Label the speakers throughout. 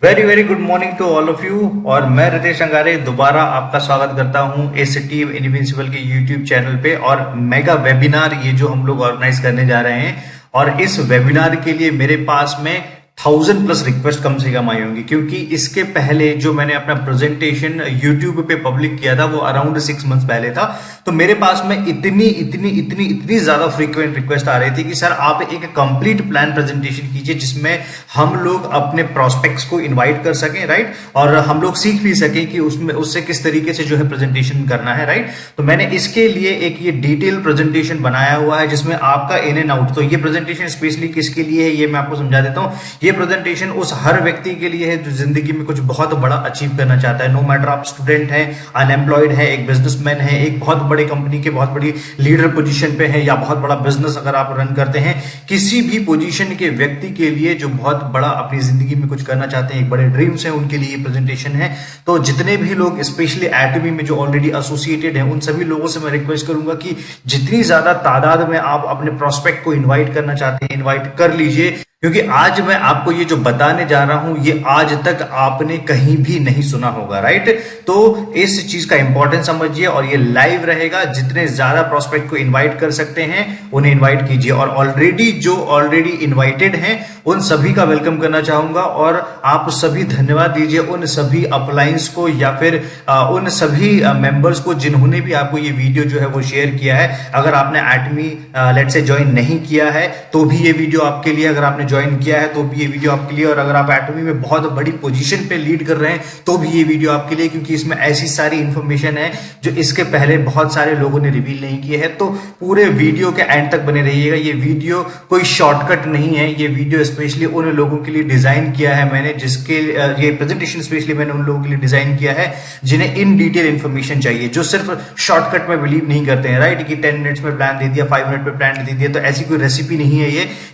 Speaker 1: Very very good morning to all of you. और मैं रितेश अंगारे दोबारा आपका स्वागत करता हूं इस टीम इनविंसिबल के यूट्यूब चैनल पे। और मेगा वेबिनार ये जो हम लोग ऑर्गेनाइज करने जा रहे हैं, और इस वेबिनार के लिए मेरे पास में 1000+ रिक्वेस्ट कम से कम आई होंगी, क्योंकि इसके पहले जो मैंने अपना प्रेजेंटेशन यूट्यूब पे पब्लिक किया था वो अराउंड 6 मंथ्स पहले था। तो मेरे पास में इतनी ज्यादा फ्रीक्वेंट रिक्वेस्ट आ रही थी कि सर आप एक कंप्लीट प्लान प्रेजेंटेशन कीजिए जिसमें हम लोग अपने प्रोस्पेक्ट्स को इनवाइट कर सकें, राइट, और हम लोग सीख भी सकें कि उसमें उससे किस तरीके से जो है प्रेजेंटेशन करना है, राइट। तो मैंने इसके लिए एक ये डिटेल प्रेजेंटेशन बनाया हुआ है जिसमें आपका इन एंड आउट। तो ये प्रेजेंटेशन स्पेशली किसके लिए है ये मैं आपको समझा देता हूं। ये प्रेजेंटेशन उस हर व्यक्ति के लिए है जो जिंदगी में कुछ बहुत बड़ा अचीव करना चाहता है। नो मैटर आप स्टूडेंट हैं, अनएम्प्लॉयड है, एक बिजनेसमैन है, एक बहुत बड़ी कंपनी के बहुत बड़ी लीडर पोजीशन पे है, या बहुत बड़ा बिजनेस अगर आप रन करते हैं, किसी भी पोजीशन के व्यक्ति के लिए जो बहुत बड़ा अपनी जिंदगी में कुछ करना चाहते हैं, एक बड़े ड्रीम्स हैं, उनके लिए प्रेजेंटेशन है। तो जितने भी लोग स्पेशली एटमी में जो ऑलरेडी एसोसिएटेड हैं, उन सभी लोगों से मैं रिक्वेस्ट करूंगा कि जितनी ज्यादा तादाद में आप अपने प्रोस्पेक्ट को इन्वाइट करना चाहते हैं, इन्वाइट कर लीजिए, क्योंकि आज मैं आपको ये जो बताने जा रहा हूं ये आज तक आपने कहीं भी नहीं सुना होगा, राइट। तो इस चीज का इंपॉर्टेंस समझिए, और ये लाइव रहेगा। जितने ज्यादा प्रोस्पेक्ट को इनवाइट कर सकते हैं उन्हें इनवाइट कीजिए, और ऑलरेडी इनवाइटेड हैं उन सभी का वेलकम करना चाहूंगा। और आप सभी धन्यवाद दीजिए उन सभी अपलाइंस को, या फिर उन सभी मेंबर्स को जिन्होंने भी आपको ये वीडियो जो है वो शेयर किया है। अगर आपने एटमी लेट से ज्वाइन नहीं किया है तो भी ये वीडियो आपके लिए, अगर आपने ज्वाइन किया है तो भी ये वीडियो आपके लिए, और अगर आप एटमी में बहुत बड़ी पोजीशन पे लीड कर रहे हैं तो भी ये वीडियो आपके लिए, क्योंकि इसमें ऐसी सारी इंफॉर्मेशन है जो इसके पहले बहुत सारे लोगों ने रिवील नहीं किए है। तो पूरे वीडियो के एंड तक बने रहिएगा। ये वीडियो कोई शॉर्टकट नहीं है, ये वीडियो स्पेशली उन लोगों के लिए डिजाइन किया है मैंने, जिसके ये प्रेजेंटेशन स्पेशली मैंने उन लोगों के लिए डिजाइन किया है जिन्हें इन डिटेल इंफॉर्मेशन चाहिए, जो सिर्फ शॉर्टकट में बिलीव नहीं करते हैं, राइट, कि 10 मिनट्स में प्लान दे दिया, 5 मिनट में प्लान दे दिया। तो ऐसी कोई रेसिपी नहीं है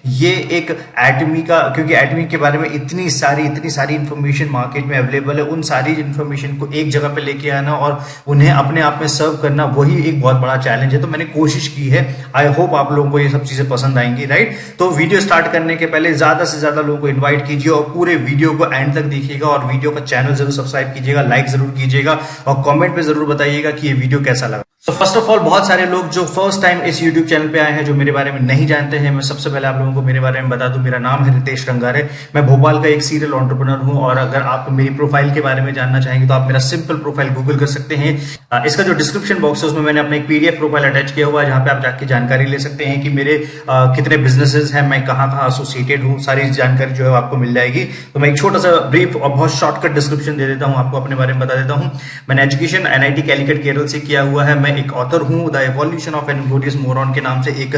Speaker 1: ये एक एटमी का, क्योंकि एटमी के बारे में इतनी सारी इंफॉर्मेशन मार्केट में अवेलेबल है, उन सारी इंफॉर्मेशन को एक जगह पे लेके आना और उन्हें अपने आप में सर्व करना, वही एक बहुत बड़ा चैलेंज है। तो मैंने कोशिश की है, आई होप आप लोगों को ये सब चीजें पसंद आएंगी, राइट। तो वीडियो स्टार्ट करने के पहले ज्यादा से ज्यादा लोगों को इन्वाइट कीजिए, और पूरे वीडियो को एंड तक देखिएगा, और वीडियो का चैनल जरूर सब्सक्राइब कीजिएगा, लाइक जरूर कीजिएगा, और कॉमेंट पे जरूर बताइएगा कि ये वीडियो कैसा लगा। तो फर्स्ट ऑफ ऑल, बहुत सारे लोग जो फर्स्ट टाइम इस YouTube चैनल पे आए हैं, जो मेरे बारे में नहीं जानते हैं, मैं सबसे पहले आप लोगों को मेरे बारे में बता दूं। मेरा नाम है रितेश रंगारे, मैं भोपाल का एक सीरियल एंटरप्रेन्योर हूं। और अगर आप मेरी प्रोफाइल के बारे में जानना चाहेंगे तो आप मेरा सिंपल प्रोफाइल गूगल कर सकते हैं। इसका जो डिस्क्रिप्शन बॉक्स है उसमें मैंने अपना एक PDF प्रोफाइल अटैच किया हुआ है, जहां पे आप जाके जानकारी ले सकते हैं कि मेरे कितने बिजनेसेस हैं, मैं कहाँ एसोसिएटेड हूँ, सारी जानकारी जो है आपको मिल जाएगी। तो मैं एक छोटा सा ब्रीफ और बहुत शॉर्टकट डिस्क्रिप्शन दे देता हूँ, आपको अपने बारे में बता देता हूँ। मैंने एजुकेशन NIT कैलिकट केरल से किया हुआ है। मैं एक ऑथर हूँ, the evolution of an inglorious moron के नाम से एक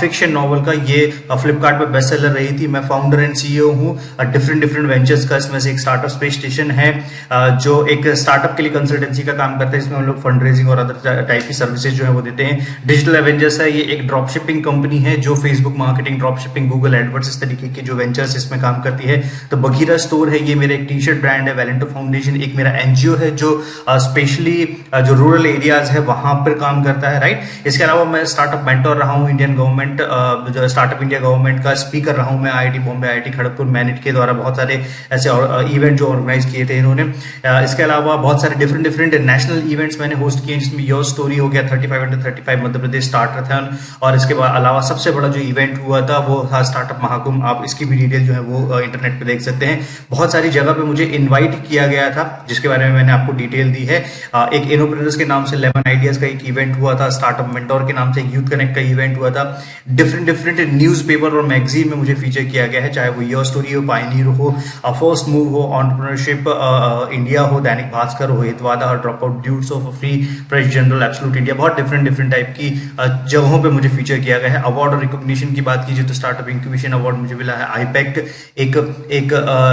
Speaker 1: फिक्शन नॉवल का, ये फ्लिपकार्ट पे बेस्ट सेलर रही थी। मैं फाउंडर एंड CEO हूँ डिफरेंट वेंचर्स का। इसमें से एक स्टार्टअप स्पेस स्टेशन है, जो एक स्टार्टअप के लिए कंसल्टेंसी का काम करता है, जिसमें हम लोग फंड रेजिंग और अदर टाइप की सर्विसेज जो है वो देते हैं। डिजिटल एवेंजर्स है, ये एक ड्रॉप शिपिंग कंपनी है जो Facebook marketing, drop shipping, Google AdWords, इस तरीके के जो वेंचर्स इसमें काम करती है। तो बगीरा स्टोर है, ये मेरा एक टी-शर्ट ब्रांड है। वैलेंटो फाउंडेशन एक मेरा NGO है जो स्पेशली जो रूरल एरियाज है वहां पर काम करता है, राइट। इसके अलावा मैं स्टार्टअप मेंटोर रहा हूँ, इंडियन गवर्नमेंट जो स्टार्टअप इंडिया गवर्नमेंट का स्पीकर रहा हूँ मैं, IIT Bombay, IIT Kharagpur, MANET के द्वारा बहुत सारे ऐसे इवेंट जो ऑर्गेनाइज किए थे इन्होंने। इसके अलावा बहुत सारे डिफरेंट नेशनल इवेंट्स मैंने होस्ट किए, जिसमें योर स्टोरी हो गया, 35 मध्य प्रदेश स्टार्टअथॉन, और इसके अलावा सबसे बड़ा जो इवेंट हुआ था वो था स्टार्टअप महाकुंभ। आप इसकी भी डिटेल जो है वो इंटरनेट पे देख सकते हैं। बहुत सारी जगह पे मुझे इन्वाइट किया गया था, जिसके बारे में मैंने आपको डिटेल दी है। एक इनोप्रेन्योर्स के नाम से 11 आइडियाज का एक इवेंट हुआ था, स्टार्टअप मेंटोर के नाम से यूथ कनेक्ट का इवेंट हुआ था। डिफरेंट न्यूज़पेपर और मैगजीन में मुझे फीचर किया गया है, चाहे वो योर स्टोरी हो, पायनियर हो, फर्स्ट मूव हो, एंटरप्रेन्योरशिप इंडिया हो, दैनिक भास्कर हो, Hitavada, drop out dudes of free press journal, absolute India, बहुत डिफरेंट टाइप की जगहों पे मुझे फीचर किया गया है। अवार्ड और रिकॉग्निशन की बात कीजिए तो स्टार्टअप इंक्यूबेशन अवार्ड मुझे मिला है। आईपैक एक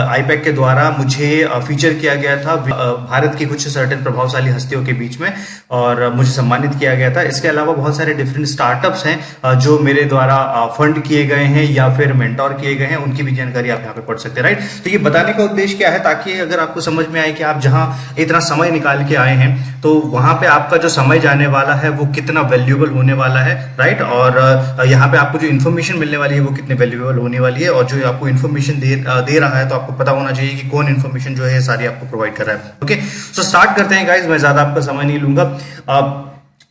Speaker 1: आईपैक के द्वारा मुझे फीचर किया गया था भारत की कुछ सर्टेन प्रभावशाली हस्तियों के बीच में, और मुझे सम्मानित किया गया था। इसके अलावा बहुत सारे डिफरेंट स्टार्टअप्स हैं जो मेरे द्वारा फंड किए गए हैं या फिर मेंटोर किए गए हैं, उनकी भी जानकारी आप यहाँ पे पढ़ सकते हैं, राइट। तो ये बताने का उद्देश्य क्या है, ताकि अगर आपको समझ में आए कि आप जहां इतना समय निकाल के आए हैं तो वहां पे आपका जो समय जाने वाला है वो कितना वैल्यूएबल होने वाला है, राइट। और यहाँ पे आपको जो इन्फॉर्मेशन मिलने वाली है वो कितनी वैल्यूएबल होने वाली है, और जो आपको इन्फॉर्मेशन दे रहा है तो आपको पता होना चाहिए कि कौन इन्फॉर्मेशन जो है सारी आपको प्रोवाइड कर रहा है। ओके, सो स्टार्ट करते हैं गाइज, मैं ज्यादा आपका समय नहीं लूंगा।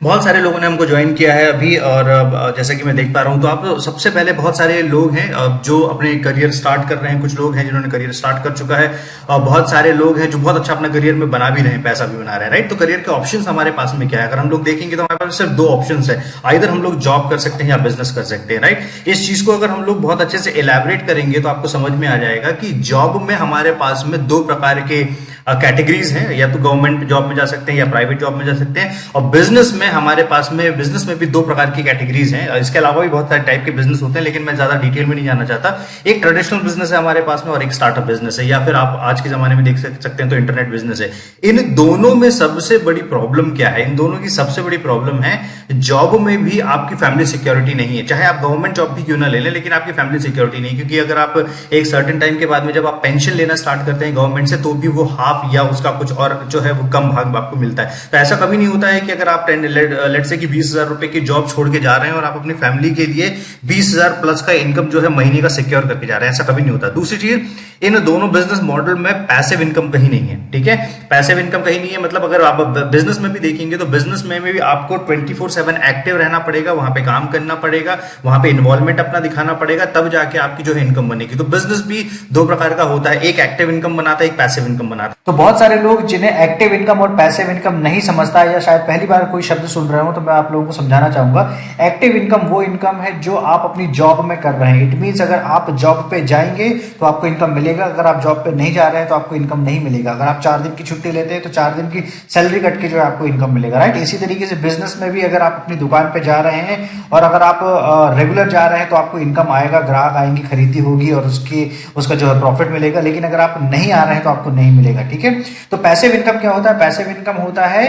Speaker 1: बहुत सारे लोगों ने हमको ज्वाइन किया है अभी, और जैसा कि मैं देख पा रहा हूं तो आप सबसे पहले बहुत सारे लोग हैं जो अपने करियर स्टार्ट कर रहे हैं, कुछ लोग हैं जिन्होंने करियर स्टार्ट कर चुका है, और बहुत सारे लोग हैं जो बहुत अच्छा अपना करियर में बना भी रहे हैं, पैसा भी बना रहे हैं, राइट। तो करियर के ऑप्शंस हमारे पास में क्या है, अगर हम लोग देखेंगे तो हमारे पास सिर्फ दो ऑप्शंस है, आइदर हम लोग जॉब कर सकते हैं या बिजनेस कर सकते हैं, राइट। इस चीज को अगर हम लोग बहुत अच्छे से एलैबोरेट करेंगे तो आपको समझ में आ जाएगा कि जॉब में हमारे पास में दो प्रकार के कैटेगरीज हैं, या तो गवर्नमेंट जॉब में जा सकते हैं या प्राइवेट जॉब में जा सकते हैं, और बिजनेस में हमारे पास में बिजनेस में भी दो प्रकार की कैटेगरीज हैं। इसके अलावा भी बहुत सारे टाइप के बिजनेस होते हैं, लेकिन मैं ज्यादा डिटेल में नहीं जाना चाहता। एक ट्रेडिशनल बिजनेस है हमारे पास में और एक स्टार्टअप बिजनेस है, या फिर आप आज के जमाने में देख सकते हैं तो इंटरनेट बिजनेस है। इन दोनों में सबसे बड़ी प्रॉब्लम क्या है, इन दोनों की सबसे बड़ी प्रॉब्लम है जॉब में भी आपकी फैमिली सिक्योरिटी नहीं है। चाहे आप गवर्नमेंट जॉब भी क्यों ना ले लें, लेकिन आपकी फैमिली सिक्योरिटी नहीं, क्योंकि अगर आप एक सर्टेन टाइम के बाद में जब आप पेंशन लेना स्टार्ट करते हैं गवर्नमेंट से, तो भी वो हाफ या उसका कुछ और जो है वो कम भाग आपको मिलता है। तो ऐसा कभी नहीं होता है कि अगर आप लेट से कि 20,000 रुपए की जॉब छोड़ के जा रहे हैं और आप अपनी फैमिली के लिए 20,000 प्लस का इनकम जो है महीने का सिक्योर करके जा रहे हैं, ऐसा कभी नहीं होता। दूसरी चीज, इन दोनों बिजनेस मॉडल में पैसिव इनकम कहीं नहीं है, ठीक है। पैसिव इनकम कहीं नहीं है, मतलब अगर आप बिजनेस में भी देखेंगे तो बिजनेस में भी आपको 24/7 एक्टिव रहना पड़ेगा, वहां पे काम करना पड़ेगा, वहां पे इन्वॉल्वमेंट अपना दिखाना पड़ेगा, तब जाके आपकी जो है इनकम बनेगी। तो बिजनेस भी दो प्रकार का होता है, एक एक्टिव इनकम बनाता है, एक पैसिव इनकम बनाता है।
Speaker 2: तो बहुत सारे लोग जिन्हें एक्टिव इनकम और पैसिव इनकम नहीं समझता है, या शायद पहली बार कोई शब्द सुन रहे हो, तो मैं आप लोगों को समझाना चाहूंगा। एक्टिव इनकम वो इनकम है जो आप अपनी जॉब में कर रहे हैं। इट मींस अगर आप जॉब पे जाएंगे तो आपको इनकम मिलेगा, अगर आप जॉब पे नहीं जा रहे हैं तो आपको इनकम नहीं मिलेगा। अगर आप 4 दिन की छुट्टी लेते हैं तो 4 दिन की सैलरी कट के जो है आपको इनकम मिलेगा, राइट। इसी तरीके से बिजनेस में भी अगर आप अपनी दुकान पे जा रहे हैं और अगर आप रेगुलर जा रहे हैं तो आपको इनकम आएगा, ग्राहक आएंगे, खरीदी होगी और उसका जो है प्रॉफिट मिलेगा। लेकिन अगर आप नहीं आ रहे हैं तो आपको नहीं मिलेगा, ठीक है। तो पैसिव इनकम क्या होता है? पैसिव इनकम होता है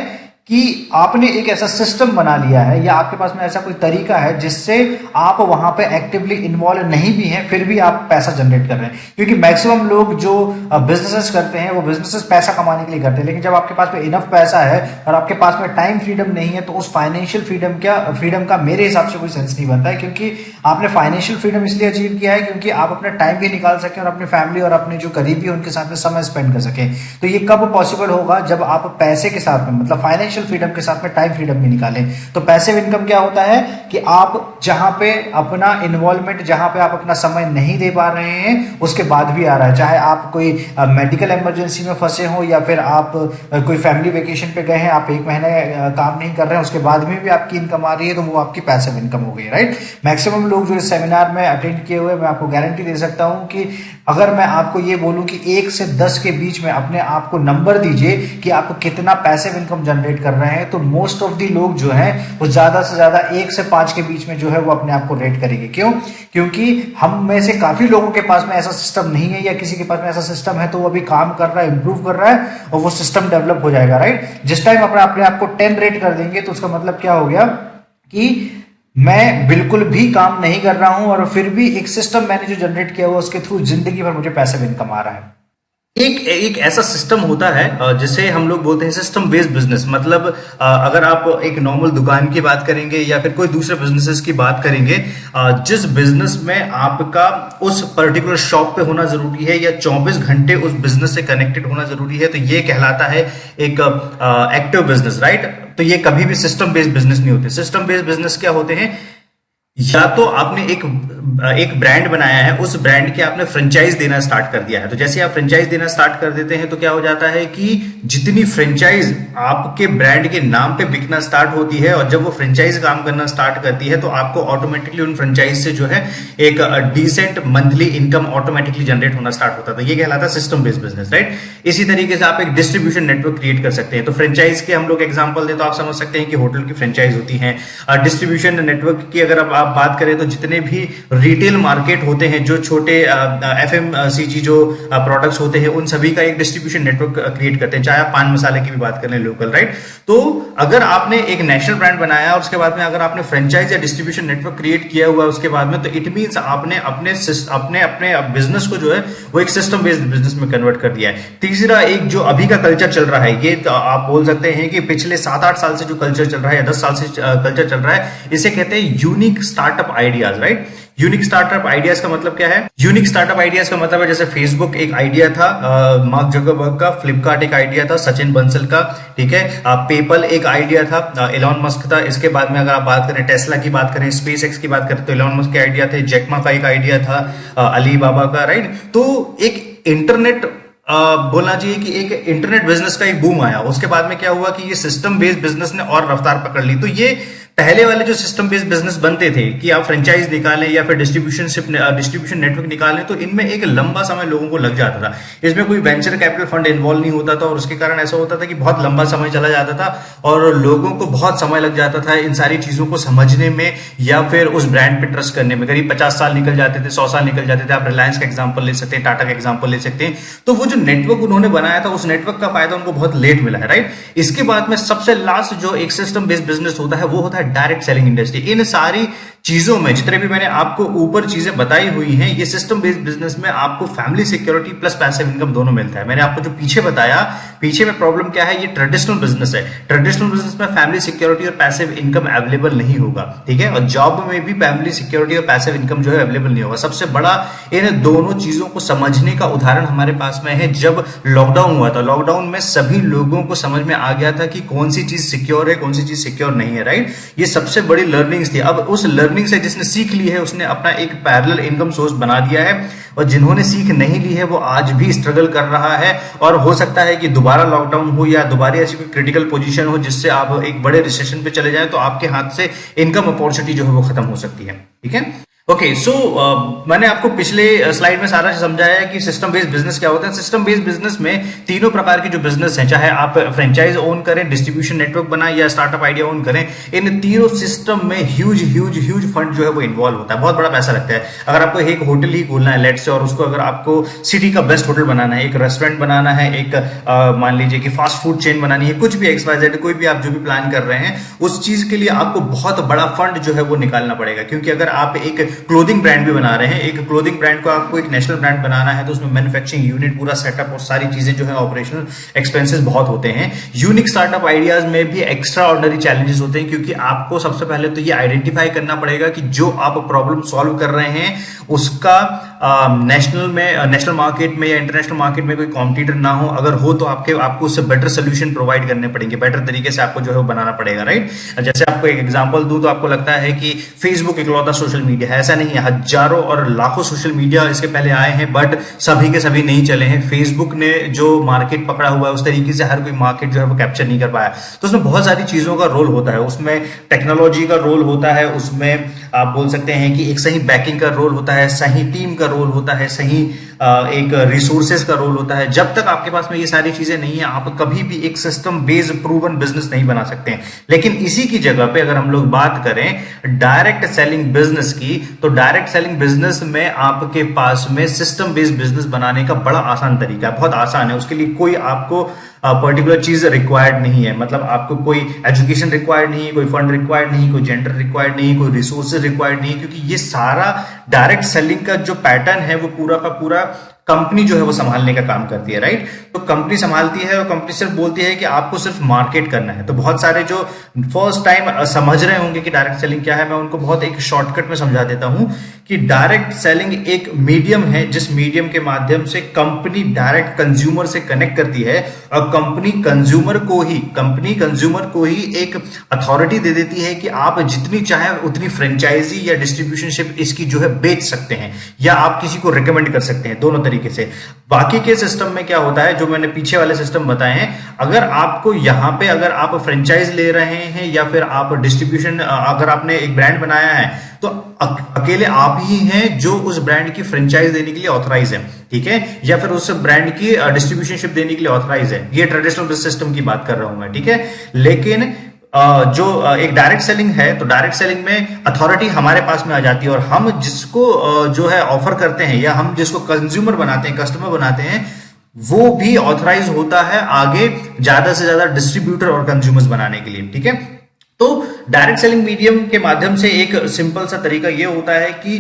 Speaker 2: कि आपने एक ऐसा सिस्टम बना लिया है, या आपके पास में ऐसा कोई तरीका है जिससे आप वहां पे एक्टिवली इन्वॉल्व नहीं भी हैं, फिर भी आप पैसा जनरेट कर रहे हैं। क्योंकि मैक्सिमम लोग जो बिजनेसेस करते हैं वो बिजनेसेस पैसा कमाने के लिए करते हैं, लेकिन जब आपके पास में इनफ पैसा है और आपके पास में टाइम फ्रीडम नहीं है तो उस फाइनेंशियल फ्रीडम का मेरे हिसाब से कोई सेंस नहीं बनता है। क्योंकि आपने फाइनेंशियल फ्रीडम इसलिए अचीव किया है क्योंकि आप अपना टाइम भी निकाल सकें और अपनी फैमिली और अपने जो करीबी उनके साथ में समय स्पेंड कर सकें। तो ये कब पॉसिबल होगा? जब आप पैसे के साथ में, मतलब फाइनेंशियल फ्रीडम के साथ में टाइम फ्रीडम भी निकालें। तो पैसिव इनकम क्या होता है कि आप जहां पे अपना इन्वॉल्वमेंट, जहां पे आप अपना समय नहीं दे पा रहे हैं उसके बाद भी आ रहा है। चाहे आप कोई मेडिकल इमरजेंसी में फंसे हो, या फिर आप कोई फैमिली वेकेशन पे गए हैं, आप 1 महीने काम नहीं कर रहे हैं, उसके बाद में भी आपकी इनकम आ रही है, तो वो आपकी पैसिव इनकम हो गई, राइट। मैक्सिमम लोग जो इस सेमिनार में अटेंड किए हुए, मैं आपको गारंटी दे सकता हूं कि अगर मैं आपको ये बोलूं कि 1 से 10 के बीच में अपने आप को नंबर दीजिए कि आप कितना पैसिव इनकम जनरेट कर रहे हैं, तो मोस्ट ऑफ दी लोग जो हैं वो ज्यादा से ज्यादा 1 से 5 के बीच में जो है वो अपने आप को रेट करेंगे। क्यों? क्योंकि हम में से काफी लोगों के पास में ऐसा सिस्टम नहीं है, या किसी के पास में ऐसा सिस्टम है तो वो अभी काम कर रहा है, इंप्रूव कर रहा है और वो सिस्टम डेवलप हो जाएगा, राइट। जिस टाइम अपने आप को 10 रेट कर देंगे तो उसका मतलब क्या हो गया कि मैं बिल्कुल भी काम नहीं कर रहा हूं और फिर भी एक सिस्टम मैंने जो जनरेट किया हुआ उसके थ्रू जिंदगी भर मुझे पैसिव इनकम आ रहा है।
Speaker 1: एक ऐसा सिस्टम होता है जिसे हम लोग बोलते हैं सिस्टम बेस्ड बिजनेस। मतलब अगर आप एक नॉर्मल दुकान की बात करेंगे या फिर कोई दूसरे बिजनेसेस की बात करेंगे, जिस बिजनेस में आपका उस पर्टिकुलर शॉप पे होना जरूरी है या 24 घंटे उस बिजनेस से कनेक्टेड होना जरूरी है, तो ये कहलाता है एक एक्टिव बिजनेस, राइट। तो ये कभी भी सिस्टम बेस्ड बिजनेस नहीं होते। सिस्टम बेस्ड बिजनेस क्या होते हैं? या तो आपने एक ब्रांड बनाया है, उस ब्रांड के आपने फ्रेंचाइज देना स्टार्ट कर दिया है। तो जैसे आप फ्रेंचाइज देना स्टार्ट कर देते हैं तो क्या हो जाता है कि जितनी फ्रेंचाइज आपके ब्रांड के नाम पे बिकना स्टार्ट होती है, और जब वो फ्रेंचाइज काम करना स्टार्ट करती है तो आपको ऑटोमेटिकली उन फ्रेंचाइज से जो है एक decent monthly income automatically generate होना स्टार्ट होता है। तो ये कहलाता है सिस्टम बेस्ड बिजनेस, राइट। इसी तरीके से आप एक डिस्ट्रीब्यूशन नेटवर्क क्रिएट कर सकते हैं। तो फ्रेंचाइज के हम लोग एग्जांपल दें तो आप समझ सकते हैं कि होटल की फ्रेंचाइज होती है। डिस्ट्रीब्यूशन नेटवर्क की अगर आप आप बात करें तो जितने भी रिटेल मार्केट होते हैं, जो छोटे FMCG जो प्रोडक्ट्स होते हैं, उन सभी का एक डिस्ट्रीब्यूशन नेटवर्क क्रिएट करते हैं, चाहे आप पान मसाले की भी बात करें लोकल, राइट। तो अगर आपने एक नेशनल ब्रांड बनाया और उसके बाद में अगर आपने फ्रेंचाइज या डिस्ट्रीब्यूशन नेटवर्क क्रिएट किया हुआ उसके बाद में, तो इट मींस आपने अपने बिजनेस को जो है वो एक सिस्टम बेस्ड बिजनेस में कन्वर्ट कर दिया है। तीसरा, एक जो अभी का कल्चर चल रहा है, ये तो आप बोल सकते हैं कि पिछले 7-8 साल से जो कल्चर चल रहा है या 10 साल से कल्चर चल रहा है, इसे कहते हैं unique startup ideas, right. Unique startup ideas का मतलब क्या है? यूनिक स्टार्टअप आइडियाज का मतलब है जैसे फेसबुक एक आइडिया था मार्क जकरबर्ग का, फ्लिपकार्ट एक आइडिया था सचिन बंसल का, ठीक है, पेपल एक आइडिया था एलॉन मस्क था। इसके बाद में अगर आप बात करें टेस्ला की बात करें, स्पेस एक्स की बात करें, तो एलॉन मस्क के आइडिया थे, जैक मा का एक आइडिया था अली बाबा का, राइट। तो एक इंटरनेट बोलना चाहिए कि एक इंटरनेट बिजनेस का एक बूम आया। उसके बाद में क्या हुआ कि ये सिस्टम बेस्ड बिजनेस ने और रफ्तार पकड़ ली। तो ये पहले वाले जो सिस्टम बेस्ड बिजनेस बनते थे कि आप फ्रेंचाइज निकालें या फिर डिस्ट्रीब्यूशन नेटवर्क निकालें, तो इनमें एक लंबा समय लोगों को लग जाता था। इसमें कोई वेंचर कैपिटल फंड इन्वॉल्व नहीं होता था और उसके कारण ऐसा होता था कि बहुत लंबा समय चला जाता था और लोगों को बहुत समय लग जाता था इन सारी चीजों को समझने में या फिर उस ब्रांड पे ट्रस्ट करने में। करीब 50 साल निकल जाते थे, 100 साल निकल जाते थे। आप रिलायंस का एग्जाम्पल ले सकते हैं, टाटा का एग्जाम्पल ले सकते हैं। तो वो जो नेटवर्क उन्होंने बनाया था, उस नेटवर्क का फायदा उनको बहुत लेट मिला है, राइट। इसके बाद में सबसे लास्ट जो एक सिस्टम बेस्ड बिजनेस होता है वो होता है डायरेक्ट सेलिंग इंडस्ट्री। इन सारी चीजों में जितने भी मैंने आपको ऊपर चीजें बताई हुई हैं, ये सिस्टम बेस्ड बिजनेस में आपको family security plus passive income दोनों मिलता है। मैंने आपको जो पीछे बताया, पीछे में प्रॉब्लम क्या है, ये ट्रेडिशनल बिजनेस है। ट्रेडिशनल बिजनेस में फैमिली सिक्योरिटी और पैसिव इनकम अवेलेबल नहीं होगा, ठीक है, और जॉब में भी फैमिली सिक्योरिटी और पैसिव इनकम जो है अवेलेबल नहीं होगा। सबसे बड़ा इन दोनों चीजों को समझने का उदाहरण हमारे पास में है जब लॉकडाउन हुआ था। लॉकडाउन में सभी लोगों को समझ में आ गया था कि कौन सी चीज सिक्योर है, कौन सी चीज सिक्योर नहीं है, राइट। ये सबसे बड़ी लर्निंग्स थी। अब उस लर्निंग से जिसने सीख ली है उसने अपना एक पैरेलल इनकम सोर्स बना दिया है, और जिन्होंने सीख नहीं ली है वो आज भी स्ट्रगल कर रहा है। और हो सकता है कि दोबारा लॉकडाउन हो या दोबारा ऐसी कोई क्रिटिकल पोजीशन हो जिससे आप एक बड़े रिसेशन पे चले जाएं, तो आपके हाथ से इनकम अपॉर्चुनिटी जो है वो खत्म हो सकती है, ठीक है। ओके, सो मैंने आपको पिछले स्लाइड में सारा समझाया है कि सिस्टम बेस्ड बिजनेस क्या होता है। सिस्टम बेस्ड बिजनेस में तीनों प्रकार के जो बिजनेस हैं, चाहे आप फ्रेंचाइज ओन करें, डिस्ट्रीब्यूशन नेटवर्क बनाएं या स्टार्टअप आइडिया ओन करें, इन तीनों सिस्टम में ह्यूज फंड जो है वो इन्वॉल्व होता है। बहुत बड़ा पैसा लगता है। अगर आपको एक होटल ही खोलना है लेट से, और उसको अगर आपको सिटी का बेस्ट होटल बनाना है, एक रेस्टोरेंट बनाना है, एक मान लीजिए कि फास्ट फूड चेन बनानी है, कुछ भी XYZ, कोई भी आप जो भी प्लान कर रहे हैं, उस चीज के लिए आपको बहुत बड़ा फंड जो है वो निकालना पड़ेगा। क्योंकि अगर आप एक क्लोथिंग ब्रांड भी बना रहे हैं, एक क्लोथिंग ब्रांड को आपको एक नेशनल ब्रांड बनाना है, तो उसमें मैन्युफैक्चरिंग यूनिट, पूरा सेटअप और सारी चीजें जो है ऑपरेशनल एक्सपेंसेस बहुत होते हैं। यूनिक स्टार्टअप आइडियाज में भी एक्स्ट्रा ऑर्डिनरी चैलेंजेस होते हैं, क्योंकि आपको सबसे पहले तो ये आइडेंटिफाई करना पड़ेगा कि जो आप प्रॉब्लम सॉल्व कर रहे हैं उसका नेशनल मार्केट में या इंटरनेशनल मार्केट में कोई कॉम्पिटिटर ना हो। अगर हो तो आपको उससे बेटर सोल्यूशन प्रोवाइड करने पड़ेंगे, बेटर तरीके से आपको जो है बनाना पड़ेगा, राइट। जैसे आपको एक एग्जांपल दूं तो आपको लगता है कि फेसबुक इकलौता सोशल मीडिया है, ऐसा नहीं है। हजारों और लाखों सोशल मीडिया इसके पहले आए हैं, बट सभी के सभी नहीं चले हैं। फेसबुक ने जो मार्केट पकड़ा हुआ है उस तरीके से हर कोई मार्केट जो है वो कैप्चर नहीं कर पाया। तो उसमें बहुत सारी चीजों का रोल होता है, उसमें टेक्नोलॉजी का रोल होता है, उसमें आप बोल सकते हैं कि एक सही बैकिंग का रोल होता है, सही टीम का रोल होता है, सही एक रिसोर्सेज का रोल होता है। जब तक आपके पास में ये सारी चीजें नहीं है, आप कभी भी एक सिस्टम बेस्ड प्रूवन बिजनेस नहीं बना सकते हैं। लेकिन इसी की जगह पे अगर हम लोग बात करें डायरेक्ट सेलिंग बिजनेस की, तो डायरेक्ट सेलिंग बिजनेस में आपके पास में सिस्टम बेस्ड बिजनेस बनाने का बड़ा आसान तरीका है, बहुत आसान है। उसके लिए कोई आपको पर्टिकुलर चीज रिक्वायर्ड नहीं है, मतलब आपको कोई एजुकेशन रिक्वायर्ड नहीं है, कोई फंड रिक्वायर्ड नहीं, कोई जेंडर रिक्वायर्ड नहीं, कोई रिसोर्सेज रिक्वायर्ड नहीं, क्योंकि ये सारा डायरेक्ट सेलिंग का जो पैटर्न है वो पूरा का पूरा कंपनी जो है वो संभालने का काम करती है, राइट। तो कंपनी संभालती है और कंपनी सिर्फ बोलती है कि आपको सिर्फ मार्केट करना है। तो बहुत सारे जो फर्स्ट टाइम समझ रहे होंगे कि डायरेक्ट सेलिंग क्या है, मैं उनको बहुत एक शॉर्टकट में समझा देता हूं कि डायरेक्ट सेलिंग एक मीडियम है जिस मीडियम के माध्यम से कंपनी डायरेक्ट कंज्यूमर से कनेक्ट करती है और कंपनी कंज्यूमर को ही एक अथॉरिटी दे देती है कि आप जितनी चाहे उतनी फ्रेंचाइजी या डिस्ट्रीब्यूशनशिप इसकी जो है बेच सकते हैं या आप किसी को रिकमेंड कर सकते हैं, दोनों तरीके से। बाकी के सिस्टम में क्या होता है, जो मैंने पीछे वाले सिस्टम बताए हैं, अगर आपको यहां पे अगर आप फ्रेंचाइज ले रहे हैं या फिर आप डिस्ट्रीब्यूशन, अगर आपने एक ब्रांड बनाया है तो अकेले आप ही हैं जो उस ब्रांड की फ्रेंचाइज देने के लिए ऑथराइज है, ठीक है, या फिर उस ब्रांड की डिस्ट्रीब्यूशनशिप देने के लिए ऑथराइज है। ये ट्रेडिशनल सिस्टम की बात कर रहा हूं मैं, ठीक है। लेकिन जो एक डायरेक्ट सेलिंग है, तो डायरेक्ट सेलिंग में अथॉरिटी हमारे पास में आ जाती है और हम जिसको जो है ऑफर करते हैं या हम जिसको कंज्यूमर बनाते हैं, कस्टमर बनाते हैं, वो भी ऑथराइज होता है आगे ज्यादा से ज्यादा डिस्ट्रीब्यूटर और कंज्यूमर्स बनाने के लिए। ठीक है, तो डायरेक्ट सेलिंग मीडियम के माध्यम से एक सिंपल सा तरीका ये होता है कि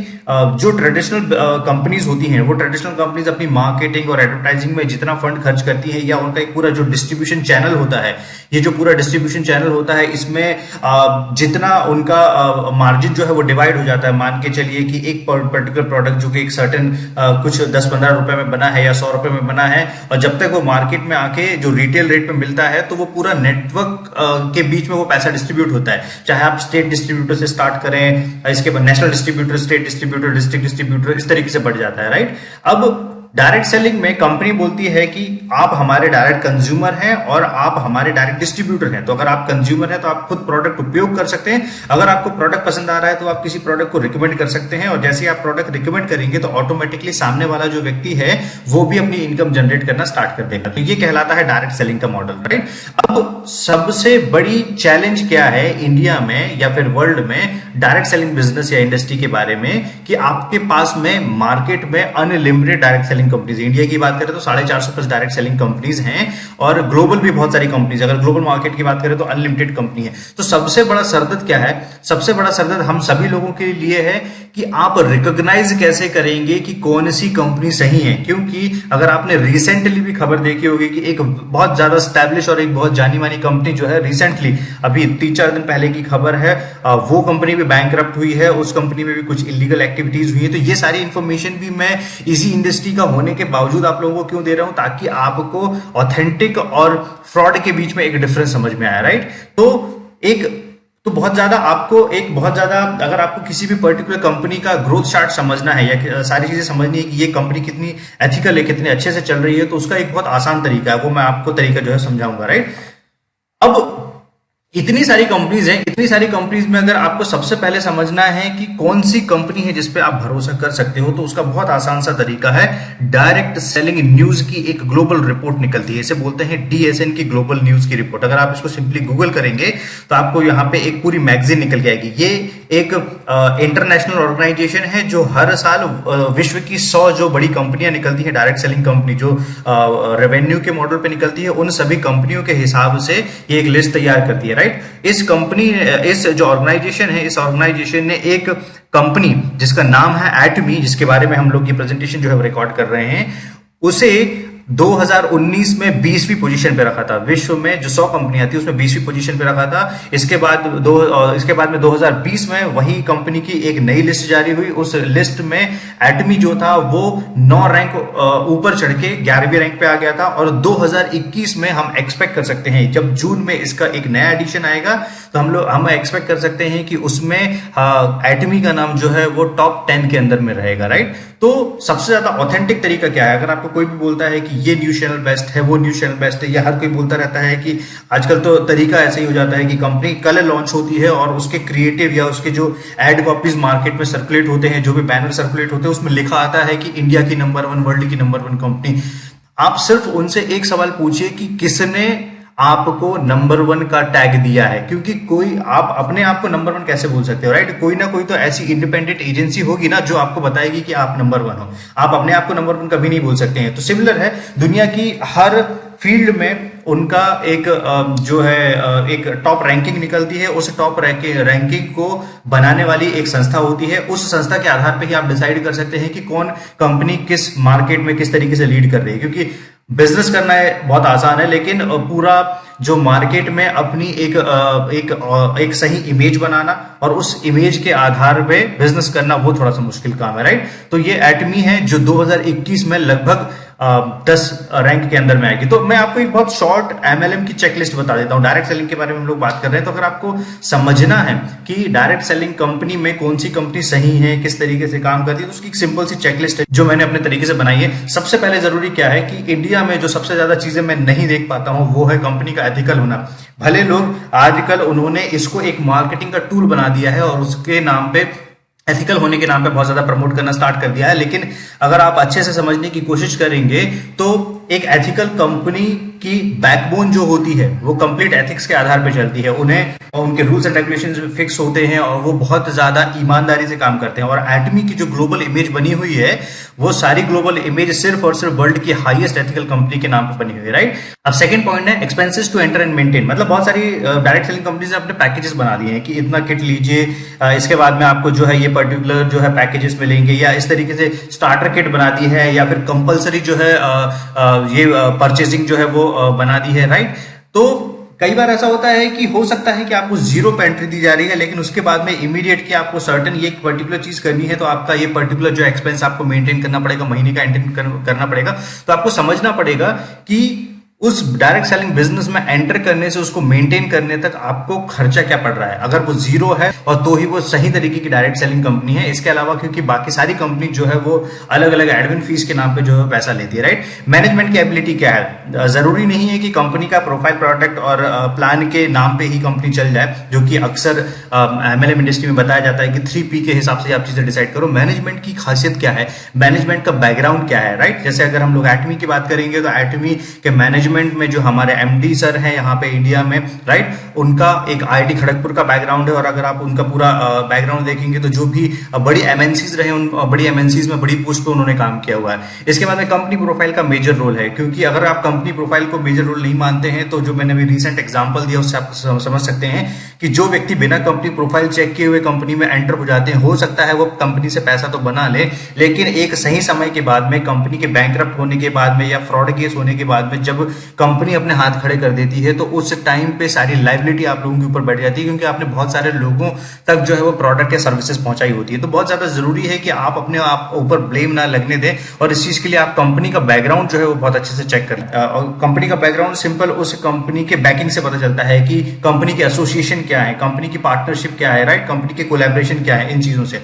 Speaker 1: जो ट्रेडिशनल कंपनीज होती हैं, वो ट्रेडिशनल कंपनीज अपनी मार्केटिंग और एडवर्टाइजिंग में जितना फंड खर्च करती है, या उनका एक पूरा जो डिस्ट्रीब्यूशन चैनल होता है, ये जो पूरा डिस्ट्रीब्यूशन चैनल होता है, इसमें जितना उनका मार्जिन जो है वो डिवाइड हो जाता है। मान के चलिए कि एक पर्टिकुलर प्रोडक्ट जो कि एक सर्टेन कुछ 10-15 रुपए में बना है या 100 रुपए में बना है, और जब तक वो मार्केट में आके जो रिटेल रेट पे मिलता है, तो वो पूरा नेटवर्क के बीच में वो पैसा डिस्ट्रीब्यूट होता है। चाहे आप स्टेट डिस्ट्रीब्यूटर से स्टार्ट करें, इसके बाद national distributor, state distributor, district distributor, इस तरीके से बढ़ जाता है, राइट। अब डायरेक्ट सेलिंग में कंपनी बोलती है कि आप हमारे डायरेक्ट कंज्यूमर हैं और आप हमारे डायरेक्ट डिस्ट्रीब्यूटर हैं। तो अगर आप कंज्यूमर हैं तो आप खुद प्रोडक्ट उपयोग कर सकते हैं, अगर आपको प्रोडक्ट पसंद आ रहा है तो आप किसी प्रोडक्ट को रिकमेंड कर सकते हैं, और जैसे आप प्रोडक्ट रिकमेंड करेंगे तो ऑटोमेटिकली सामने वाला जो व्यक्ति है वो भी अपनी इनकम जनरेट करना स्टार्ट कर देगा। तो ये कहलाता है डायरेक्ट सेलिंग का मॉडल, राइट। अब सबसे बड़ी चैलेंज क्या है इंडिया में या फिर वर्ल्ड में डायरेक्ट सेलिंग बिजनेस या इंडस्ट्री के बारे में, कि आपके पास में मार्केट में unlimited direct selling companies. India की बात करें तो 450 प्लस डायरेक्ट सेलिंग कंपनीज हैं, और ग्लोबल भी बहुत सारी कंपनीज। अगर ग्लोबल मार्केट की बात करें तो अनलिमिटेड कंपनी है। तो सबसे बड़ा सरदर्द क्या है? सबसे बड़ा सरदर्द हम सभी लोगों के लिए है कि आप रिकॉग्नाइज कैसे करेंगे कि कौन सी कंपनी सही है। क्योंकि अगर आपने रिसेंटली भी खबर देखी होगी कि एक बहुत ज्यादा स्टैब्लिश और एक बहुत जानी मानी कंपनी जो है रिसेंटली अभी 3-4 दिन पहले की खबर है, वो कंपनी भी बैंकरप्ट हुई है, उस कंपनी में भी कुछ इलीगल एक्टिविटीज हुई है। तो ये सारी इंफॉर्मेशन भी मैं इसी इंडस्ट्री का होने के बावजूद आप लोगों को क्यों दे रहा हूं, ताकि आपको ऑथेंटिक और फ्रॉड के बीच में एक डिफरेंस समझ में आया, राइट। तो बहुत ज्यादा अगर आपको किसी भी पर्टिकुलर कंपनी का ग्रोथ चार्ट समझना है या सारी चीजें समझनी है कि ये कंपनी कितनी एथिकल है, कितने अच्छे से चल रही है, तो उसका एक बहुत आसान तरीका है, वो मैं आपको तरीका जो है समझाऊंगा, राइट। अब इतनी सारी कंपनीज हैं, इतनी सारी कंपनीज में अगर आपको सबसे पहले समझना है कि कौन सी कंपनी है जिसपे आप भरोसा कर सकते हो, तो उसका बहुत आसान सा तरीका है। डायरेक्ट सेलिंग न्यूज की एक ग्लोबल रिपोर्ट निकलती है, इसे बोलते हैं DSN की ग्लोबल न्यूज की रिपोर्ट। अगर आप इसको सिंपली गूगल करेंगे तो आपको यहाँ पे एक पूरी मैगजीन निकल के आएगी। ये एक इंटरनेशनल ऑर्गेनाइजेशन है जो हर साल विश्व की 100 जो बड़ी कंपनियां निकलती है डायरेक्ट सेलिंग कंपनी, जो रेवेन्यू के मॉडल पे निकलती है, उन सभी कंपनियों के हिसाब से ये एक लिस्ट तैयार करती है, राइट। इस जो ऑर्गेनाइजेशन है, इस ऑर्गेनाइजेशन ने एक कंपनी जिसका नाम है एटमी, जिसके बारे में हम लोग ये प्रेजेंटेशन जो है रिकॉर्ड कर रहे हैं, उसे 2019 में 20वीं पोजीशन पे रखा था। विश्व में जो 100 कंपनियां थी उसमें 20वीं पोजीशन पे रखा था। इसके बाद में 2020 में वही कंपनी की एक नई लिस्ट जारी हुई। उस लिस्ट में एटमी जो था वो 9 रैंक ऊपर चढ़ के 11वीं रैंक पे आ गया था। और 2021 में हम एक्सपेक्ट कर सकते हैं, जब जून में इसका एक नया एडिशन आएगा, तो हम एक्सपेक्ट कर सकते हैं कि उसमें एटमी का नाम जो है वो टॉप 10 के अंदर में रहेगा, राइट। तो सबसे ज्यादा ऑथेंटिक तरीका क्या है? अगर आपको कोई भी बोलता है कि ये न्यूज चैनल बेस्ट है, वो न्यूज चैनल बेस्ट है, या हर कोई बोलता रहता है कि आजकल तो तरीका ऐसे ही हो जाता है कि कंपनी कल लॉन्च होती है और उसके क्रिएटिव या उसके जो एड कॉपीज मार्केट में सर्कुलेट होते हैं, जो भी बैनर सर्कुलेट होते हैं, उसमें लिखा आता है कि इंडिया की नंबर 1, वर्ल्ड की नंबर 1 कंपनी। आप सिर्फ उनसे एक सवाल पूछिए कि किसने आपको नंबर 1 का टैग दिया है, क्योंकि कोई आप अपने आप को नंबर 1 कैसे बोल सकते हो, राइट। कोई ना कोई तो ऐसी इंडिपेंडेंट एजेंसी होगी ना जो आपको बताएगी कि आप नंबर 1 हो। आप अपने आप को नंबर 1 कभी नहीं बोल सकते हैं। तो सिमिलर है, दुनिया की हर फील्ड में उनका एक जो है एक टॉप रैंकिंग निकलती है। उस टॉप रैंकिंग को बनाने वाली एक संस्था होती है। उस संस्था के आधार पर ही आप डिसाइड कर सकते हैं कि कौन कंपनी किस मार्केट में किस तरीके से लीड कर रही है। क्योंकि बिजनेस करना है बहुत आसान है, लेकिन पूरा जो मार्केट में अपनी एक सही इमेज बनाना और उस इमेज के आधार पे बिजनेस करना, वो थोड़ा सा मुश्किल काम है, राइट। तो ये एटमी है जो 2021 में लगभग 10 रैंक के अंदर में आएगी। तो मैं आपको एक बहुत शॉर्ट MLM की चेकलिस्ट बता देता हूं। डायरेक्ट सेलिंग के बारे में हम लोग बात कर रहे हैं, तो अगर आपको समझना है कि डायरेक्ट सेलिंग कंपनी में कौन सी कंपनी सही है, किस तरीके से काम करती है, तो उसकी एक सिंपल सी चेकलिस्ट है जो मैंने अपने तरीके से बनाई है। सबसे पहले जरूरी क्या है कि इंडिया में जो सबसे ज्यादा चीजें मैं नहीं देख पाता हूं वो है कंपनी का एथिकल होना। भले लोग आजकल उन्होंने इसको एक मार्केटिंग का टूल बना दिया है और उसके नाम पे, एथिकल होने के नाम पे बहुत ज्यादा प्रमोट करना स्टार्ट कर दिया है। लेकिन अगर आप अच्छे से समझने की कोशिश करेंगे तो एक एथिकल कंपनी की बैकबोन जो होती है वो कंप्लीट एथिक्स के आधार पर चलती है। उन्हें उनके रूल्स एंड रेगुलेशंस फिक्स होते हैं और वो बहुत ज्यादा ईमानदारी से काम करते हैं। और एटमी की जो ग्लोबल इमेज बनी हुई है वो सारी ग्लोबल इमेज सिर्फ और सिर्फ वर्ल्ड की हाईएस्ट एथिकल कंपनी के नाम पर बनी हुई है, राइट। अब सेकंड पॉइंट है expenses to enter and maintain. मतलब बहुत सारी डायरेक्ट सेलिंग कंपनीज ने अपने पैकेजेस बना दिए हैं कि इतना किट लीजिए, इसके बाद में आपको जो है ये पर्टिकुलर जो है पैकेजेस मिलेंगे, या इस तरीके से स्टार्टर किट बना दी है, या फिर कंपलसरी जो है ये परचेसिंग जो है वो बना दी है, राइट। तो कई बार ऐसा होता है कि हो सकता है कि आपको जीरो पे एंट्री दी जा रही है, लेकिन उसके बाद में इमीडिएट कि आपको सर्टन ये पर्टिकुलर चीज करनी है, तो आपका ये पर्टिकुलर जो एक्सपेंस आपको मेंटेन करना पड़ेगा, महीने का करना पड़ेगा। तो आपको समझना पड़ेगा कि उस डायरेक्ट सेलिंग बिजनेस में एंटर करने से उसको मेंटेन करने तक आपको खर्चा क्या पड़ रहा है। अगर वो जीरो है और तो ही वो सही तरीके की डायरेक्ट सेलिंग कंपनी है। इसके अलावा क्योंकि बाकी सारी कंपनी जो है वो अलग अलग एडमिन फीस के नाम पे जो है पैसा लेती है, राइट। मैनेजमेंट की एबिलिटी क्या है, जरूरी नहीं है कि कंपनी का प्रोफाइल, प्रोडक्ट और प्लान के नाम पे ही कंपनी चल जाए, जो कि अक्सर एमएलएम इंडस्ट्री में बताया जाता है कि 3P के हिसाब से आप चीजें डिसाइड करो। मैनेजमेंट की खासियत क्या है, मैनेजमेंट का बैकग्राउंड क्या है, राइट। जैसे अगर हम लोग एटमी की बात करेंगे तो एटमी के मैनेजमेंट में जो हमारे एमडी सर हैं यहाँ पे इंडिया में, राइट, उनका एक आईआईटी खड़गपुर का बैकग्राउंड है। और अगर आप उनका पूरा बैकग्राउंड देखेंगे तो जो भी बड़ी एमएनसीज रहे, उन बड़ी एमएनसीज में बड़ी पोस्ट पे उन्होंने काम किया हुआ है। इसके बाद में कंपनी प्रोफाइल का मेजर रोल है, क्योंकि अगर आप कंपनी प्रोफाइल को मेजर रोल नहीं मानते हैं तो जो मैंने अभी रिसेंट एग्जांपल दिया उससे आप समझ सकते हैं कि जो व्यक्ति बिना कंपनी प्रोफाइल चेक किए हुए कंपनी में एंटर हो जाते हैं, हो सकता है वो कंपनी से पैसा तो बना ले, लेकिन एक सही समय के बाद में, कंपनी के बैंकरप्ट होने के बाद में या फ्रॉड केस होने के बाद में, जब कंपनी अपने हाथ खड़े कर देती है तो उस टाइम पे सारी लायबिलिटी आप लोगों के ऊपर बैठ जाती है, क्योंकि आपने बहुत सारे लोगों तक जो है वो प्रोडक्ट या सर्विसेज पहुंचाई होती है। तो बहुत ज्यादा जरूरी है कि आप अपने आप ऊपर ब्लेम ना लगने दें, और इस चीज के लिए आप कंपनी का बैकग्राउंड जो है वो बहुत अच्छे से चेक करें। और कंपनी का बैकग्राउंड सिंपल उस कंपनी के बैकिंग से पता चलता है कि कंपनी के एसोसिएशन क्या है, कंपनी की पार्टनरशिप क्या है, राइट, कंपनी के कोलैबोरेशन क्या है, इन चीजों से।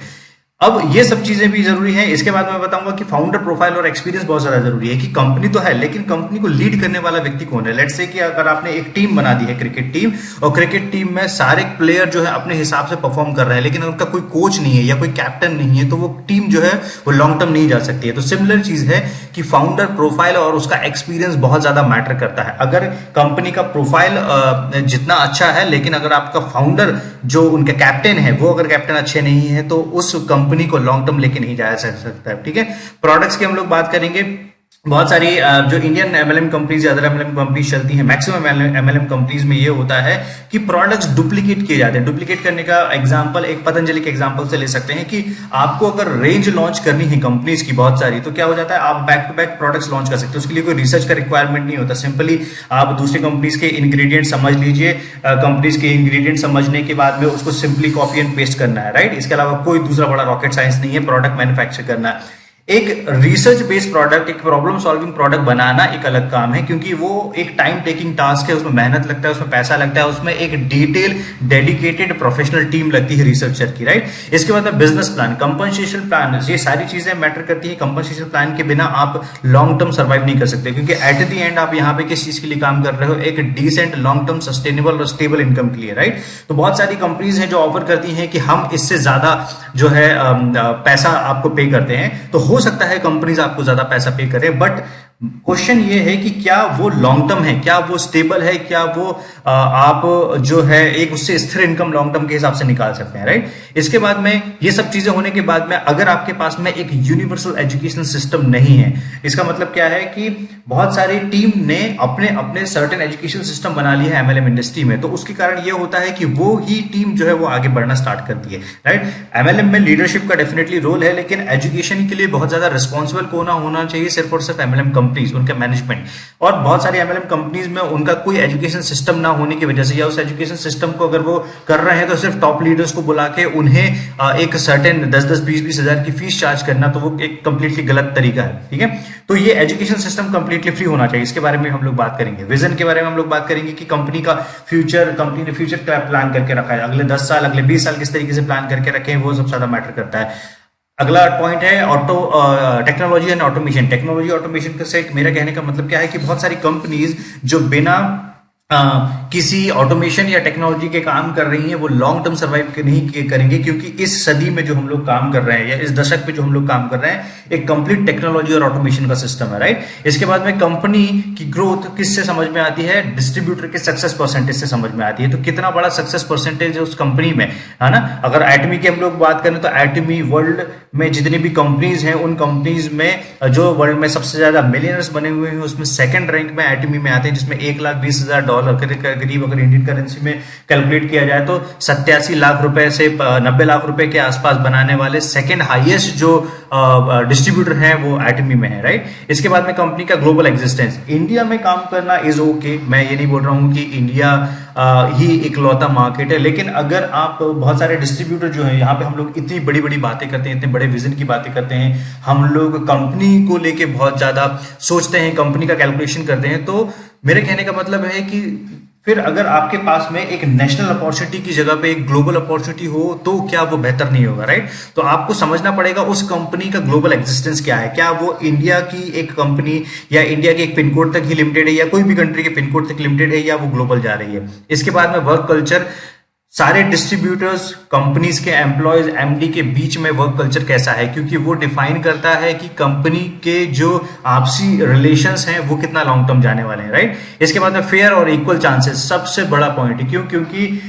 Speaker 1: अब ये सब चीजें भी जरूरी हैं। इसके बाद मैं बताऊंगा कि फाउंडर प्रोफाइल और एक्सपीरियंस बहुत ज्यादा जरूरी है, कि कंपनी तो है लेकिन कंपनी को लीड करने वाला व्यक्ति कौन है। लेट्स से कि अगर आपने एक टीम बना दी है, क्रिकेट टीम, और क्रिकेट टीम में सारे प्लेयर जो है अपने हिसाब से परफॉर्म कर रहे हैं, लेकिन उनका कोई कोच नहीं है या कोई कैप्टन नहीं है, तो वो टीम जो है वो लॉन्ग टर्म नहीं जा सकती है। तो सिमिलर चीज है कि फाउंडर प्रोफाइल और उसका एक्सपीरियंस बहुत ज्यादा मैटर करता है। अगर कंपनी का प्रोफाइल जितना अच्छा है, लेकिन अगर आपका फाउंडर जो उनके कैप्टन है वो अगर कैप्टन अच्छे नहीं है, तो उस कंपनी को लॉन्ग टर्म लेके नहीं जाया जा सकता है, ठीक है। प्रोडक्ट्स की हम लोग बात करेंगे। बहुत सारी जो Indian MLM companies, other MLM companies चलती हैं, मैक्सिमम एमएलएम कंपनीज में ये होता है कि प्रोडक्ट्स डुप्लीकेट किए जाते हैं। डुप्लीकेट करने का एग्जांपल एक पतंजलि के एग्जांपल से ले सकते हैं कि आपको अगर रेंज लॉन्च करनी है कंपनीज की बहुत सारी, तो क्या हो जाता है, आप back to back products launch कर सकते हैं। उसके लिए कोई रिसर्च का रिक्वायरमेंट नहीं होता, सिंपली आप दूसरी कंपनीज के इंग्रेडिएंट समझ लीजिए, कंपनीज के इंग्रेडिएंट समझने के बाद में उसको सिंपली कॉपी एंड पेस्ट करना है, राइट। इसके अलावा कोई दूसरा बड़ा रॉकेट साइंस नहीं है, प्रोडक्ट मैन्युफैक्चर करना है। एक रिसर्च बेस्ड प्रोडक्ट, एक प्रॉब्लम सॉल्विंग प्रोडक्ट बनाना एक अलग काम है, क्योंकि वो एक टाइम टेकिंग टास्क है, उसमें मेहनत लगता है, उसमें पैसा लगता है, उसमें एक डिटेल डेडिकेटेड प्रोफेशनल टीम लगती है रिसर्चर की, राइट। इसके बाद बिजनेस प्लान, कंपनसेशन प्लान, ये सारी चीजें मैटर करती है। कंपनसेशन प्लान के बिना आप लॉन्ग टर्म सर्वाइव नहीं कर सकते, क्योंकि एट द एंड आप यहाँ पे किस चीज के लिए काम कर रहे हो, एक डिसेंट लॉन्ग टर्म सस्टेनेबल और स्टेबल इनकम के लिए, राइट। तो बहुत सारी कंपनीज हैं जो ऑफर करती हैं कि हम इससे ज्यादा जो है पैसा आपको पे करते हैं, तो हो सकता है कंपनीज आपको ज्यादा पैसा पे करें, बट क्वेश्चन ये है कि क्या वो लॉन्ग टर्म है, क्या वो स्टेबल है, क्या वो आप जो है एक उससे स्थिर इनकम लॉन्ग टर्म के हिसाब से निकाल सकते हैं, राइट। इसके बाद में ये सब चीजें होने के बाद में अगर आपके पास में एक यूनिवर्सल एजुकेशन सिस्टम नहीं है, इसका मतलब क्या है कि बहुत सारी टीम ने अपने अपने सर्टेन एजुकेशन सिस्टम बना लिया है एमएलएम इंडस्ट्री में, तो उसके कारण ये होता है कि वो ही टीम जो है वो आगे बढ़ना स्टार्ट करती है, राइट। एमएलएम में लीडरशिप का डेफिनेटली रोल है, लेकिन एजुकेशन के लिए बहुत ज्यादा रिस्पॉन्सिबल कौन होना चाहिए, सिर्फ और सिर्फ एमएलएम कंपनीज, उनका मैनेजमेंट। और बहुत सारी एमएलएम कंपनीज में उनका कोई एजुकेशन सिस्टम ना होने की वजह से, या उस एजुकेशन सिस्टम को अगर वो कर रहे हैं तो सिर्फ टॉप लीडर्स को बुला के उन्हें एक सर्टेन 10-10, 20-20 हजार की फीस चार्ज करना, तो वो एक कंप्लीटली गलत तरीका है, ठीक है। तो ये एजुकेशन सिस्टम कंप्लीटली फ्री होना चाहिए। इसके बारे में हम लोग बात करेंगे। विजन के बारे में हम लोग बात करेंगे कि कंपनी का फ्यूचर, कंपनी ने फ्यूचर क्या प्लान करके रखा है, अगले 10 साल, अगले 20 साल किस तरीके से प्लान करके रखे हैं, वो सबसे ज्यादा मैटर करता है। अगला पॉइंट है technology and automation. Technology automation से मेरा कहने का मतलब क्या है कि बहुत सारी कंपनीज जो बिना किसी ऑटोमेशन या टेक्नोलॉजी के काम कर रही हैं, वो लॉन्ग टर्म सर्वाइव नहीं करेंगे, क्योंकि इस सदी में जो हम लोग काम कर रहे हैं या इस दशक में जो हम लोग काम कर रहे हैं एक कंप्लीट टेक्नोलॉजी और ऑटोमेशन का सिस्टम है, राइट। इसके बाद में कंपनी की ग्रोथ किससे समझ में आती है? डिस्ट्रीब्यूटर के सक्सेस परसेंटेज से समझ में आती है। तो कितना बड़ा सक्सेस परसेंटेज है उस कंपनी में, है ना। अगर एटमी की हम लोग बात करें तो एटमी वर्ल्ड में जितनी भी कंपनीज हैं उन कंपनीज में जो वर्ल्ड में सबसे ज्यादा मिलियनर्स बने हुए हैं उसमें सेकंड रैंक में एटमी में आते हैं, जिसमें $1,20,000 करीब अगर इंडियन करेंसी में कैलकुलेट किया जाए तो 87 लाख रुपए से 90 लाख रुपए के आसपास बनाने वाले सेकंड हाईएस्ट जो डिस्ट्रीब्यूटर हैं वो एटमी में है, राइट। इसके बाद में कंपनी का ग्लोबल एग्जिस्टेंस, इंडिया में काम करना इज ओके, मैं ये नहीं बोल रहा हूं कि इंडिया ही इकलौता मार्केट है, लेकिन अगर आप बहुत सारे डिस्ट्रीब्यूटर जो है, यहाँ पे हम लोग इतनी बड़ी बड़ी बातें करते हैं, इतने बड़े विजन की बातें करते हैं, हम लोग कंपनी को लेके बहुत ज्यादा सोचते हैं, कंपनी का कैलकुलेशन करते हैं। तो मेरे कहने का मतलब है कि फिर अगर आपके पास में एक नेशनल अपॉर्चुनिटी की जगह पे एक ग्लोबल अपॉर्चुनिटी हो तो क्या वो बेहतर नहीं होगा, राइट। तो आपको समझना पड़ेगा उस कंपनी का ग्लोबल एग्जिस्टेंस क्या है, क्या वो इंडिया की एक कंपनी या इंडिया के एक पिन कोड तक ही लिमिटेड है या कोई भी कंट्री के पिन कोड तक लिमिटेड है या वो ग्लोबल जा रही है। इसके बाद में वर्क कल्चर, सारे डिस्ट्रीब्यूटर्स, कंपनीज के एम्प्लॉयज, एमडी के बीच में वर्क कल्चर कैसा है, क्योंकि वो डिफाइन करता है कि कंपनी के जो आपसी रिलेशंस हैं वो कितना लॉन्ग टर्म जाने वाले हैं, राइट। इसके बाद में फेयर और इक्वल चांसेस, सबसे बड़ा पॉइंट है, क्योंकि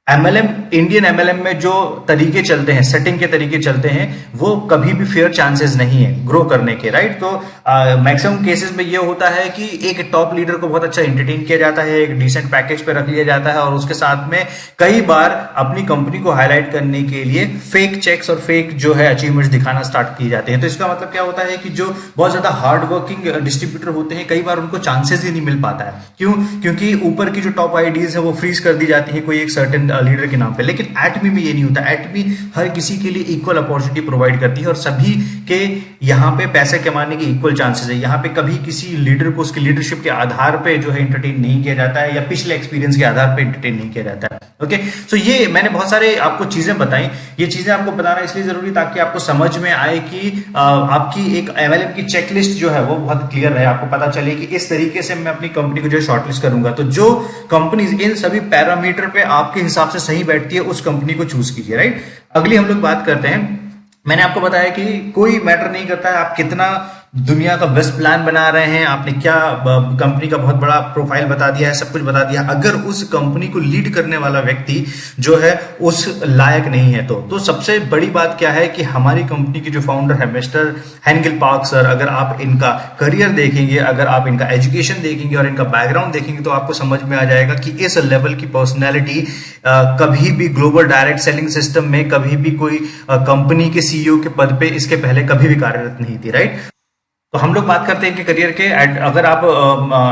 Speaker 1: एमएलएम, इंडियन एमएलएम में जो तरीके चलते हैं, सेटिंग के तरीके चलते हैं, वो कभी भी फेयर चांसेस नहीं है ग्रो करने के, राइट। तो मैक्सिमम केसेस में ये होता है कि एक टॉप लीडर को बहुत अच्छा एंटरटेन किया जाता है, एक डिसेंट पैकेज पे रख लिया जाता है और उसके साथ में कई बार अपनी कंपनी को हाईलाइट करने के लिए फेक चेक्स और फेक जो है अचीवमेंट्स दिखाना स्टार्ट किए जाते हैं। तो इसका मतलब क्या होता है कि जो बहुत ज्यादा हार्ड वर्किंग डिस्ट्रीब्यूटर होते हैं कई बार उनको चांसेस ही नहीं मिल पाता है। क्यों? क्योंकि ऊपर की जो टॉप आईडीज है वो फ्रीज कर दी जाती है कोई एक सर्टेन लीडर के नाम पे। लेकिन एटमी में ये नहीं होता, एटमी हर किसी के लिए इक्वल अपॉर्चुनिटी प्रोवाइड करती है और सभी के यहाँ पे पैसे कमाने की इक्वल चांसेस है। यहाँ पे कभी किसी लीडर को उसके लीडरशिप के आधार पे जो है एंटरटेन नहीं किया जाता है या पिछले एक्सपीरियंस के आधार पे एंटरटेन नहीं किया जाता है। ओके, सो ये मैंने बहुत सारे आपको चीजें बताई, ये चीजें आपको बताना इसलिए जरूरी ताकि आपको समझ में आए कि आपकी एक एमएलएम की चेकलिस्ट जो है वो बहुत क्लियर रहे, आपको पता चले कि इस तरीके से मैं अपनी कंपनी को जो शॉर्टलिस्ट करूंगा। तो जो कंपनीज इन सभी पैरामीटर पे आपके हिसाब से सही बैठती है उस कंपनी को चूज कीजिए, राइट। अगली हम लोग बात करते हैं, मैंने आपको बताया कि कोई मैटर नहीं करता है आप कितना दुनिया का बेस्ट प्लान बना रहे हैं, आपने क्या कंपनी का बहुत बड़ा प्रोफाइल बता दिया है, सब कुछ बता दिया, अगर उस कंपनी को लीड करने वाला व्यक्ति जो है उस लायक नहीं है तो सबसे बड़ी बात क्या है कि हमारी कंपनी के जो फाउंडर है मिस्टर हेंगेल पार्क सर, अगर आप इनका करियर देखेंगे, अगर आप इनका एजुकेशन देखेंगे और इनका बैकग्राउंड देखेंगे तो आपको समझ में आ जाएगा कि इस लेवल की पर्सनैलिटी कभी भी ग्लोबल डायरेक्ट सेलिंग सिस्टम में कभी भी कोई कंपनी के सीईओ के पद पे इसके पहले कभी भी कार्यरत नहीं थी, राइट। तो हम लोग बात करते हैं कि करियर के, अगर आप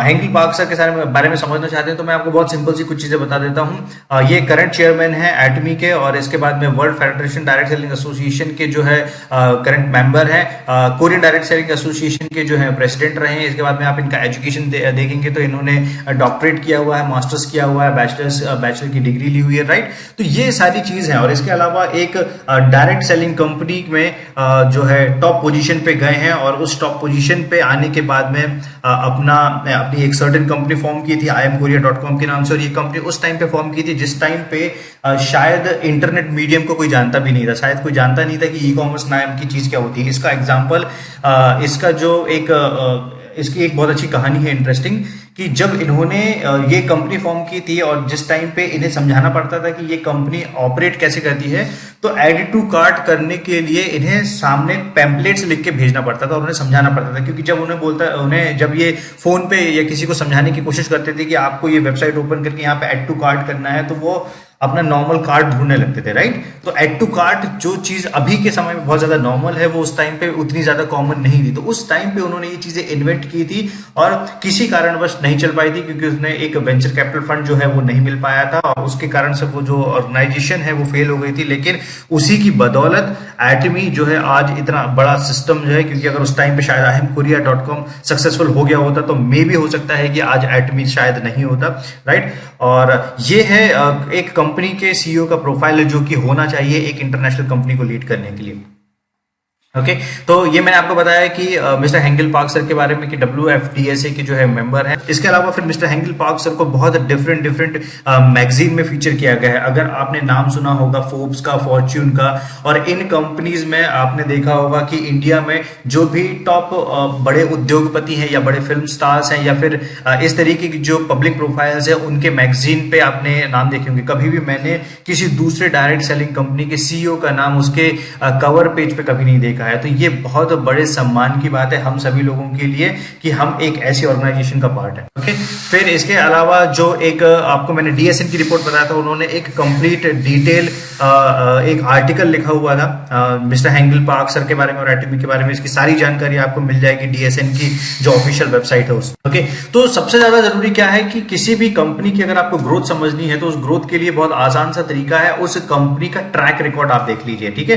Speaker 1: हेंगेल पार्क सर के बारे में समझना चाहते हैं तो मैं आपको बहुत सिंपल सी कुछ चीजें बता देता हूं। ये करंट चेयरमैन है एटमी के और इसके बाद में world federation direct selling association के जो है करंट मेंबर है, कोरियन डायरेक्ट सेलिंग एसोसिएशन के जो है प्रेसिडेंट रहे हैं। इसके बाद में आप इनका एजुकेशन देखेंगे तो इन्होंने डॉक्टरेट किया हुआ है, मास्टर्स किया हुआ है, बैचलर की डिग्री ली हुई है, राइट। तो ये सारी चीज है और इसके अलावा एक डायरेक्ट सेलिंग कंपनी में जो है टॉप पोजीशन पे गए हैं और उस टॉप पोजीशन पे आने के बाद में अपनी एक सर्टेन कंपनी फॉर्म की थी imkorea.com के नाम से, और ये कंपनी उस टाइम पे फॉर्म की थी जिस टाइम पे शायद इंटरनेट मीडियम को कोई जानता भी नहीं था, शायद कोई जानता नहीं था कि ई कॉमर्स नाम की चीज क्या होती है। इसका एग्जांपल, इसका जो इसकी एक बहुत अच्छी कहानी है इंटरेस्टिंग, कि जब इन्होंने ये कंपनी फॉर्म की थी और जिस टाइम पे इन्हें समझाना पड़ता था कि ये कंपनी ऑपरेट कैसे करती है, तो एड टू कार्ट करने के लिए इन्हें सामने पैम्पलेट्स लिख के भेजना पड़ता था और उन्हें समझाना पड़ता था। क्योंकि जब उन्हें जब ये फोन पे या किसी को समझाने की कोशिश करते थे कि आपको ये वेबसाइट ओपन करके यहाँ पे एड टू कार्ट करना है, तो वो अपना नॉर्मल कार्ड ढूंढने लगते थे, राइट। तो एड टू कार्ट जो चीज अभी के समय में बहुत ज्यादा नॉर्मल है वो उस टाइम पे उतनी ज्यादा कॉमन नहीं थी। तो उस टाइम पे उन्होंने ये चीजें इन्वेंट की थी और किसी कारणवश नहीं चल पाई थी क्योंकि उसने एक वेंचर कैपिटल फंड जो है वो नहीं मिल पाया था और उसके कारण से वो जो ऑर्गेनाइजेशन है वो फेल हो गई थी। लेकिन उसी की बदौलत एटमी जो है आज इतना बड़ा सिस्टम जो है, क्योंकि अगर उस टाइम पे शायद imkorea.com सक्सेसफुल हो गया होता तो मे भी हो सकता है कि आज एटमी शायद नहीं होता, राइट। और ये है एक कंपनी के सीईओ का प्रोफाइल जो कि होना चाहिए एक इंटरनेशनल कंपनी को लीड करने के लिए। ओके तो ये मैंने आपको बताया कि मिस्टर हेंगल पार्क सर के बारे में कि WFDSA के जो है मेंबर हैं। इसके अलावा फिर मिस्टर हेंगल पार्क सर को बहुत डिफरेंट डिफरेंट मैगजीन में फीचर किया गया है। अगर आपने नाम सुना होगा फोर्ब्स का, फॉर्च्यून का, और इन कंपनीज में आपने देखा होगा कि इंडिया में जो भी टॉप बड़े उद्योगपति हैं या बड़े फिल्म स्टार्स हैं या फिर इस तरीके की जो पब्लिक प्रोफाइल्स है उनके मैगजीन पे आपने नाम देखे होंगे। कभी भी मैंने किसी दूसरे डायरेक्ट सेलिंग कंपनी के CEO का नाम उसके कवर पेज पे कभी नहीं देखा है। तो ये बहुत बड़े सम्मान की बात है हम सभी लोगों के लिए कि हम एक ऐसी ऑर्गेनाइजेशन का पार्ट है। ओके फिर इसके अलावा जो एक आपको मैंने DSN की रिपोर्ट बताया था, उन्होंने एक कंप्लीट डिटेल एक आर्टिकल लिखा हुआ था मिस्टर हेंगल पार्क सर के बारे में और एटमी के बारे में। इसकी सारी जानकारी आपको मिल जाएगी DSN की जो ऑफिशियल वेबसाइट है उस। ओके तो सबसे ज्यादा जरूरी क्या है कि किसी भी कंपनी की अगर आपको ग्रोथ समझनी है तो उस ग्रोथ के लिए बहुत आसान सा तरीका है, उस कंपनी का ट्रैक रिकॉर्ड आप देख लीजिए। ठीक है,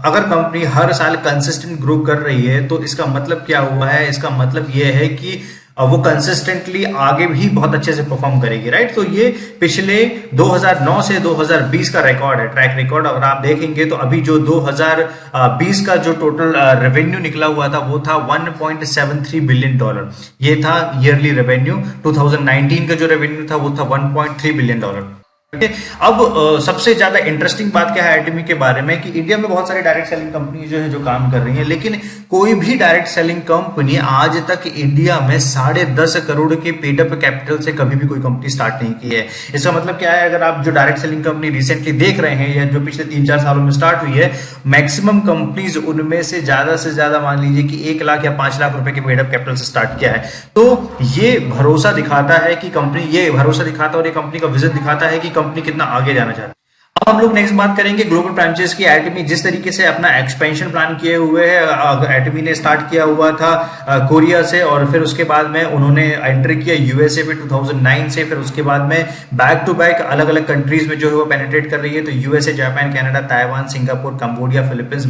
Speaker 1: अगर कंपनी हर साल कंसिस्टेंट ग्रो कर रही है तो इसका मतलब क्या हुआ है, इसका मतलब यह है कि वो कंसिस्टेंटली आगे भी बहुत अच्छे से परफॉर्म करेगी। राइट, तो ये पिछले 2009 से 2020 का रिकॉर्ड है, ट्रैक रिकॉर्ड। अगर आप देखेंगे तो अभी जो 2020 का जो टोटल रेवेन्यू निकला हुआ था वो था $1.73 बिलियन। ये था ईयरली रेवेन्यू। 2019 का जो रेवेन्यू था वो था $1.3 बिलियन। अब सबसे ज्यादा इंटरेस्टिंग बात क्या है एटमी के बारे में कि इंडिया में बहुत सारी डायरेक्ट सेलिंग कंपनी जो है जो काम कर रही हैं, लेकिन कोई भी डायरेक्ट सेलिंग कंपनी आज तक इंडिया में 10.5 करोड़ के पेडअप कैपिटल से कभी भी कोई कंपनी स्टार्ट नहीं की है। इसका मतलब क्या है, अगर आप जो डायरेक्ट सेलिंग कंपनी रिसेंटली देख रहे हैं या जो पिछले 3-4 सालों में स्टार्ट हुई है, मैक्सिमम कंपनीज उनमें से ज्यादा मान लीजिए कि 1 लाख या 5 लाख रुपए के पेडअप कैपिटल से स्टार्ट किया है। तो ये भरोसा दिखाता है कि कंपनी, ये भरोसा दिखाता है और ये कंपनी का विजन दिखाता है कि कंपनी कितना आगे जाना चाहती है। अब हम लोग नेक्स्ट बात करेंगे ग्लोबल ब्रांचेस की। एटमी जिस तरीके से अपना एक्सपेंशन प्लान किए हुए है, एटमी ने स्टार्ट किया हुआ था कोरिया से और फिर उसके बाद में उन्होंने एंट्री किया USA पे 2009 से। फिर उसके बाद में बैक टू बैक अलग अलग कंट्रीज में जो है वो पेनिट्रेट कर रही है। तो USA, Japan, Canada, Taiwan, Singapore, Cambodia, Philippines,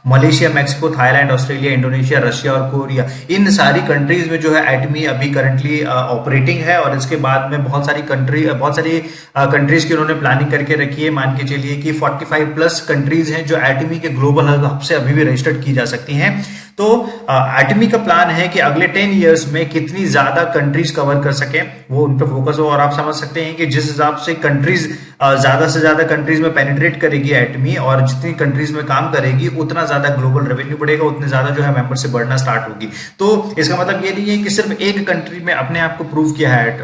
Speaker 1: Malaysia, Mexico, Thailand, Australia, Indonesia, Russia और कोरिया, इन सारी कंट्रीज में जो है एटमी अभी करंटली ऑपरेटिंग है। और इसके बाद में बहुत सारी कंट्रीज की उन्होंने प्लानिंग करके रखी है। मान के चलिए कि 45+ कंट्रीज हैं जो एटमी के ग्लोबल हब से अभी भी रजिस्टर्ड की जा सकती हैं। तो एटमी का प्लान है कि अगले 10 इयर्स में कितनी ज्यादा कंट्रीज कवर कर सके वो उन पर फोकस हो। और आप समझ सकते हैं कि जिस हिसाब से कंट्रीज ज्यादा से ज्यादा कंट्रीज में पेनिट्रेट करेगी एटमी और जितनी कंट्रीज में काम करेगी उतना ज्यादा ग्लोबल रेवेन्यू बढ़ेगा, उतने ज्यादा जो है मेंबरशिप बढ़ना स्टार्ट होगी। तो इसका मतलब ये नहीं है कि सिर्फ एक कंट्री में अपने आप को प्रूव किया है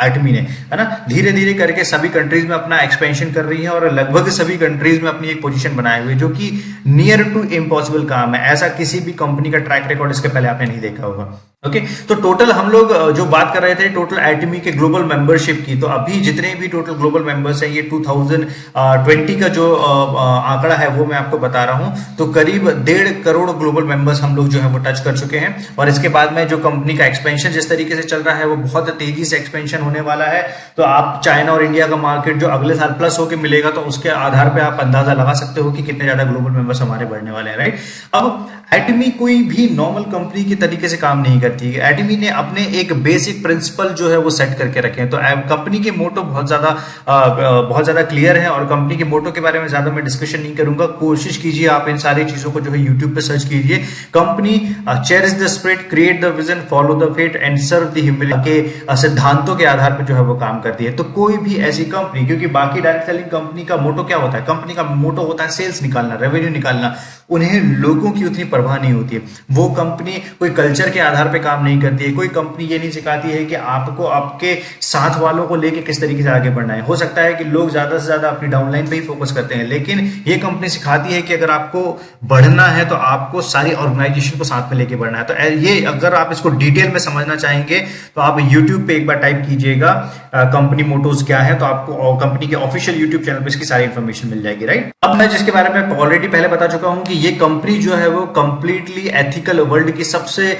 Speaker 1: एटमी ने, है ना। धीरे धीरे करके सभी कंट्रीज में अपना एक्सपेंशन कर रही है और लगभग सभी कंट्रीज में अपनी एक पोजीशन बनाए हुए, जो कि नियर टू इम्पॉसिबल काम है। ऐसा किसी भी कंपनी का ट्रैक रिकॉर्ड इसके पहले आपने नहीं देखा होगा। ओके तो टोटल हम लोग जो बात कर रहे थे टोटल एटमी के ग्लोबल मेंबरशिप की, तो अभी जितने भी टोटल ग्लोबल मेंबर्स हैं ये 2020 का जो आंकड़ा है वो मैं आपको बता रहा हूं। तो करीब 1.5 करोड़ ग्लोबल मेंबर्स हम लोग जो है वो टच कर चुके हैं। और इसके बाद में जो कंपनी का एक्सपेंशन जिस तरीके से चल रहा है वो बहुत तेजी से एक्सपेंशन होने वाला है। तो आप चाइना और इंडिया का मार्केट जो अगले साल प्लस होकर मिलेगा तो उसके आधार पर आप अंदाजा लगा सकते हो कि कितने ज्यादा ग्लोबल मेंबर्स हमारे बढ़ने वाले हैं। राइट, अब एटमी कोई भी नॉर्मल कंपनी के तरीके से काम नहीं करती है। एटमी ने अपने एक बेसिक प्रिंसिपल जो है वो सेट करके रखे हैं। तो कंपनी के मोटो बहुत ज्यादा क्लियर है और कंपनी के मोटो के बारे में ज्यादा मैं डिस्कशन नहीं करूंगा। कोशिश कीजिए आप इन सारी चीजों को जो है यूट्यूब पे सर्च कीजिए। Company cherish the spirit, create the vision, follow the faith and serve the humanity के सिद्धांतों के आधार पर जो है वो काम करती है। तो कोई भी ऐसी कंपनी, क्योंकि बाकी डायरेक्ट सेलिंग कंपनी का मोटो क्या होता है, कंपनी का मोटो होता है सेल्स निकालना, रेवेन्यू निकालना, उन्हें लोगों की उतनी परवाह नहीं होती है। वो कंपनी कोई कल्चर के आधार पे काम नहीं करती है। कोई कंपनी ये नहीं सिखाती है कि आपको आपके साथ वालों को लेके किस तरीके से आगे बढ़ना है। हो सकता है कि लोग ज्यादा से ज्यादा अपनी डाउनलाइन पे ही फोकस करते हैं, लेकिन ये कंपनी सिखाती है कि अगर आपको बढ़ना है तो आपको सारी ऑर्गेनाइजेशन को साथ में लेके बढ़ना है। तो ये अगर आप इसको डिटेल में समझना चाहेंगे तो आप यूट्यूब पे एक बार टाइप कीजिएगा कंपनी मोटोज क्या है, तो आपको कंपनी के ऑफिशियल यूट्यूब चैनल पे इसकी सारी इंफॉर्मेशन मिल जाएगी। राइट, अब मैं जिसके बारे में ऑलरेडी पहले बता चुका हूं कि ये कंपनी जो है वो कंप्लीटली एथिकल, वर्ल्ड की सबसे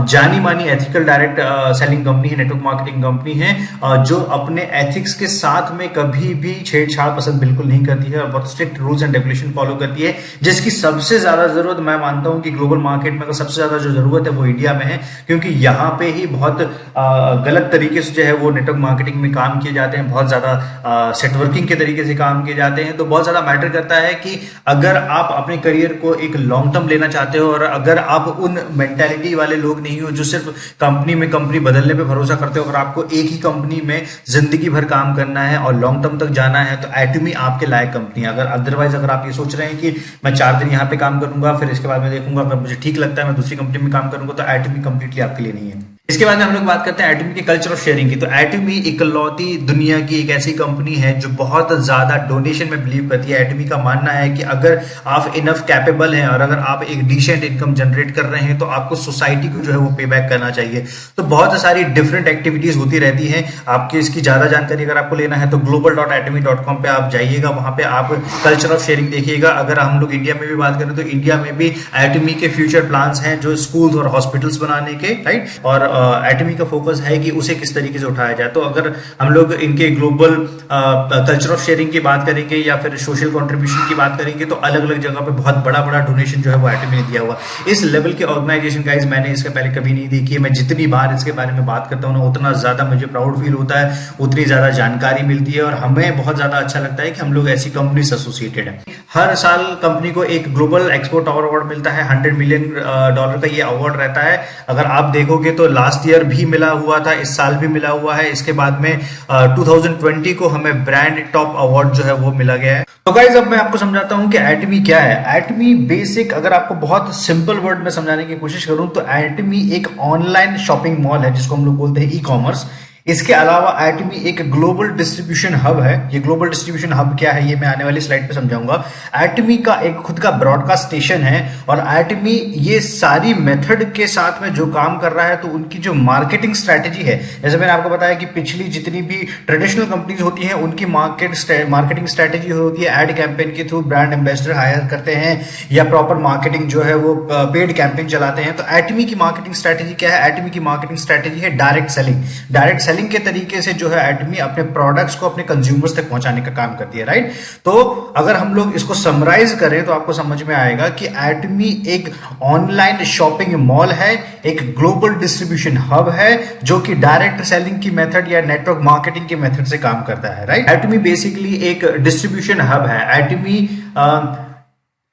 Speaker 1: जानी मानी एथिकल डायरेक्ट सेलिंग कंपनी है, नेटवर्क मार्केटिंग कंपनी है, जो अपने एथिक्स के साथ में कभी भी छेड़छाड़ पसंद बिल्कुल नहीं करती है और बहुत strict rules and regulation follow करती है, जिसकी सबसे ज्यादा जरूरत मैं मानता हूं कि ग्लोबल मार्केट में अगर सबसे ज्यादा जो जरूरत है वो इंडिया में है, क्योंकि यहाँ पे ही बहुत गलत तरीके से जो है वो नेटवर्क मार्केटिंग में काम किए जाते हैं, बहुत ज्यादा सेटवर्किंग के तरीके से काम किए जाते हैं। तो बहुत ज्यादा मैटर करता है कि अगर आप अपने करियर को एक लॉन्ग टर्म लेना चाहते हो और अगर आप उन मेंटेलिटी वाले लोग नहीं हो जो सिर्फ कंपनी बदलने पे भरोसा करते हो, अगर आपको एक ही कंपनी में जिंदगी भर काम करना है और लॉन्ग टर्म तक जाना है तो एटमी आपके लायक कंपनी है। अगर अदरवाइज अगर आप ये सोच रहे हैं कि मैं 4 दिन यहाँ पे काम करूंगा फिर इसके बाद मैं देखूंगा अगर मुझे ठीक लगता है मैं दूसरी कंपनी में काम करूंगा, तो एटमी कंप्लीटली आपके लिए नहीं है। इसके बाद में हम लोग बात करते हैं एटमी के कल्चर ऑफ शेयरिंग की। तो एटमी इकलौती दुनिया की एक ऐसी कंपनी है जो बहुत ज्यादा डोनेशन में बिलीव करती है। एटमी का मानना है कि अगर आप इनफ कैपेबल हैं और अगर आप एक डिसेंट इनकम जनरेट कर रहे हैं तो आपको सोसाइटी को जो है वो पे बैक करना चाहिए। तो बहुत सारी डिफरेंट एक्टिविटीज होती रहती हैं। आपकी इसकी ज्यादा जानकारी अगर आपको लेना है तो global.atomy.com पे आप जाइएगा, वहां पे आप कल्चर ऑफ शेयरिंग देखिएगा। अगर हम लोग इंडिया में भी बात करें तो इंडिया में भी एटमी के फ्यूचर प्लान्स हैं जो स्कूल्स और हॉस्पिटल्स बनाने के, राइट, और एटमी का फोकस है कि उसे किस तरीके से उठाया जाए। तो अगर हम लोग इनके ग्लोबल कल्चर ऑफ शेयरिंग की बात करेंगे या फिर सोशल कंट्रीब्यूशन की बात करेंगे तो अलग अलग जगह पे बहुत बड़ा बड़ा डोनेशन जो है वो एटमी ने दिया हुआ। इस लेवल की ऑर्गेनाइजेशन गाइस मैंने इसके पहले कभी नहीं देखी है। मैं जितनी बार इसके बारे में बात करता हूँ ना उतना ज्यादा मुझे प्राउड फील होता है, उतनी ज्यादा जानकारी मिलती है और हमें बहुत ज्यादा अच्छा लगता है कि हम लोग ऐसी कंपनी से एसोसिएटेड है। हर साल कंपनी को एक ग्लोबल एक्सपोर्ट अवार्ड मिलता है, $100 मिलियन का ये अवार्ड रहता है। अगर आप देखोगे तो लास्ट ईयर भी मिला हुआ था, इस साल भी मिला हुआ है। इसके बाद में 2020 को हमें ब्रांड टॉप अवार्ड जो है वो मिला गया है। तो गाइस अब मैं आपको समझाता हूं कि एटमी क्या है। एटमी बेसिक अगर आपको बहुत सिंपल वर्ड में समझाने की कोशिश करूं तो एटमी एक ऑनलाइन शॉपिंग मॉल है जिसको हम लोग बोलते हैं ई कॉमर्स। इसके अलावा एटमी एक ग्लोबल डिस्ट्रीब्यूशन हब है। ये ग्लोबल डिस्ट्रीब्यूशन हब क्या है ये मैं आने वाली स्लाइड पे समझाऊंगा। एटमी का एक खुद का ब्रॉडकास्ट स्टेशन है और एटमी ये सारी मेथड के साथ में जो काम कर रहा है तो उनकी जो मार्केटिंग स्ट्रेटेजी है, जैसे मैंने आपको बताया कि पिछली जितनी भी ट्रेडिशनल कंपनीज होती हैं उनकी मार्केटिंग स्ट्रेटेजी होती है एड कैंपेन के थ्रू ब्रांड एम्बेसडर हायर करते हैं या प्रॉपर मार्केटिंग जो है वो पेड कैंपेन चलाते हैं। तो एटमी की मार्केटिंग स्ट्रेटेजी क्या है? एटमी की मार्केटिंग स्ट्रेटेजी है डायरेक्ट सेलिंग के तरीके से जो है एटमी अपने प्रोडक्ट्स को अपने कंज्यूमर्स तक पहुंचाने का काम करती है, राइट। तो अगर हम लोग इसको समराइज करें तो आपको समझ में आएगा कि एटमी एक ऑनलाइन शॉपिंग मॉल है, एक ग्लोबल डिस्ट्रीब्यूशन हब है जो कि डायरेक्ट सेलिंग की मेथड या नेटवर्क मार्केटिंग के मेथड से काम करता है, राइट। एटमी बेसिकली एक डिस्ट्रीब्यूशन हब है।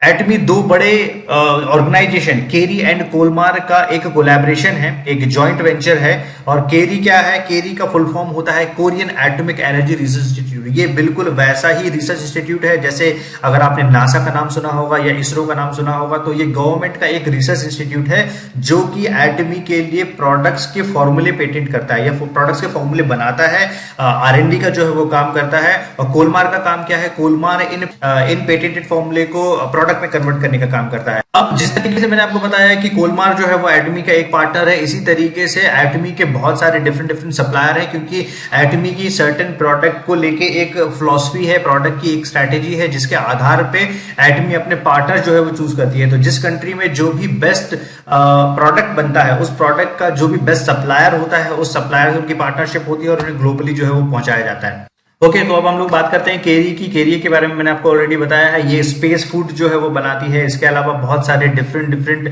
Speaker 1: एटमी दो बड़े ऑर्गेनाइजेशन केरी एंड कोलमार का एक कोलैबोरेशन है, एक जॉइंट वेंचर है। और केरी क्या है? केरी का फुल फॉर्म होता है Korean atomic energy research institute. ये बिल्कुल वैसा ही रिसर्च इंस्टीट्यूट है जैसे अगर आपने नासा का नाम सुना होगा या इसरो का नाम सुना होगा, तो ये गवर्नमेंट का एक रिसर्च इंस्टीट्यूट है जो कि एटमी के लिए प्रोडक्ट्स के फॉर्मूले पेटेंट करता है या प्रोडक्ट्स के फॉर्मूले बनाता है, R&D का जो है वो काम करता है। और कोलमार का काम क्या है? कोलमार इन पेटेंटेड फॉर्मूले को प्रोडक्ट में कन्वर्ट करने का काम करता है। अब जिस तरीके से मैंने आपको बताया कि कोलमार जो है वो एटमी का एक पार्टनर है, इसी तरीके से एटमी के बहुत सारे डिफरेंट सप्लायर है, क्योंकि एटमी की सर्टेन प्रोडक्ट को लेके एक फिलॉसफी है, प्रोडक्ट की एक स्ट्रैटेजी है जिसके आधार पे एटमी अपने पार्टनर जो है वो चूज करती है। तो जिस कंट्री में जो भी बेस्ट प्रोडक्ट बनता है उस प्रोडक्ट का जो भी बेस्ट सप्लायर होता है उस सप्लायर से उनकी पार्टनरशिप होती है और उन्हें ग्लोबली जो है वो पहुंचाया जाता है। ओके, तो अब हम लोग बात करते हैं केरी की। केरी के बारे में मैंने आपको ऑलरेडी बताया है, ये स्पेस फूड जो है वो बनाती है। इसके अलावा बहुत सारे different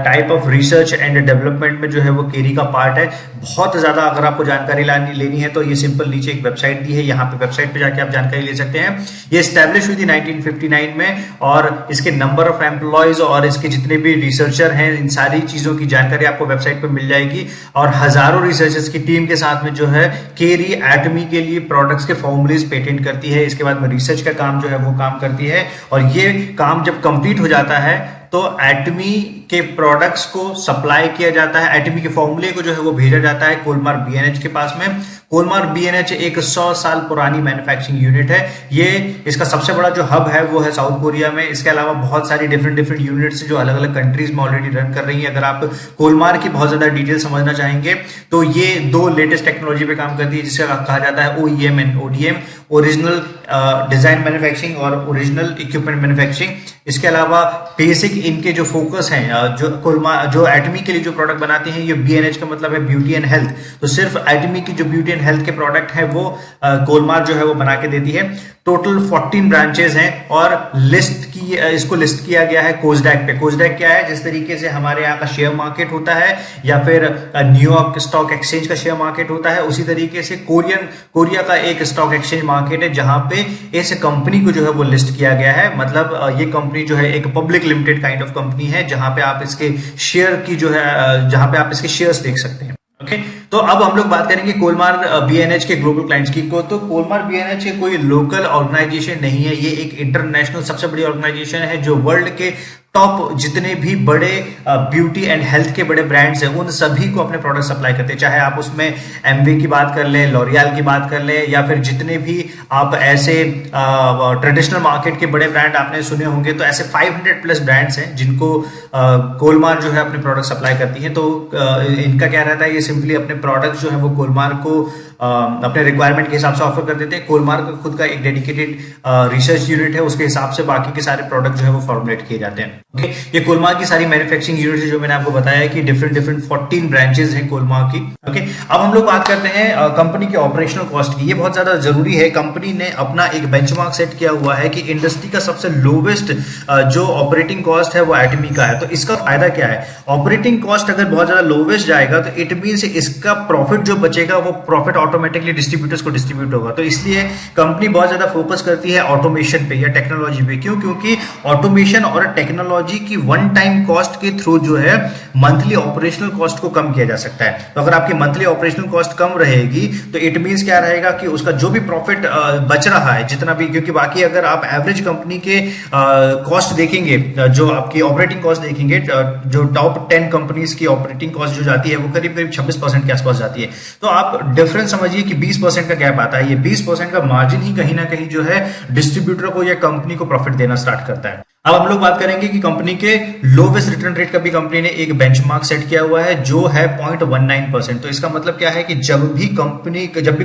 Speaker 1: type of research and development में जो है वो केरी का पार्ट है। बहुत ज्यादा अगर आपको जानकारी लेनी है तो ये सिंपल नीचे एक वेबसाइट दी है, यहाँ पे वेबसाइट पे जाके आप जानकारी ले सकते हैं। ये स्टैब्लिश हुई थी 1959 में और इसके नंबर ऑफ एम्प्लॉयज और इसके जितने भी रिसर्चर हैं इन सारी चीजों की जानकारी आपको वेबसाइट पे मिल जाएगी। और हजारों रिसर्चर्स की टीम के साथ में जो है केरी एटमी के लिए प्रोडक्ट्स के फॉर्मूलेज पेटेंट करती है। इसके बाद में रिसर्च का काम जो है वो काम करती है और ये काम जब कंप्लीट हो जाता है तो एटमी के प्रोडक्ट्स को सप्लाई किया जाता है, एटमी के फॉर्मूले को जो है वो भेजा जाता है कोलमार बीएनएच के पास में। कोलमार बीएनएच एक 100 साल पुरानी मैन्युफैक्चरिंग यूनिट है। ये इसका सबसे बड़ा जो हब है वो है साउथ कोरिया में। इसके अलावा बहुत सारी डिफरेंट यूनिट्स जो अलग अलग कंट्रीज में ऑलरेडी रन कर रही है। अगर आप कोलमार की बहुत ज्यादा डिटेल समझना चाहेंगे तो ये दो लेटेस्ट टेक्नोलॉजी पे काम करती है जिसे कहा जाता है OEM and ODM, original design manufacturing और ओरिजिनल इक्विपमेंट मैन्युफैक्चरिंग। इसके अलावा बेसिक इनके जो फोकस हैं, जो एटमी के लिए जो प्रोडक्ट बनाते हैं, ये BNH का मतलब है ब्यूटी एंड हेल्थ, तो सिर्फ एटमी की जो ब्यूटी एंड हेल्थ के प्रोडक्ट हैं वो कोलमार जो है वो बना के देती है। टोटल 14 ब्रांचेस हैं और इसको लिस्ट किया गया है कोस्डैक पे। कोस्डैक क्या है? जिस तरीके से हमारे यहाँ का शेयर मार्केट होता है या फिर न्यूयॉर्क स्टॉक एक्सचेंज का शेयर मार्केट होता है, उसी तरीके से कोरिया का एक स्टॉक एक्सचेंज मार्केट है जहां पे इस कंपनी को जो है वो लिस्ट किया गया है। मतलब ये कंपनी जो है एक public limited kind of company है जहां पे आप इसके शेयर की जो है जहां पे आप इसके शेयर्स देख सकते हैं। ओके, तो अब हम लोग बात करेंगे कोलमार BNH के ग्लोबल क्लाइंट्स की। तो कोलमार BNH कोई लोकल ऑर्गेनाइजेशन नहीं है, ये एक इंटरनेशनल सबसे बड़ी ऑर्गेनाइजेशन है जो वर्ल्ड के टॉप जितने भी बड़े ब्यूटी एंड हेल्थ के बड़े ब्रांड्स हैं उन सभी को अपने प्रोडक्ट सप्लाई करते हैं। चाहे आप उसमें एमवे की बात कर लें, लॉरियल की बात कर लें, या फिर जितने भी आप ऐसे ट्रेडिशनल मार्केट के बड़े ब्रांड आपने सुने होंगे, तो ऐसे 500 प्लस ब्रांड्स हैं जिनको कोलमार जो है अपने प्रोडक्ट सप्लाई करती है। तो इनका क्या रहता है, ये सिंपली अपने प्रोडक्ट जो है वो कोलमार को अपने रिक्वायरमेंट के हिसाब से ऑफर कर देते हैं। कोलमार का खुद का एक डेडिकेटेड रिसर्च यूनिट है, उसके हिसाब से बाकी के सारे प्रोडक्ट जो है वो फॉर्मुलेट किए जाते हैं। ओके, ये कोलमार की सारी मैन्युफैक्चरिंग यूनिट है जो मैंने आपको बताया कि डिफरेंट 14 ब्रांचेस हैं कोलमार की। ओके, अब हम लोग बात करते हैं कंपनी के ऑपरेशनल कॉस्ट की। ये बहुत ज्यादा जरूरी है। कंपनी ने अपना एक बेंचमार्क सेट किया हुआ है कि इंडस्ट्री का सबसे लोवेस्ट जो ऑपरेटिंग कॉस्ट है वो एटमी का है। तो इसका फायदा क्या है? ऑपरेटिंग कॉस्ट अगर बहुत ज्यादा लोवेस्ट जाएगा तो इट मींस इसका प्रॉफिट जो बचेगा वो प्रॉफिट ऑटोमेटिकली डिस्ट्रीब्यूटर्स को डिस्ट्रीब्यूट होगा। तो इसलिए कंपनी बहुत ज्यादा फोकस करती है ऑटोमेशन पे या टेक्नोलॉजी पे। क्यों? क्योंकि ऑटोमेशन और टेक्नोलॉजी की वन टाइम कॉस्ट के थ्रू जो है मंथली ऑपरेशनल कॉस्ट को कम किया जा सकता है। तो अगर आपकी मंथली ऑपरेशनल कॉस्ट कम रहेगी तो इट मींस क्या रहेगा कि उसका जो भी प्रॉफिट बच रहा है जितना भी, क्योंकि बाकी अगर आप एवरेज कंपनी के कॉस्ट देखेंगे, जो आपकी ऑपरेटिंग कॉस्ट देखेंगे, जो टॉप 10 कंपनीज की ऑपरेटिंग कॉस्ट जो जाती है वो करीब 26% के आसपास जाती है। तो आप डिफरेंस समझिए कि 20% का गैप आता है। ये 20% का मार्जिन ही कहीं ना कहीं जो है डिस्ट्रीब्यूटर को या कंपनी को प्रॉफिट देना स्टार्ट करता है। अब हम लोग बात करेंगे कि कंपनी के लोवेस्ट रिटर्न रेट का भी कंपनी ने एक बेंचमार्क सेट किया हुआ है जो है 0.19%। तो इसका मतलब क्या है कि जब भी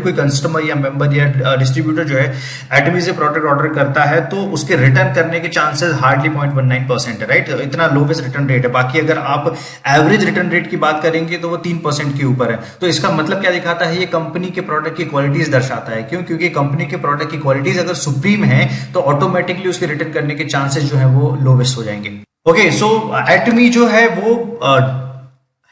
Speaker 1: कोई कस्टमर या मेंबर या डिस्ट्रीब्यूटर जो है एटमी से प्रोडक्ट ऑर्डर करता है तो उसके रिटर्न करने के चांसेस हार्डली 0.19% है, राइट? इतना लोवेस्ट रिटर्न रेट है। बाकी अगर आप एवरेज रिटर्न रेट की बात करेंगे तो वो 3% के ऊपर है। तो इसका मतलब क्या दिखाता है? ये कंपनी के प्रोडक्ट की क्वालिटीज दर्शाता है। क्यों? क्योंकि कंपनी के प्रोडक्ट की क्वालिटीज अगर सुप्रीम है तो ऑटोमेटिकली उसके रिटर्न करने के चांसेस जो है वो लोवेस्ट हो जाएंगे। ओके, सो एटमी जो है वो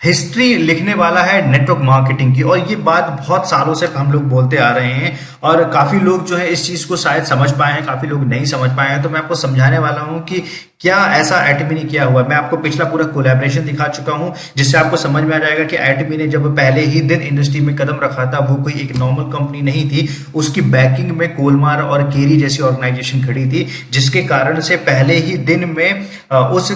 Speaker 1: हिस्ट्री लिखने वाला है नेटवर्क मार्केटिंग की, और ये बात बहुत सालों से हम लोग बोलते आ रहे हैं और काफी लोग जो है इस चीज को शायद समझ पाए हैं, काफी लोग नहीं समझ पाए हैं। तो मैं आपको समझाने वाला हूं कि क्या ऐसा एटमी ने किया हुआ है। मैं आपको पिछला पूरा कोलैबोरेशन दिखा चुका हूं जिससे आपको समझ में आ जाएगा कि एटमी ने जब पहले ही दिन इंडस्ट्री में कदम रखा था वो कोई एक नॉर्मल कंपनी नहीं थी। उसकी बैकिंग में कोलमार और केरी जैसी ऑर्गेनाइजेशन खड़ी थी, जिसके कारण से पहले ही दिन में उस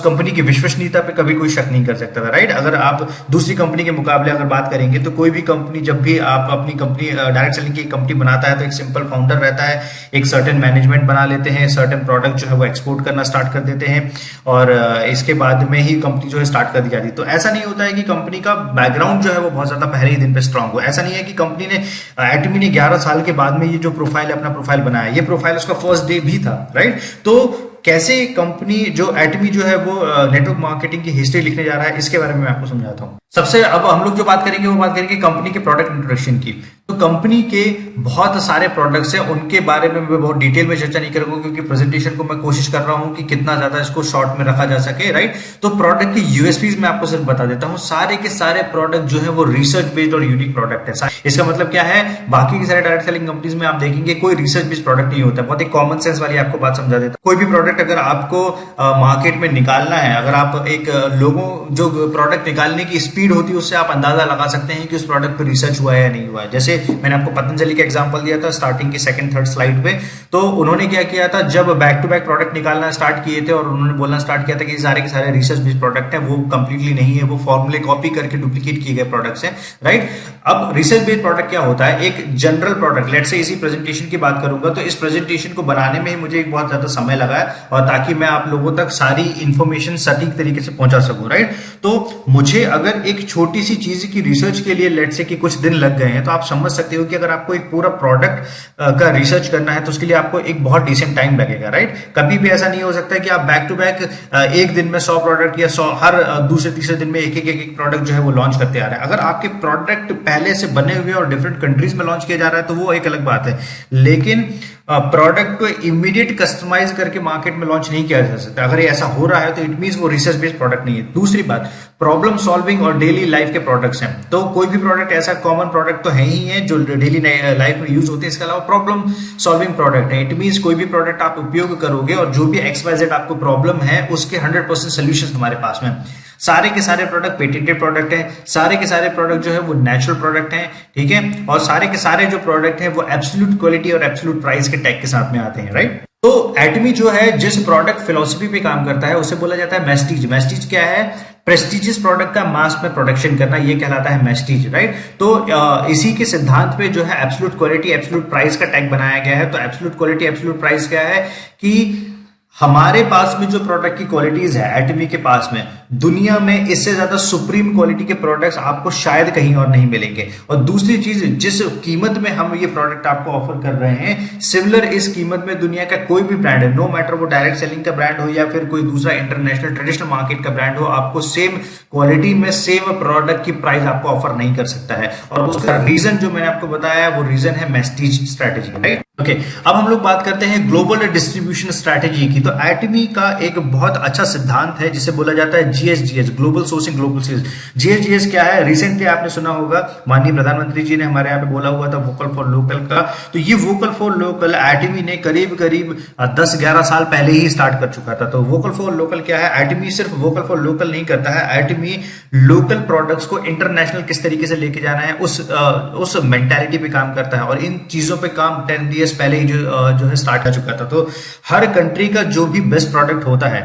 Speaker 1: कंपनी की विश्वसनीयता पे कभी कोई शक नहीं कर सकता था, राइट? अगर आप दूसरी कंपनी के मुकाबले अगर बात करेंगे तो कोई भी कंपनी, जब भी आप अपनी कंपनी डायरेक्ट सेलिंग की कंपनी बनाता है तो एक सिंपल फाउंडर रहता है, एक सर्टेन मैनेजमेंट बना लेते हैं, सर्टेन प्रोडक्ट जो है वो एक्सपोर्ट करना स्टार्ट कर देते हैं और इसके बाद में ही कंपनी जो है स्टार्ट कर दी जाती है। तो ऐसा नहीं होता है कि कंपनी का बैकग्राउंड जो है वो बहुत ज्यादा पहले ही दिन पे स्ट्रांग हो। ऐसा नहीं है कि कंपनी ने एटमी ने 11 साल के बाद में ये जो प्रोफाइल है अपना प्रोफाइल बनाया, ये प्रोफाइल उसका फर्स्ट डे भी था, राइट? तो कैसे कंपनी जो एटमी जो है वो नेटवर्क मार्केटिंग की हिस्ट्री लिखने जा रहा है, इसके बारे में मैं आपको समझाता हूँ। सबसे अब हम लोग जो बात करेंगे वो बात करेंगे कंपनी के प्रोडक्ट इंट्रोडक्शन की। तो कंपनी के बहुत सारे प्रोडक्ट्स हैं, उनके बारे में मैं बहुत डिटेल में चर्चा नहीं करूंगा क्योंकि प्रेजेंटेशन को मैं कोशिश कर रहा हूं कि कितना ज्यादा इसको शॉर्ट में रखा जा सके, राइट? तो प्रोडक्ट के यूएसपीज मैं आपको सिर्फ बता देता हूं। सारे के सारे प्रोडक्ट जो है वो रिसर्च बेस्ड और यूनिक प्रोडक्ट है। इसका मतलब क्या है? बाकी के सारे डायरेक्ट सेलिंग कंपनीज में आप देखेंगे कोई रिसर्च बेस्ड प्रोडक्ट नहीं होता। बहुत ही कॉमन सेंस वाली आपको बात समझा देता हूं। कोई भी प्रोडक्ट अगर आपको मार्केट में निकालना है, अगर आप एक लोगों जो प्रोडक्ट निकालने की स्पीड होती है उससे आप अंदाजा लगा सकते हैं कि उस प्रोडक्ट पर रिसर्च हुआ है या नहीं हुआ है। जैसे मैंने आपको पतंजलि का एग्जांपल दिया था स्टार्टिंग की सेकंड थर्ड स्लाइड पे। तो उन्होंने क्या किया था, जब बैक टू बैक प्रोडक्ट निकालना स्टार्ट किए थे और उन्होंने बोलना स्टार्ट किया था कि सारे के सारे रिसर्च बेस्ड प्रोडक्ट है, वो कंप्लीटली नहीं है, वो फॉर्मूले कॉपी करके डुप्लीकेट किए गए प्रोडक्ट्स हैं, राइट? अब रिसर्च बेस्ड प्रोडक्ट क्या होता है, एक जनरल प्रोडक्ट, लेट्स से इसी प्रेजेंटेशन की बात करूंगा तो इस प्रेजेंटेशन को बनाने में ही मुझे एक बहुत ज्यादा समय लगा है, और ताकि मैं आप लोगों तक सारी इंफॉर्मेशन सटीक तरीके से पहुंचा सकूं, राइट। तो मुझे अगर एक छोटी सी चीज की रिसर्च के लिए लेट्स से कि कुछ दिन लग गए हैं, तो आप समझ सकते हो कि अगर आपको एक पूरा प्रोडक्ट का रिसर्च करना है तो उसके लिए आपको एक बहुत डिसेंट टाइम लगेगा, राइट। कभी भी ऐसा नहीं हो सकता कि आप बैक टू बैक एक दिन में 100 प्रोडक्ट या 100 हर दूसरे तीसरे दिन में एक प्रोडक्ट जो है वो लॉन्च करते आ रहे हैं। अगर आपके प्रोडक्ट पहले से बने हुए और डिफरेंट कंट्रीज में लॉन्च किया जा रहा है तो वो एक अलग बात है, लेकिन प्रोडक्ट को इमीडिएट कस्टमाइज करके मार्केट में लॉन्च नहीं किया जा सकता। अगर ये ऐसा हो रहा है तो इट मींस वो रिसर्च बेस्ड प्रोडक्ट नहीं है। दूसरी बात, प्रॉब्लम सॉल्विंग और डेली लाइफ के प्रोडक्ट्स हैं, तो कोई भी प्रोडक्ट ऐसा कॉमन प्रोडक्ट तो है ही है जो डेली लाइफ में यूज होते हैं, इसके अलावा प्रॉब्लम सॉल्विंग प्रोडक्ट है। इट मींस कोई भी प्रोडक्ट आप उपयोग करोगे और जो भी XYZ आपको प्रॉब्लम है उसके 100% सोल्यूशन हमारे पास में। सारे के सारे प्रोडक्ट पेटेंटेड प्रोडक्ट हैं, सारे के सारे प्रोडक्ट जो है वो नेचुरल प्रोडक्ट हैं, ठीक है, और सारे के सारे जो प्रोडक्ट हैं वो एब्सोल्यूट क्वालिटी और एब्सोल्यूट प्राइस के टैग के साथ में आते हैं, राइट। तो एटमी जो है जिस प्रोडक्ट फिलोसफी पे काम करता है उसे बोला जाता है मैस्टीज। मैस्टीज क्या है, प्रेस्टिजियस प्रोडक्ट का मास में प्रोडक्शन करना, ये कहलाता है मैस्टीज, राइट। तो इसी के सिद्धांत पे जो है एब्सोल्यूट क्वालिटी एब्सोल्यूट प्राइस का टैग बनाया गया है। तो एब्सोल्यूट क्वालिटी एब्सोल्यूट प्राइस क्या है कि हमारे पास में जो प्रोडक्ट की क्वालिटीज है एटमी के पास में, दुनिया में इससे ज्यादा सुप्रीम क्वालिटी के प्रोडक्ट्स आपको शायद कहीं और नहीं मिलेंगे। और दूसरी चीज, जिस कीमत में हम ये प्रोडक्ट आपको ऑफर कर रहे हैं, सिमिलर इस कीमत में दुनिया का कोई भी ब्रांड है, नो मैटर वो डायरेक्ट सेलिंग का ब्रांड हो या फिर कोई दूसरा इंटरनेशनल ट्रेडिशनल मार्केट का ब्रांड हो, आपको सेम क्वालिटी में सेम प्रोडक्ट की प्राइस आपको ऑफर नहीं कर सकता है। और उसका रीजन जो मैंने आपको बताया वो रीजन है मैस्टीज स्ट्रैटेजी, राइट। ओके, अब हम लोग बात करते हैं ग्लोबल डिस्ट्रीब्यूशन स्ट्रैटेजी की। तो एटमी का एक बहुत अच्छा सिद्धांत है जिसे बोला जाता है GSGS, global sourcing global sales. GSGS क्या है, रिसेंटली आपने सुना होगा माननीय प्रधानमंत्री जी ने हमारे यहाँ पे बोला हुआ था वोकल फॉर लोकल का। तो ये वोकल फॉर लोकल एटमी ने करीब करीब 10-11 साल पहले ही स्टार्ट कर चुका था। तो वोकल फॉर लोकल क्या है, एटमी सिर्फ वोकल फॉर लोकल नहीं करता है, एटमी लोकल प्रोडक्ट्स को इंटरनेशनल किस तरीके से लेके जाना है उस मेंटालिटी पे काम करता है। और इन चीजों पे काम 10 years पहले ही जो है स्टार्ट कर चुका था। तो हर कंट्री का जो भी बेस्ट प्रोडक्ट होता है,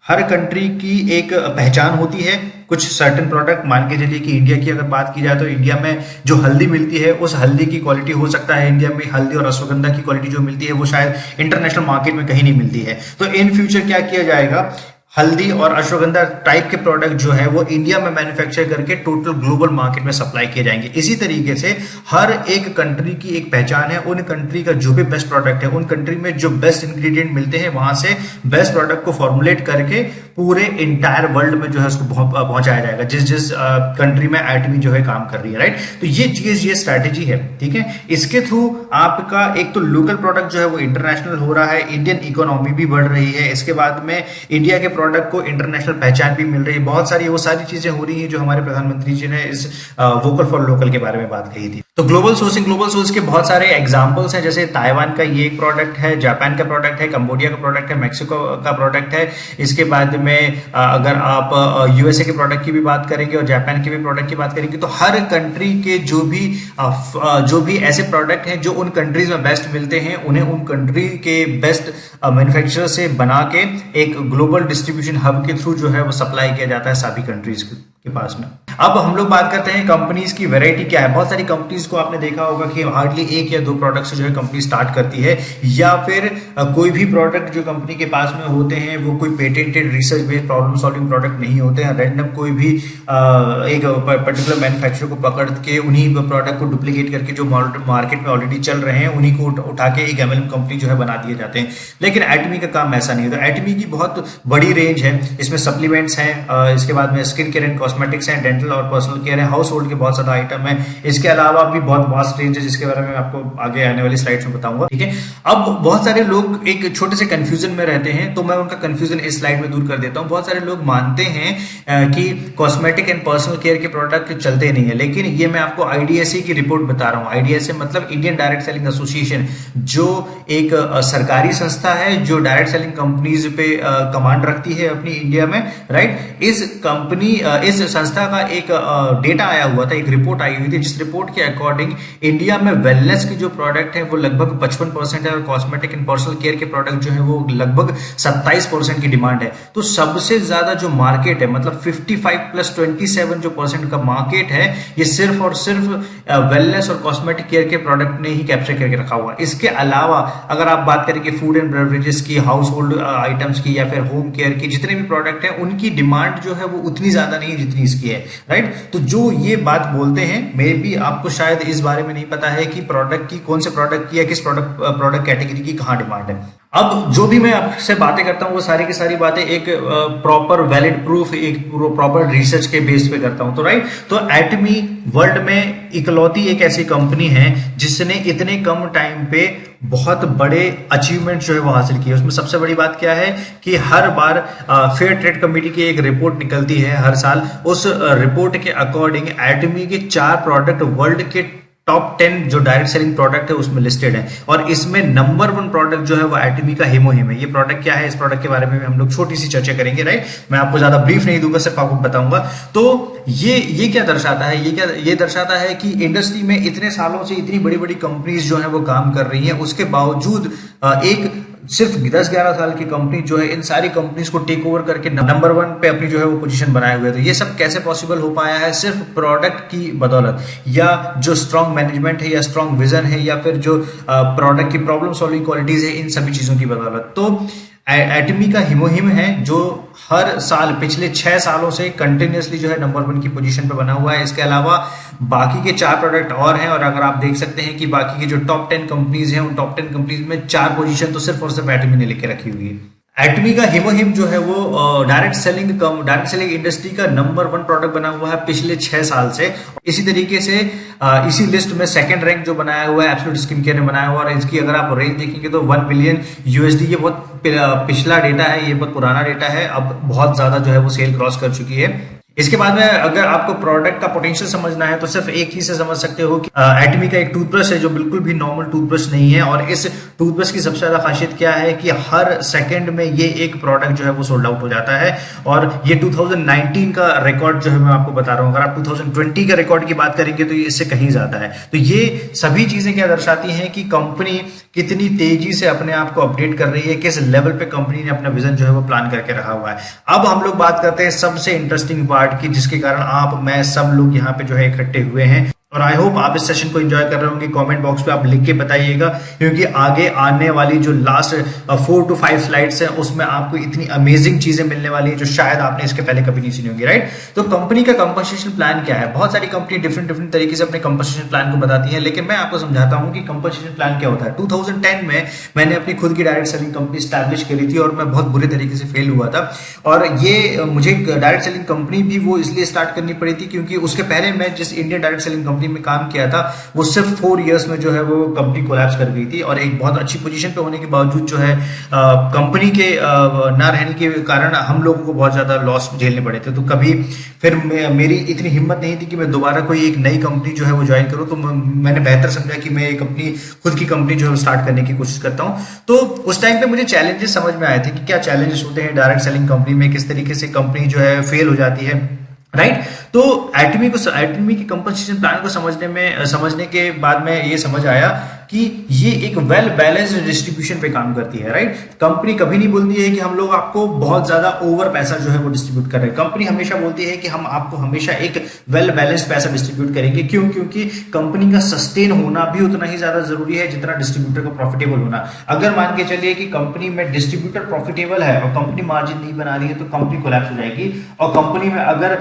Speaker 1: हर कंट्री की एक पहचान होती है। कुछ सर्टेन प्रोडक्ट, मान के चलिए कि इंडिया की अगर बात की जाए तो इंडिया में जो हल्दी मिलती है उस हल्दी की क्वालिटी हो सकता है इंडिया में हल्दी और अश्वगंधा की क्वालिटी जो मिलती है वो शायद इंटरनेशनल मार्केट में कहीं नहीं मिलती है। तो इन फ्यूचर क्या किया जाएगा, हल्दी और अश्वगंधा टाइप के प्रोडक्ट जो है वो इंडिया में मैन्युफैक्चर करके टोटल ग्लोबल मार्केट में सप्लाई किए जाएंगे। इसी तरीके से हर एक कंट्री की एक पहचान है, उन कंट्री का जो भी बेस्ट प्रोडक्ट है, उन कंट्री में जो बेस्ट इंग्रेडिएंट मिलते हैं वहां से बेस्ट प्रोडक्ट को फॉर्मुलेट करके पूरे इंटायर वर्ल्ड में जो है उसको पहुंचाया जाएगा, जिस जिस कंट्री में एटमी जो है काम कर रही है, राइट। तो ये स्ट्रैटेजी है, ठीक है। इसके थ्रू आपका एक तो लोकल प्रोडक्ट जो है वो इंटरनेशनल हो रहा है, इंडियन इकोनॉमी भी बढ़ रही है, इसके बाद में इंडिया के प्रोडक्ट को इंटरनेशनल पहचान भी मिल रही है। बहुत सारी वो सारी चीजें हो रही हैं जो हमारे प्रधानमंत्री जी ने इस वोकल फॉर लोकल के बारे में बात कही थी। तो ग्लोबल सोर्स के बहुत सारे एग्जांपल्स हैं, जैसे ताइवान का ये एक प्रोडक्ट है, जापान का प्रोडक्ट है, कंबोडिया का प्रोडक्ट है, मैक्सिको का प्रोडक्ट है। इसके बाद में अगर आप यूएसए के प्रोडक्ट की भी बात करेंगे और जापान के भी प्रोडक्ट की बात करेंगे तो हर कंट्री के जो भी ऐसे प्रोडक्ट हैं जो उन कंट्रीज में बेस्ट मिलते हैं, उन्हें उन कंट्री के बेस्ट मैन्युफैक्चरर से बना के एक ग्लोबल डिस्ट्रीब्यूशन हब के थ्रू जो है वो सप्लाई किया जाता है सभी कंट्रीज के पास में। अब हम लोग बात करते हैं कंपनीज की वैरायटी क्या है। बहुत सारी कंपनीज को आपने देखा होगा कि हार्डली एक या दो प्रोडक्ट से जो है कंपनी स्टार्ट करती है, या फिर कोई भी प्रोडक्ट जो कंपनी के पास में होते हैं वो कोई patented research based problem solving product नहीं होते हैं। रैंडम कोई भी एक पर्टिकुलर मैन्युफैक्चरर को पकड़ के उन्हीं प्रोडक्ट को डुप्लीकेट करके जो मार्केट में ऑलरेडी चल रहे हैं उन्हीं को उठा के एक एमएलएम कंपनी जो है बना दिए जाते हैं। लेकिन एटमी का काम ऐसा नहीं है। तो एटमी की बहुत बड़ी रेंज है, इसमें सप्लीमेंट्स हैं, इसके बाद में स्किन केयर एंड कॉस्मेटिक्स हैं, डेंटल और पर्सनल केयर है, हाउस होल्ड के बहुत ज्यादा आइटम है। इसके अलावा भी बहुत वास्ट रेंज है जिसके बारे में आपको आगे आने वाली स्लाइड्स में बताऊंगा, ठीक है। अब बहुत सारे लोग एक छोटे से कंफ्यूजन में रहते हैं, तो मैं उनका कंफ्यूजन इस स्लाइड में दूर कर देता हूं। बहुत सारे लोग मानते हैं कि कॉस्मेटिक एंड पर्सनल केयर के प्रोडक्ट चलते नहीं है, लेकिन ये मैं आपको आईडीएसए की रिपोर्ट बता रहा हूं। आईडीएसए मतलब इंडियन डायरेक्ट सेलिंग एसोसिएशन, जो एक सरकारी संस्था है जो डायरेक्ट सेलिंग कंपनीज पे कमांड रखती है अपनी इंडिया में, राइट। इस संस्था का एक डेटा आया हुआ था, एक रिपोर्ट आई हुई थी, जिस रिपोर्ट के अकॉर्डिंग इंडिया में वेलनेस की जो प्रोडक्ट है वो लगभग 55% है और कॉस्मेटिक एंड पर्सनल केयर के प्रोडक्ट जो है वो लगभग 27% की डिमांड है। तो सबसे ज्यादा जो मार्केट है, मतलब 55+27 जो परसेंट का मार्केट है, ये सिर्फ और सिर्फ वेलनेस और कॉस्मेटिक केयर के प्रोडक्ट ने ही कैप्चर करके रखा हुआ है। इसके अलावा अगर आप बात करें कि फूड एंड बेवरेजेस की, हाउस होल्ड आइटम्स की या फिर होम केयर की, जितने भी प्रोडक्ट हैं उनकी डिमांड जो है वो उतनी ज्यादा नहीं है जितनी इसकी है, राइट। तो जो ये बात बोलते हैं, मे बी आपको शायद इस बारे में नहीं पता है कि प्रोडक्ट की, कौन से प्रोडक्ट की या किस प्रोडक्ट कैटेगरी की कहां डिमांड है। अब जो भी मैं आपसे बातें करता हूं वो सारी की सारी बातें एक प्रॉपर वैलिड प्रूफ, एक प्रॉपर रिसर्च के बेस पे करता हूं, तो राइट। तो एटमी वर्ल्ड में इकलौती एक ऐसी कंपनी है जिसने इतने कम टाइम पे बहुत बड़े अचीवमेंट जो है वो हासिल किए। उसमें सबसे बड़ी बात क्या है कि हर बार फेयर ट्रेड कमेटी की एक रिपोर्ट निकलती है हर साल। उस रिपोर्ट के अकॉर्डिंग एटमी के 4 प्रोडक्ट वर्ल्ड के टॉप 10 जो डायरेक्ट सेलिंग प्रोडक्ट है उसमें लिस्टेड है, और इसमें नंबर 1 प्रोडक्ट जो है वो एटमी का हिमोहिम है। ये प्रोडक्ट क्या है, इस प्रोडक्ट के बारे में हम लोग छोटी सी चर्चा करेंगे, राइट। मैं आपको ज्यादा ब्रीफ नहीं दूंगा, सिर्फ आपको बताऊंगा। तो ये क्या दर्शाता है, ये दर्शाता है कि इंडस्ट्री में इतने सालों से इतनी बड़ी बड़ी कंपनीज जो है वो काम कर रही हैं, उसके बावजूद एक सिर्फ 10-11 साल की कंपनी जो है इन सारी कंपनीज को टेक ओवर करके नंबर 1 पे अपनी जो है वो पोजीशन बनाए हुए। तो ये सब कैसे पॉसिबल हो पाया है, सिर्फ प्रोडक्ट की बदौलत, या जो स्ट्रॉन्ग मैनेजमेंट है, या स्ट्रॉन्ग विजन है, या फिर जो प्रोडक्ट की प्रॉब्लम सॉल्विंग क्वालिटीज है, इन सभी चीजों की बदौलत। तो एटमी का हिमोहिम है जो हर साल पिछले 6 सालों से कंटिन्यूअसली जो है नंबर 1 की पोजीशन पे बना हुआ है। इसके अलावा बाकी के 4 प्रोडक्ट और हैं, और अगर आप देख सकते हैं कि बाकी के जो टॉप 10 कंपनीज हैं, उन टॉप 10 कंपनीज में 4 पोजीशन तो सिर्फ और सिर्फ एटमी ने लेके रखी हुई है। एटमी का हिमोहिम जो है वो डायरेक्ट सेलिंग इंडस्ट्री का नंबर 1 प्रोडक्ट बना हुआ है पिछले 6 साल से। इसी तरीके से इसी लिस्ट में सेकंड रैंक जो बनाया हुआ है एब्सोल्यूट स्किन केयर ने बनाया हुआ है, और इसकी अगर आप रेंज देखेंगे तो $1 बिलियन। ये बहुत पिछला डेटा है, ये बहुत पुराना डेटा है, अब बहुत ज्यादा जो है वो सेल क्रॉस कर चुकी है। इसके बाद में अगर आपको प्रोडक्ट का पोटेंशियल समझना है तो सिर्फ एक ही से समझ सकते हो कि एटमी का एक टूथब्रश है जो बिल्कुल भी नॉर्मल टूथब्रश नहीं है, और इस टूथब्रश की सबसे ज्यादा खासियत क्या है कि हर सेकंड में ये एक प्रोडक्ट जो है वो सोल्ड आउट हो जाता है। और ये 2019 का रिकॉर्ड जो है मैं आपको बता रहा हूँ, अगर आप 2020 के रिकॉर्ड की बात करेंगे तो ये इससे कहीं ज्यादा है। तो ये सभी चीजें क्या दर्शाती हैं कि कंपनी कितनी तेजी से अपने आप को अपडेट कर रही है, किस लेवल पे कंपनी ने अपना विजन जो है वो प्लान करके रखा हुआ है। अब हम लोग बात करते हैं सबसे इंटरेस्टिंग पार्ट की, जिसके कारण आप, मैं, सब लोग यहाँ पे जो है इकट्ठे हुए हैं, और आई होप आप इस सेशन को एंजॉय कर रहे होंगे। कमेंट बॉक्स पे आप लिख के बताइएगा, क्योंकि आगे आने वाली जो लास्ट 4 to 5 स्लाइड्स हैं उसमें आपको इतनी अमेजिंग चीजें मिलने वाली है जो शायद आपने इसके पहले कभी नहीं सुनी होंगी, राइट। तो कंपनी का कंपनसेशन प्लान क्या है? बहुत सारी कंपनी डिफरेंट तरीके से अपने कंपनसेशन प्लान को बताती है, लेकिन मैं आपको समझाता हूं कि कंपनसेशन प्लान क्या होता है। 2010 में मैंने अपनी खुद की डायरेक्ट सेलिंग कंपनी स्टैब्लिश करी थी, और मैं बहुत बुरे तरीके से फेल हुआ था। और ये मुझे डायरेक्ट सेलिंग कंपनी भी वो इसलिए स्टार्ट करनी पड़ी थी क्योंकि उसके पहले मैं जिस इंडियन डायरेक्ट सेलिंग कंपनी में काम किया था वो सिर्फ 4 इयर्स में जो है वो कंपनी कोलैप्स कर गई थी, और एक बहुत अच्छी पोजीशन पे होने के बावजूद जो है कंपनी के ना रहने के कारण हम लोगों को बहुत ज्यादा लॉस झेलने पड़े थे। तो कभी फिर मेरी इतनी हिम्मत नहीं थी कि मैं दोबारा कोई एक नई कंपनी जो है वो ज्वाइन करूं, तो मैंने बेहतर समझा कि मैं एक अपनी खुद की कंपनी जो है स्टार्ट करने की कोशिश करता हूं। तो उस टाइम पे मुझे चैलेंजेस समझ में आए थे कि क्या चैलेंजेस होते हैं डायरेक्ट सेलिंग कंपनी में, किस तरीके से कंपनी जो है फेल हो जाती है, राइट। तो एटमी की कंपनसेशन प्लान को समझने के बाद में ये समझ आया कि ये एक वेल बैलेंस्ड डिस्ट्रीब्यूशन पे काम करती है, राइट। कंपनी कभी नहीं बोलती है कि हम लोग आपको बहुत ज्यादा ओवर पैसा जो है वो डिस्ट्रीब्यूट कर रहे हैं। कंपनी हमेशा बोलती है कि हम आपको हमेशा एक वेल बैलेंस्ड पैसा डिस्ट्रीब्यूट करेंगे। क्यों? क्योंकि कंपनी का सस्टेन होना भी उतना ही ज्यादा जरूरी है जितना डिस्ट्रीब्यूटर का प्रॉफिटेबल होना। अगर मान के चलिए कि कंपनी में डिस्ट्रीब्यूटर प्रॉफिटेबल है और कंपनी मार्जिन नहीं बना रही है तो कंपनी कोलैप्स हो जाएगी। और कंपनी में अगर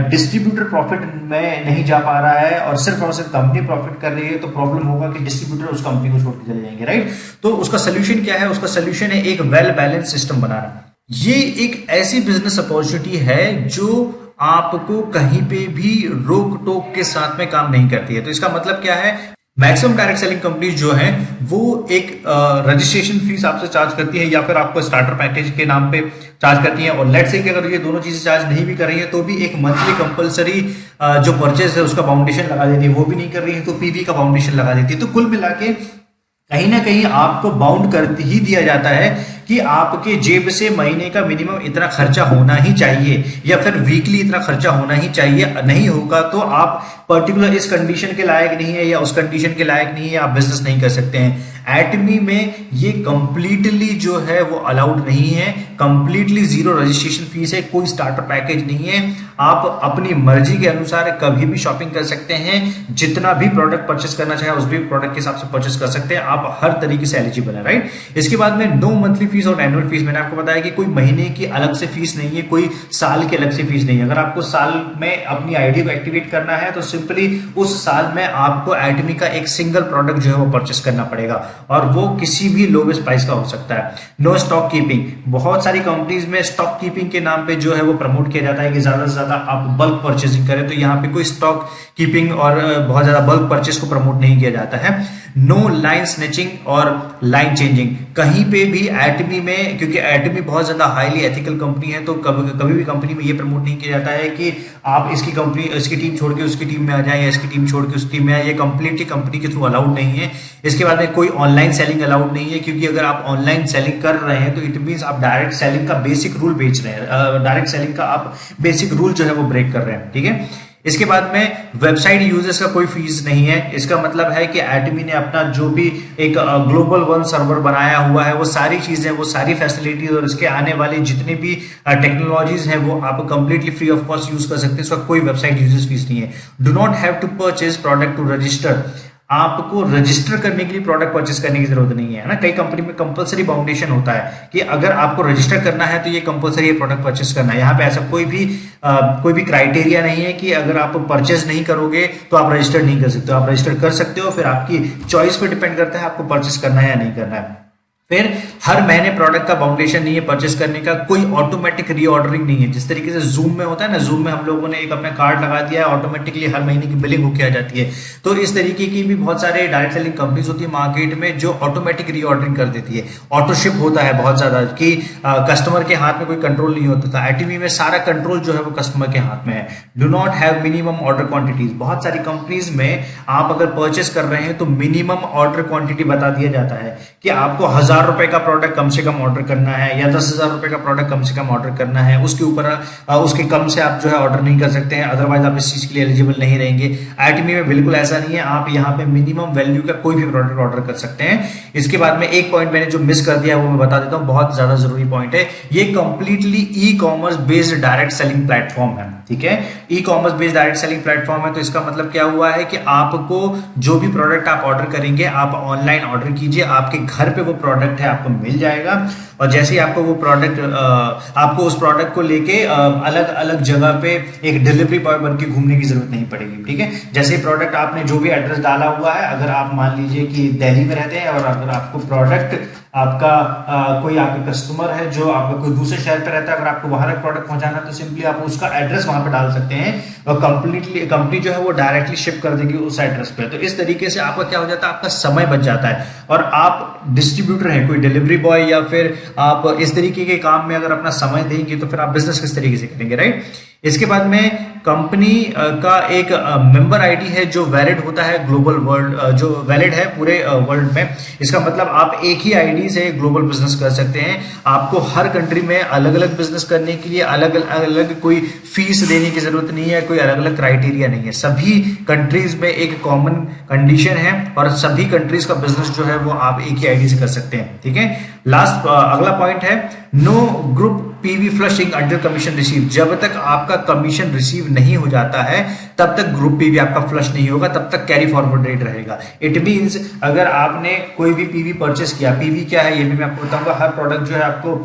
Speaker 1: डिस्ट्रीब्यूटर प्रॉफिट में नहीं जा पा रहा है और सिर्फ कंपनी प्रॉफिट कर रही है तो प्रॉब्लम होगा कि डिस्ट्रीब्यूटर कंपनी को छोड़ के चले जाएंगे, राइट। तो उसका सोल्यूशन क्या है? उसका सोल्यूशन है एक वेल बैलेंस सिस्टम बनाना। ये एक ऐसी बिजनेस अपॉर्चुनिटी है जो आपको कहीं पे भी रोक टोक के साथ में काम नहीं करती है। तो इसका मतलब क्या है? मैक्सिमम डायरेक्ट सेलिंग कंपनीज जो हैं वो एक रजिस्ट्रेशन फीस आपसे चार्ज करती है, या फिर आपको स्टार्टर पैकेज के नाम पे चार्ज करती है। और लेट्स से कि अगर ये दोनों चीजें चार्ज नहीं भी कर रही है तो भी एक मंथली कंपलसरी जो परचेज है उसका फाउंडेशन लगा देती है। वो भी नहीं कर रही है तो पीवी का फाउंडेशन लगा देती है। तो कुल मिला के कहीं ना कहीं आपको बाउंड कर ही दिया जाता है कि आपके जेब से महीने का मिनिमम इतना खर्चा होना ही चाहिए या फिर वीकली इतना खर्चा होना ही चाहिए, नहीं होगा तो आप पर्टिकुलर इस कंडीशन के लायक नहीं है या उस कंडीशन के लायक नहीं है, आप बिजनेस नहीं कर सकते हैं। एटमी में ये कंप्लीटली जो है वो अलाउड नहीं है, कंप्लीटली जीरो रजिस्ट्रेशन फीस है, कोई स्टार्टर पैकेज नहीं है, आप अपनी मर्जी के अनुसार कभी भी शॉपिंग कर सकते हैं, जितना भी प्रोडक्ट परचेस करना चाहे उस भी प्रोडक्ट के हिसाब से परचेस कर सकते हैं, आप हर तरीके से एलिजिबल है, राइट। इसके बाद में नो मंथली फीस और एनुअल फीस, मैंने आपको बताया कि कोई महीने की अलग से फीस नहीं है, कोई साल की अलग से फीस नहीं है। अगर आपको साल में अपनी आईडी को एक्टिवेट करना है तो सिंपली उस साल में आपको एटमी का एक सिंगल प्रोडक्ट जो है वो परचेस करना पड़ेगा और वो किसी भी लोवेस्ट प्राइस का हो सकता है। नो स्टॉक कीपिंग, बहुत सारी कंपनीज में स्टॉक कीपिंग के नाम पे जो है वो प्रमोट किया जाता है कि ज्यादा से ज्यादा आप बल्क परचेसिंग करें, तो यहाँ पे कोई स्टॉक कीपिंग और बहुत ज्यादा बल्क परचेस को प्रमोट नहीं किया जाता है। नो लाइन स्नेचिंग और लाइन चेंजिंग, कहीं पे भी एटमी में, क्योंकि एटमी बहुत ज्यादा हाईली एथिकल कंपनी है, तो कभी भी कंपनी में ये प्रमोट नहीं किया जाता है कि आप इसकी टीम छोड़ के उसकी टीम में आ जाए या इसकी टीम छोड़ के उस टीम में आए, ये कंप्लीटली कंपनी के थ्रू अलाउड नहीं है। इसके बाद में कोई ऑनलाइन सेलिंग अलाउड नहीं है, क्योंकि अगर आप ऑनलाइन सेलिंग कर रहे हैं तो इट मींस आप डायरेक्ट सेलिंग का बेसिक रूल बेच रहे हैं, डायरेक्ट सेलिंग का आप बेसिक रूल जो है वो ब्रेक कर रहे हैं, ठीक है। इसके बाद में वेबसाइट यूजर्स का कोई फीस नहीं है। इसका मतलब है कि एटमी ने अपना जो भी एक ग्लोबल वन सर्वर बनाया हुआ है, वो सारी चीजें, वो सारी फैसिलिटीज और इसके आने वाली जितनी भी टेक्नोलॉजीज हैं वो आप completely free of cost use कर सकते हैं, इसका कोई वेबसाइट यूजर्स फीस नहीं है। Do not have to purchase product to register, आपको रजिस्टर करने के लिए प्रोडक्ट परचेस करने की जरूरत नहीं है ना। कई कंपनी में कंपलसरी बाउंडेशन होता है कि अगर आपको रजिस्टर करना है तो ये कंपलसरी है प्रोडक्ट परचेस करना है। यहाँ पे ऐसा कोई भी क्राइटेरिया नहीं है कि अगर आप परचेस नहीं करोगे तो आप रजिस्टर नहीं कर सकते हो, आप रजिस्टर कर सकते हो, फिर आपकी चॉइस पे डिपेंड करता है आपको परचेस करना है या नहीं करना है। फिर हर महीने प्रोडक्ट का बाउंडेशन नहीं है परचेस करने का, कोई ऑटोमेटिक रीऑर्डरिंग नहीं है। जिस तरीके से जूम में होता है ना, जूम में हम लोगों ने एक अपना कार्ड लगा दिया है, ऑटोमेटिकली हर महीने की बिलिंग होके आ जाती है, तो इस तरीके की भी बहुत सारे डायरेक्ट सेलिंग कंपनीज होती है मार्केट में जो ऑटोमेटिक रीऑर्डरिंग कर देती है। ऑटोशिप होता है बहुत ज्यादा कि कस्टमर के हाथ में कोई कंट्रोल नहीं होता था, एटीवी में सारा कंट्रोल जो है वो कस्टमर के हाथ में है। Do not have minimum order quantities, बहुत सारी कंपनीज में आप अगर परचेस कर रहे हैं तो मिनिमम ऑर्डर क्वांटिटी बता दिया जाता है कि आपको 1000 रुपए का प्रोडक्ट कम से कम ऑर्डर करना है या 10,000 रुपए का प्रोडक्ट कम से कम ऑर्डर करना है, उसके ऊपर उसके कम से आप जो है ऑर्डर नहीं कर सकते हैं, अदरवाइज आप इस चीज के लिए एलिजिबल नहीं रहेंगे। एटमी में बिल्कुल ऐसा नहीं है, आप यहाँ पे मिनिमम वैल्यू का कोई भी प्रोडक्ट ऑर्डर कर सकते हैं। इसके बाद में एक पॉइंट मैंने जो मिस कर दिया है वो मैं बता देता हूँ, बहुत ज्यादा जरूरी पॉइंट है। ये completely e commerce based direct selling platform है, ठीक है। E commerce based direct selling platform है, तो इसका मतलब क्या हुआ है कि आपको जो भी प्रोडक्ट आप ऑर्डर करेंगे, आप ऑनलाइन ऑर्डर कीजिए, आपके घर पे वो प्रोडक्ट है आपको मिल जाएगा, और जैसे ही आपको वो प्रोडक्ट आपको उस प्रोडक्ट को लेके अलग अलग जगह पे एक डिलीवरी बॉय बन के घूमने की जरूरत नहीं पड़ेगी, ठीक है। जैसे प्रोडक्ट आपने जो भी एड्रेस डाला हुआ है, अगर आप मान लीजिए कि दिल्ली में रहते हैं और अगर आपको प्रोडक्ट आपका कोई आपके कस्टमर है जो आपका कोई दूसरे शहर पे रहता है, अगर आपको वहां तक प्रोडक्ट पहुंचाना है तो सिंपली आप उसका एड्रेस वहां पे डाल सकते हैं और कंपनी जो है वो डायरेक्टली शिप कर देगी उस एड्रेस पे। तो इस तरीके से आपका क्या हो जाता है, आपका समय बच जाता है, और आप डिस्ट्रीब्यूटर हैं, कोई डिलीवरी बॉय या फिर आप इस तरीके के काम में अगर अपना समय देंगे तो फिर आप बिजनेस किस तरीके से करेंगे, राइट। इसके बाद में कंपनी का एक मेंबर आईडी है जो वैलिड होता है ग्लोबल वर्ल्ड, जो वैलिड है पूरे वर्ल्ड में। इसका मतलब आप एक ही आईडी से ग्लोबल बिजनेस कर सकते हैं, आपको हर कंट्री में अलग अलग बिजनेस करने के लिए अलग अलग कोई फीस देने की जरूरत नहीं है, कोई अलग अलग क्राइटेरिया नहीं है। सभी कंट्रीज में एक कॉमन कंडीशन है और सभी कंट्रीज का बिजनेस जो है वो आप एक ही आईडी से कर सकते हैं, ठीक है। लास्ट अगला पॉइंट है no group PV flushing under commission receive, जब तक आपका कमीशन रिसीव नहीं हो जाता है तब तक ग्रुप पीवी आपका फ्लश नहीं होगा, तब तक कैरी फॉरवर्ड रेट रहेगा। इट मींस अगर आपने कोई भी पीवी परचेस किया, पीवी क्या है ये भी मैं आपको बताऊंगा। हर प्रोडक्ट जो है आपको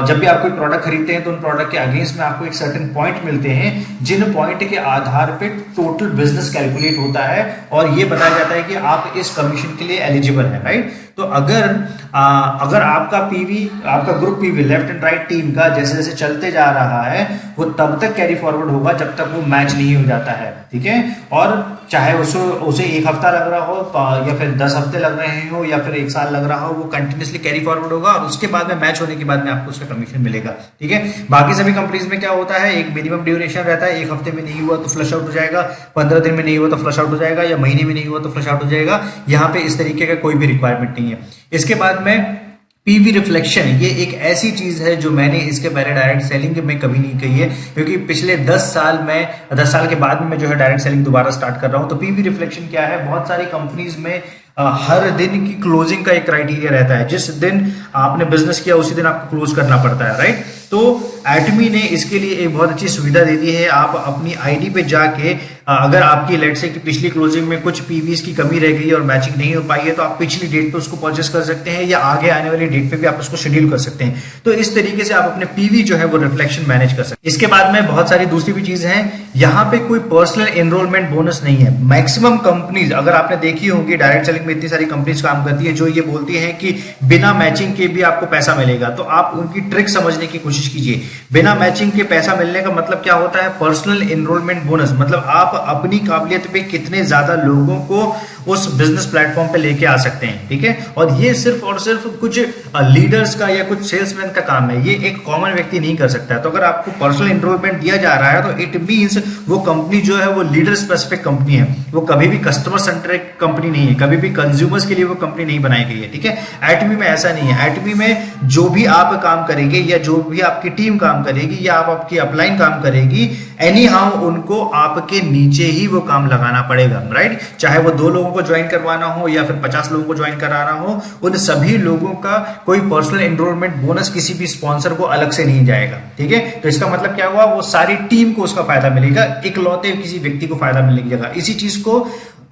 Speaker 1: जब भी आप कोई प्रोडक्ट खरीदते हैं तो उन प्रोडक्ट के अगेंस्ट में आपको एक सर्टेन पॉइंट मिलते हैं, जिन पॉइंट के आधार पे टोटल बिजनेस कैलकुलेट होता है और ये बताया जाता है कि आप इस कमीशन के लिए एलिजिबल है, राइट। तो अगर आपका पीवी, आपका group PV left and right team का जैसे जैसे चलते जा रहा है वो तब तक कैरी फॉरवर्ड होगा जब तक वो मैच नहीं हो जाता है, ठीक है। और चाहे उसे एक हफ्ता लग रहा हो या फिर 10 हफ्ते लग रहे हो या फिर 1 साल लग रहा हो, वो कंटिन्यूसली कैरी फॉरवर्ड होगा और उसके बाद में मैच होने के बाद में आपको उसका कमीशन मिलेगा, ठीक है। बाकी सभी कंपनीज में क्या होता है, एक मिनिमम ड्यूरेशन रहता है, 1 हफ्ते में नहीं हुआ तो फ्लश आउट हो जाएगा, 15 दिन में नहीं हुआ तो फ्लश आउट हो जाएगा, या महीने में नहीं हुआ तो फ्लश आउट हो जाएगा। यहाँ पे इस तरीके का कोई भी रिक्वायरमेंट नहीं है। इसके बाद में पीवी रिफ्लेक्शन ये एक ऐसी चीज है जो मैंने इसके पहले डायरेक्ट सेलिंग में कभी नहीं कही है, क्योंकि पिछले 10 साल के बाद में मैं जो है डायरेक्ट सेलिंग दोबारा स्टार्ट कर रहा हूं। तो पीवी रिफ्लेक्शन क्या है, बहुत सारी कंपनीज में हर दिन की क्लोजिंग का एक क्राइटेरिया रहता है। जिस दिन आपने बिजनेस किया उसी दिन आपको क्लोज करना पड़ता है, राइट। तो एटमी ने इसके लिए एक बहुत अच्छी सुविधा दे दी है। आप अपनी आईडी पे जाके अगर आपकी लेट से कि पिछली क्लोजिंग में कुछ पीवीज की कमी रह गई और मैचिंग नहीं हो पाई है, तो आप पिछली डेट पे उसको परचेस कर सकते हैं या आगे आने वाली डेट पे भी आप उसको शेड्यूल कर सकते हैं। तो इस तरीके से आप अपने पीवी जो है वो रिफ्लेक्शन मैनेज कर सकते हैं। इसके बाद में बहुत सारी दूसरी भी चीज है, यहाँ पे कोई पर्सनल एनरोलमेंट बोनस नहीं है। मैक्सिमम कंपनीज, अगर आपने देखी होगी डायरेक्ट सेलिंग में इतनी सारी कंपनीज काम करती है जो ये बोलती है कि बिना मैचिंग के भी आपको पैसा मिलेगा। तो आप उनकी ट्रिक समझने की कोशिश कीजिए। बिना मैचिंग के पैसा मिलने का मतलब क्या होता है, पर्सनल एनरोलमेंट बोनस, मतलब आप अपनी काबिलियत पे कितने ज्यादा लोगों को उस बिजनेस प्लेटफॉर्म पे लेके आ सकते हैं, ठीक है। और ये सिर्फ और सिर्फ कुछ लीडर्स का या कुछ सेल्समैन का काम है, ये एक कॉमन व्यक्ति नहीं कर सकता है। तो अगर आपको पर्सनल एनरोलमेंट दिया जा रहा है तो इट मींस वो कंपनी जो है वो लीडर स्पेसिफिक कंपनी है, वो कभी भी कस्टमर सेंट्रिक कंपनी नहीं है, कभी भी कंज्यूमर्स के लिए वो कंपनी नहीं बनाई गई है, ठीक है। एटमी में ऐसा नहीं है। एटमी में जो भी आप काम करेंगे या जो भी आपकी टीम काम करेगी या आपकी अपलाइन काम करेगी, एनी हाउ उनको आपके नीचे ही वो काम लगाना पड़ेगा, राइट। चाहे वो 2 लोगों को ज्वाइन करवाना हो या फिर 50 लोगों को ज्वाइन कराना हो, उन सभी लोगों का कोई पर्सनल एनरोलमेंट बोनस किसी भी स्पॉन्सर को अलग से नहीं जाएगा, ठीक है। तो इसका मतलब क्या हुआ, वो सारी टीम को उसका फायदा मिलेगा, इकलौते किसी व्यक्ति को फायदा मिलने की जगह। इसी चीज को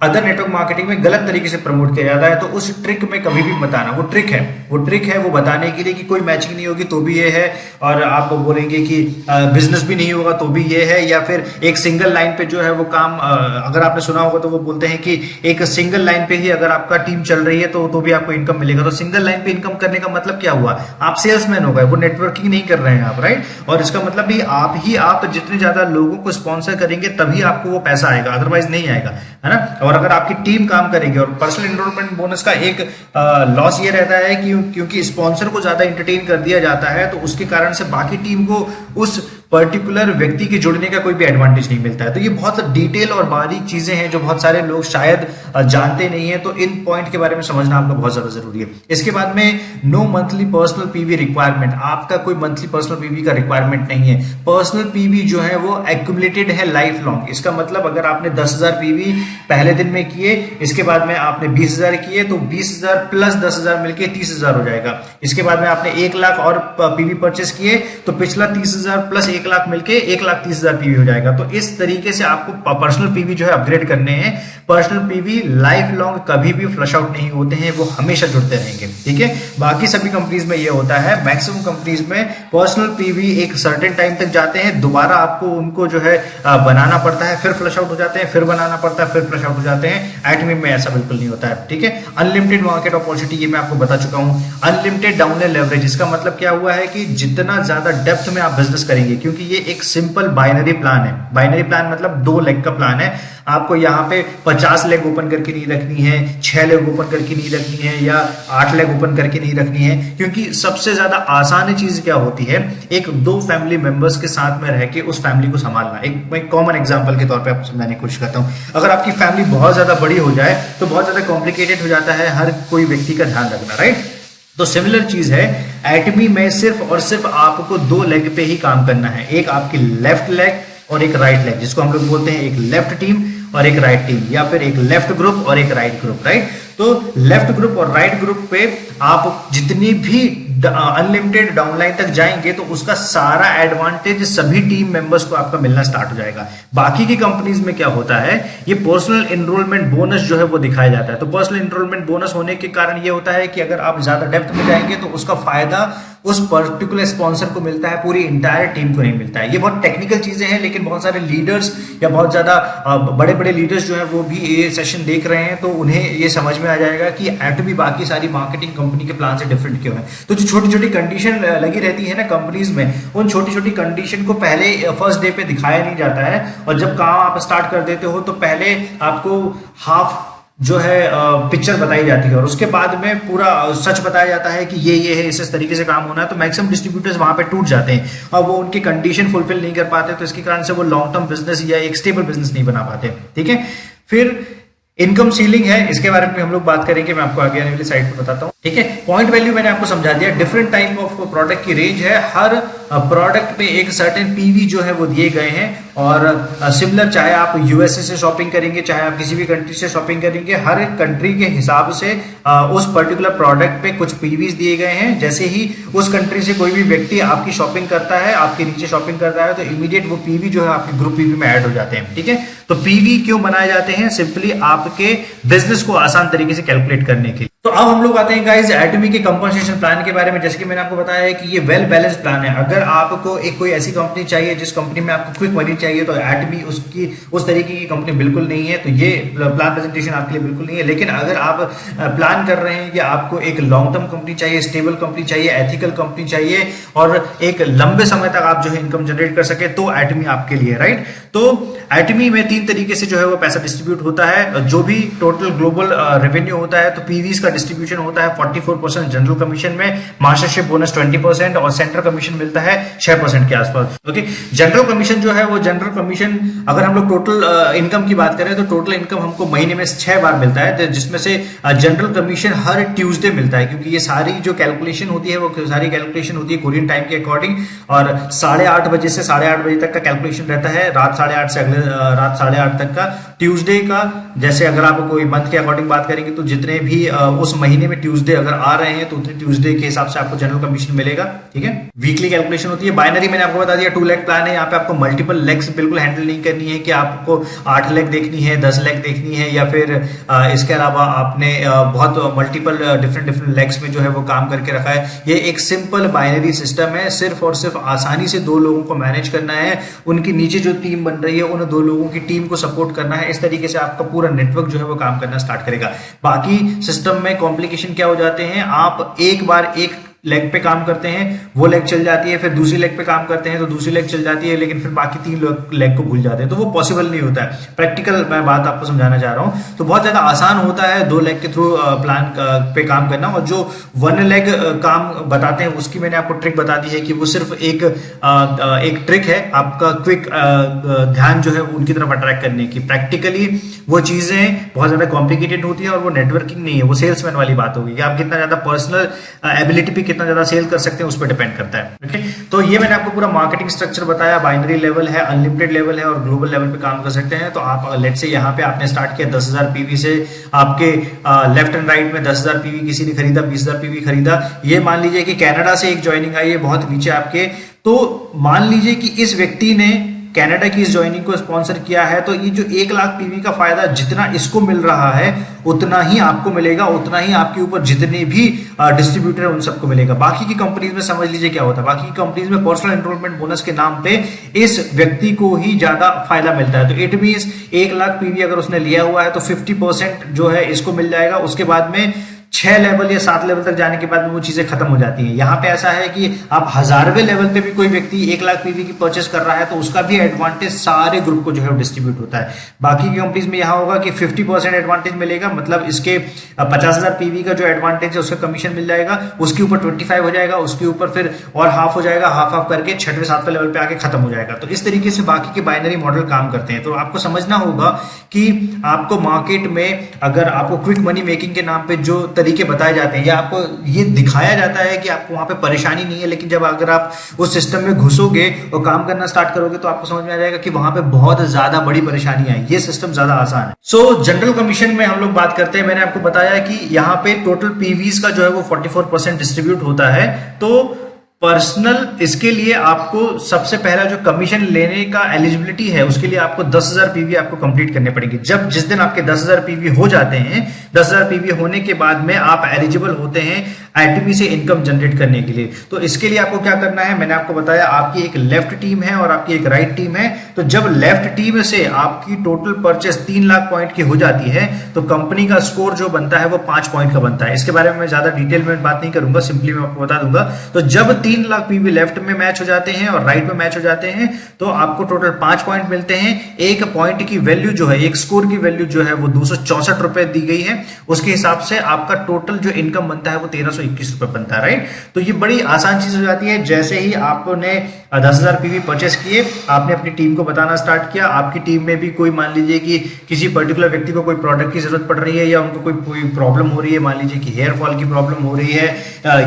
Speaker 1: अदर नेटवर्क मार्केटिंग में गलत तरीके से प्रमोट किया जाता है। तो उस ट्रिक में कभी भी मत आना। वो ट्रिक है वो बताने के लिए कि कोई मैचिंग नहीं होगी तो भी ये है, और आप बोलेंगे कि बिजनेस भी नहीं होगा तो भी ये है, या फिर एक सिंगल लाइन पे जो है वो काम, अगर आपने सुना होगा तो वो बोलते हैं कि एक सिंगल लाइन पे ही अगर आपका टीम चल रही है तो भी आपको इनकम मिलेगा। तो सिंगल लाइन पे इनकम करने का मतलब क्या हुआ, आप सेल्समैन हो गए, वो नेटवर्किंग नहीं कर रहे हैं आप, राइट। और इसका मतलब भी आप जितने ज्यादा लोगों को स्पॉन्सर करेंगे तभी आपको वो पैसा आएगा, अदरवाइज नहीं आएगा, है ना। और अगर आपकी टीम काम करेगी, और पर्सनल एनरोलमेंट बोनस का एक लॉस ये रहता है कि क्योंकि स्पॉन्सर को ज्यादा एंटरटेन कर दिया जाता है, तो उसके कारण से बाकी टीम को उस पर्टिकुलर व्यक्ति के जुड़ने का कोई भी एडवांटेज नहीं मिलता है। तो ये बहुत डिटेल और बारीक चीजें हैं जो बहुत सारे लोग शायद जानते नहीं है। तो इन पॉइंट के बारे में समझना आपका बहुत ज्यादा जरूरी है। इसके बाद में no monthly personal PV requirement, आपका कोई मंथली पर्सनल पीवी का रिक्वायरमेंट नहीं है। पर्सनल पीवी जो है वो एक्यूमुलेटेड है लाइफ लॉन्ग। इसका मतलब अगर आपने 10,000 पीवी पहले दिन में किए, इसके बाद में आपने 20,000 किए, तो 20,000 प्लस 10,000 मिलके 30,000 हो जाएगा। इसके बाद में आपने 1 लाख और पीवी परचेस किए, तो पिछला 30,000 प्लस 1 लाख मिलके 1,30,000 पीवी हो जाएगा। तो इस तरीके से आपको पर्सनल पीवी जो है अपग्रेड करने हैं। पर्सनल पीवी लाइफ लॉन्ग कभी भी फ्लश आउट नहीं होते हैं, वो हमेशा जुड़ते रहेंगे, ठीक है। बाकी सभी कंपनीज में ये होता है, मैक्सिमम कंपनीज में पर्सनल पीवी एक सर्टेन टाइम तक जाते हैं, दोबारा आपको उनको जो है बनाना पड़ता है, फिर फ्लश आउट हो जाते हैं, फिर बनाना पड़ता है, फिर फ्लश आउट हो जाते हैं। एटमी में ऐसा बिल्कुल नहीं होता है, ठीक है। अनलिमिटेड मार्केट अपॉर्चुनिटी, ये मैं आपको बता चुका हूं। अनलिमिटेड डाउनलाइन लेवरेज, इसका मतलब क्या हुआ है कि जितना ज्यादा डेप्थ में आप बिजनेस करेंगे, क्योंकि ये एक सिंपल बाइनरी प्लान है। बाइनरी प्लान मतलब 2 लेग का प्लान है। आपको यहाँ पे 50 लेग ओपन करके नहीं रखनी है, 6 लेग ओपन करके नहीं रखनी है, या 8 लेग ओपन करके नहीं रखनी है। क्योंकि सबसे ज्यादा आसान चीज क्या होती है, एक 2 फैमिली मेंबर्स के साथ में रह के उस फैमिली को संभालना। एक कॉमन एग्जांपल के तौर पे आपको समझाने की कोशिश करता हूँ। अगर आपकी फैमिली बहुत ज्यादा बड़ी हो जाए तो बहुत ज्यादा कॉम्प्लिकेटेड हो जाता है हर कोई व्यक्ति का ध्यान रखना, राइट। तो सिमिलर चीज है, एटमी में सिर्फ और सिर्फ आपको 2 लेग पे ही काम करना है। एक आपकी लेफ्ट लेग और एक राइट लेग, जिसको हम लोग बोलते हैं एक लेफ्ट टीम और एक राइट टीम, या फिर एक लेफ्ट ग्रुप और एक राइट ग्रुप, राइट। तो लेफ्ट ग्रुप और राइट ग्रुप पे आप जितनी भी अनलिमिटेड डाउनलाइन तक जाएंगे तो उसका सारा एडवांटेज सभी टीम मेंबर्स को आपका मिलना स्टार्ट हो जाएगा। बाकी की कंपनीज में क्या होता है, ये पर्सनल एनरोलमेंट बोनस जो है वो दिखाया जाता है। तो पर्सनल एनरोलमेंट बोनस होने के कारण ये होता है कि अगर आप ज्यादा डेप्थ में जाएंगे तो उसका फायदा उस पर्टिकुलर स्पॉन्सर को मिलता है, पूरी इंटायर टीम को नहीं मिलता है। ये बहुत टेक्निकल चीजें हैं, लेकिन बहुत सारे लीडर्स या बहुत ज्यादा बड़े बड़े लीडर्स जो है वो भी ये सेशन देख रहे हैं, तो उन्हें ये समझ में आ जाएगा कि एटमी बाकी सारी मार्केटिंग कंपनी के प्लान से डिफरेंट क्यों है। तो जो छोटी छोटी कंडीशन लगी रहती है ना कंपनीज में, उन छोटी छोटी कंडीशन को पहले फर्स्ट डे पे दिखाया नहीं जाता है, और जब काम आप स्टार्ट कर देते हो तो पहले आपको हाफ जो है पिक्चर बताई जाती है और उसके बाद में पूरा सच बताया जाता है कि ये है, इस तरीके से काम होना है। तो मैक्सिमम डिस्ट्रीब्यूटर्स वहां पे टूट जाते हैं और वो उनकी कंडीशन फुलफिल नहीं कर पाते, तो इसके कारण से वो लॉन्ग टर्म बिजनेस या एक स्टेबल बिजनेस नहीं बना पाते, ठीक है। फिर इनकम सीलिंग है, इसके बारे में हम लोग बात करेंगे, मैं आपको आगे आने वाली साइड पे बताता हूँ। ठीक है, पॉइंट वैल्यू मैंने आपको समझा दिया। डिफरेंट टाइप ऑफ प्रोडक्ट की रेंज है, हर प्रोडक्ट पे एक सर्टेन पीवी जो है वो दिए गए हैं, और सिमिलर चाहे आप यूएसए से शॉपिंग करेंगे, चाहे आप किसी भी कंट्री से शॉपिंग करेंगे, हर कंट्री के हिसाब से उस पर्टिकुलर प्रोडक्ट पे कुछ पीवीज दिए गए हैं। जैसे ही उस कंट्री से कोई भी व्यक्ति आपकी शॉपिंग करता है, आपके नीचे शॉपिंग करता है, तो इमीडिएट वो पीवी जो है आपके ग्रुप पीवी में ऐड हो जाते हैं। ठीक है, तो पीवी क्यों बनाए जाते हैं? सिंपली आपके बिजनेस को आसान तरीके से कैलकुलेट करने के लिए। तो अब हम लोग आते हैं गाइस एटमी के कंपनसेशन प्लान के बारे में। जैसे कि मैंने आपको बताया है कि ये वेल बैलेंस प्लान है। अगर आपको एक कोई ऐसी कंपनी चाहिए जिस कंपनी में आपको क्विक मनी चाहिए, तो एटमी उसकी उस तरीके की कंपनी बिल्कुल नहीं है, तो ये प्लान प्रेजेंटेशन आपके लिए बिल्कुल नहीं है। लेकिन अगर आप प्लान कर रहे हैं कि आपको एक लॉन्ग टर्म कंपनी चाहिए, स्टेबल कंपनी चाहिए, एथिकल कंपनी चाहिए, और एक लंबे समय तक आप जो है इनकम जनरेट कर सके, तो एटमी आपके लिए, राइट। तो एटमी में 3 तरीके से जो है वो पैसा डिस्ट्रीब्यूट होता है। जो भी टोटल ग्लोबल रेवेन्यू होता है, तो पीवीज का डिस्ट्रीब्यूशन होता है 44% जनरल कमीशन में, मास्टरशिप बोनस 20% और सेंट्रल कमीशन मिलता है 6% के आसपास। ओके, जनरल कमीशन जो है वो जनरल कमीशन, अगर हम लोग टोटल इनकम की बात करें तो टोटल इनकम हमको महीने में 6 बार मिलता है, जिसमें से जनरल कमीशन हर ट्यूसडे मिलता है, क्योंकि ये सारी जो कैलकुलेशन होती है वो सारी कैलकुलेशन होती है कोरियन टाइम के अकॉर्डिंग, और 8:30 बजे से 8:30 बजे तक का कैलकुलेशन रहता है, रात 8:30 से अगले रात 8:30 तक का ट्यूसडे का। जैसे अगर आप कोई मंथ के अकॉर्डिंग बात करेंगे तो जितने भी उस महीने में ट्यूसडे अगर आ रहे हैं तो उतने ट्यूसडे के हिसाब से आपको जनरल कमीशन मिलेगा। ठीक है, वीकली कैलकुलेशन होती है। बाइनरी मैंने आपको बता दिया 2 लाख प्लान है। यहाँ पे आपको मल्टीपल लेग्स बिल्कुल हैंडल नहीं करनी है कि आपको 8 लाख देखनी है, 10 लाख देखनी है, या फिर इसके अलावा आपने बहुत मल्टीपल डिफरेंट लेग्स में जो है वो काम करके रखा है। ये एक सिंपल बाइनरी सिस्टम है, सिर्फ और सिर्फ आसानी से 2 लोगों को मैनेज करना है, उनकी नीचे जो टीम बन रही है उन 2 लोगों की टीम को सपोर्ट करना है। इस तरीके से आपका पूरा नेटवर्क जो है वो काम करना स्टार्ट करेगा। बाकी सिस्टम में कॉम्प्लिकेशन क्या हो जाते हैं, आप एक बार एक लेग पे काम करते हैं, वो लेग चल जाती है, फिर दूसरी लेग पे काम करते हैं तो दूसरी लेग चल जाती है, लेकिन फिर बाकी 3 लेग को भूल जाते हैं, तो वो पॉसिबल नहीं होता है। प्रैक्टिकल मैं बात आपको समझाना चाह रहा हूं। तो बहुत ज्यादा आसान होता है 2 लेग के थ्रू प्लान पे काम करना, और जो 1 लेग काम बताते हैं उसकी मैंने आपको ट्रिक बता दी है कि वो सिर्फ एक ट्रिक है आपका क्विक ध्यान जो है उनकी तरफ अट्रैक्ट करने की। प्रैक्टिकली वो चीजें बहुत ज्यादा कॉम्प्लिकेटेड होती है और वो नेटवर्किंग नहीं है, वो सेल्समैन वाली बात होगी कि आप कितना ज्यादा पर्सनल एबिलिटी पे कितना ज्यादा सेल कर सकते हैं उस पर डिपेंड करता है। ओके, तो ये मैंने आपको पूरा मार्केटिंग स्ट्रक्चर बताया। बाइनरी लेवल है, अनलिमिटेड लेवल है और ग्लोबल लेवल पे काम कर सकते हैं। तो आप लेट से यहाँ पे आपने स्टार्ट किया 10,000 पीवी से, आपके लेफ्ट एंड राइट में 10,000 पीवी किसी ने खरीदा, 20,000 पीवी खरीदा। ये मान लीजिए कि कनाडा से एक ज्वाइनिंग आई है बहुत नीचे आपके, तो मान लीजिए कि इस व्यक्ति ने कनाडा की इस ज्वाइनिंग को स्पॉन्सर किया है, तो ये जो 1 लाख पीवी का फायदा जितना इसको मिल रहा है उतना ही आपको मिलेगा, उतना ही आपके ऊपर जितने भी डिस्ट्रीब्यूटर है उन सबको मिलेगा। बाकी की कंपनीज में समझ लीजिए क्या होता है, बाकी की कंपनीज में पर्सनल एनरोलमेंट बोनस के नाम पे इस व्यक्ति को ही ज्यादा फायदा मिलता है। तो इट मींस 1 लाख पीवी अगर उसने लिया हुआ है तो 50% जो है इसको मिल जाएगा। उसके बाद में 6 लेवल या 7 लेवल तक जाने के बाद में वो चीजें खत्म हो जाती हैं। यहाँ पे ऐसा है कि आप 1000वें लेवल पे भी कोई व्यक्ति 1 लाख पीवी की परचेस कर रहा है तो उसका भी एडवांटेज सारे ग्रुप को जो है डिस्ट्रीब्यूट होता है। बाकी की कंपनीज में यहाँ होगा कि 50% एडवांटेज मिलेगा, मतलब इसके 50,000 पीवी का जो एडवांटेज है उसका कमीशन मिल जाएगा, उसके ऊपर 25 हो जाएगा, उसके ऊपर फिर और हाफ हो जाएगा, हाफ करके 6वें 7वें लेवल पे आके खत्म हो जाएगा। तो इस तरीके से बाकी के बाइनरी मॉडल काम करते हैं। तो आपको समझना होगा कि आपको मार्केट में अगर आपको क्विक मनी मेकिंग के नाम पे जो तरीके बताए जाते हैं या आपको ये दिखाया जाता है कि आपको वहां पे परेशानी नहीं है, लेकिन जब अगर आप उस सिस्टम में घुसोगे और काम करना स्टार्ट करोगे तो आपको समझ में आ जाएगा कि वहां पे बहुत ज्यादा बड़ी परेशानियां हैं, ये सिस्टम ज्यादा आसान है। सो जनरल कमीशन में हम लोग बात करते हैं। मैंने आपको बताया कि यहाँ पे टोटल पीवीज का जो है वो 44% डिस्ट्रीब्यूट होता है। तो पर्सनल इसके लिए आपको सबसे पहला जो कमीशन लेने का एलिजिबिलिटी है उसके लिए आपको 10,000 पीवी आपको कंप्लीट करने पड़ेंगे। जब जिस दिन आपके 10,000 पीवी हो जाते हैं, 10,000 पीवी होने के बाद में आप एलिजिबल होते हैं एटमी से इनकम जनरेट करने के लिए। तो इसके लिए आपको क्या करना है, मैंने आपको बताया आपकी एक लेफ्ट टीम है और आपकी एक राइट टीम है। तो जब लेफ्ट टीम से आपकी टोटल परचेस 3 लाख पॉइंट की हो जाती है तो कंपनी का स्कोर जो बनता है वो 5 पॉइंट का बनता है। इसके बारे में मैं ज्यादा डिटेल में बात नहीं करूंगा, सिंपली मैं आपको बता दूंगा। तो जब 3 लाख पीवी लेफ्ट में मैच हो जाते हैं और राइट में मैच हो जाते हैं तो आपको टोटल 5 पॉइंट मिलते हैं। एक पॉइंट की वैल्यू जो है, एक स्कोर की वैल्यू जो है वो 264 रुपए दी गई है। उसके हिसाब से आपका टोटल जो इनकम बनता है वो 1321 रुपए बनता है, राइट। तो ये बड़ी आसान चीज हो जाती है। जैसे ही आपने 10,000 पीवी परचेस किए, आपने अपनी टीम को बताना स्टार्ट किया। आपकी टीम में भी कोई मान लीजिए कि किसी पर्टिकुलर व्यक्ति को कोई प्रोडक्ट की जरूरत पड़ रही है या उनको कोई प्रॉब्लम हो रही है, मान लीजिए कि हेयर फॉल की प्रॉब्लम हो रही है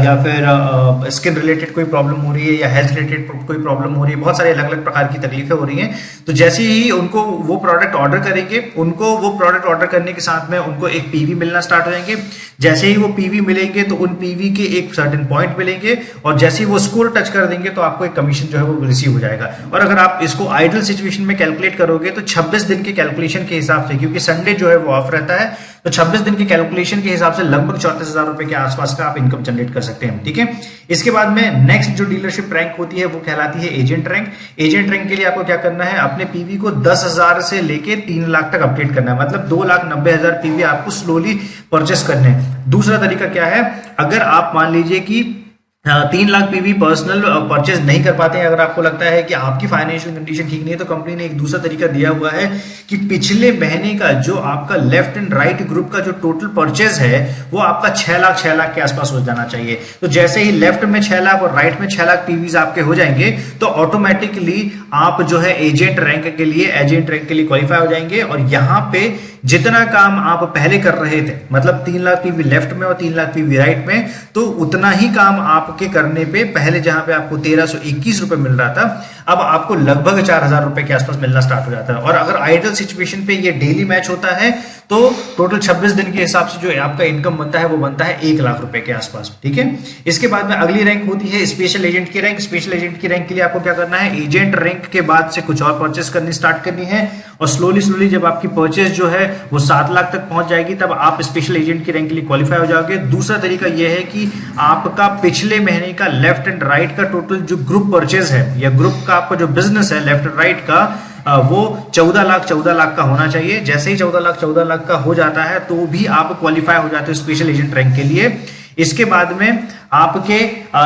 Speaker 1: या फिर स्किन रिलेटेड कोई प्रॉब्लम हो रही है या हेल्थ रिलेटेड कोई प्रॉब्लम हो रही है, बहुत सारे अलग अलग प्रकार की तकलीफें हो रही हैं। तो जैसे ही उनको वो प्रोडक्ट ऑर्डर करेंगे, उनको वो प्रोडक्ट ऑर्डर करने के साथ में उनको एक पीवी मिलना स्टार्ट हो जाएंगे। जैसे ही वो पीवी मिलेंगे तो उन पीवी के एक सर्टेन पॉइंट मिलेंगे और जैसे ही वो स्कोर टच कर देंगे तो आपको एक कमीशन जो है वो रिसीव हो जाएगा। और अगर आप इसको आइडल सिचुएशन में कैलकुलेट करोगे तो 26 दिन के कैलकुलेशन के हिसाब से, क्योंकि संडे जो है वो ऑफ रहता है, तो 26 दिन के कैलकुलेशन के हिसाब से लगभग 34,000 रुपए के आसपास का आप इनकम जनरेट कर सकते हैं। ठीक है, इसके बाद में नेक्स्ट जो डीलरशिप रैंक होती है वो कहलाती है एजेंट रैंक। एजेंट रैंक के लिए आपको क्या करना है, अपने पीवी को 10,000 से लेके 3 लाख तक अपडेट करना है, मतलब 2,90,000 पीवी आपको स्लोली परचेस करने हैं। दूसरा तरीका क्या है, अगर आप मान लीजिए कि 3 लाख पीवी पर्सनल परचेज नहीं कर पाते हैं, अगर आपको लगता है कि आपकी फाइनेंशियल कंडीशन ठीक नहीं है, तो कंपनी ने एक दूसरा तरीका दिया हुआ है कि पिछले महीने का जो आपका लेफ्ट एंड राइट ग्रुप का जो टोटल परचेज है वो आपका 6 लाख के आसपास हो जाना चाहिए। तो जैसे ही लेफ्ट में 6 लाख और राइट में 6 लाख पीवीज आपके हो जाएंगे तो ऑटोमेटिकली आप जो है एजेंट रैंक के लिए क्वालिफाई हो जाएंगे। और यहाँ पे जितना काम आप पहले कर रहे थे, मतलब 3 लाख पीवी लेफ्ट में और 3 लाख पीवी राइट में, तो उतना ही काम आपके करने पे पहले जहां पे आपको 1,321 रुपए मिल रहा था, अब आपको लगभग 4,000 रुपए के आसपास मिलना स्टार्ट हो जाता है। और अगर आइडल सिचुएशन पे ये डेली मैच होता है तो टोटल 26 दिन के हिसाब से जो आपका इनकम बनता है वो बनता है 1 लाख रुपए के आसपास। ठीक है, इसके बाद में अगली रैंक होती है स्पेशल एजेंट की रैंक। स्पेशल एजेंट की रैंक के लिए आपको क्या करना है, एजेंट रैंक के बाद से कुछ और परचेस करनी स्टार्ट करनी है और स्लोली जब आपकी परचेस जो है वो 7 लाख तक पहुंच जाएगी तब आप स्पेशल एजेंट की रैंक के लिए क्वालिफाई हो जाओगे। दूसरा तरीका यह है कि आपका पिछले महीने का लेफ्ट एंड राइट का टोटल जो ग्रुप परचेज है या ग्रुप का आपका जो बिजनेस है लेफ्ट एंड राइट का, वो 14 लाख का होना चाहिए। जैसे ही 14 लाख का हो जाता है तो भी आप क्वालिफाई हो जाते हो स्पेशल एजेंट रैंक के लिए। इसके बाद में आपके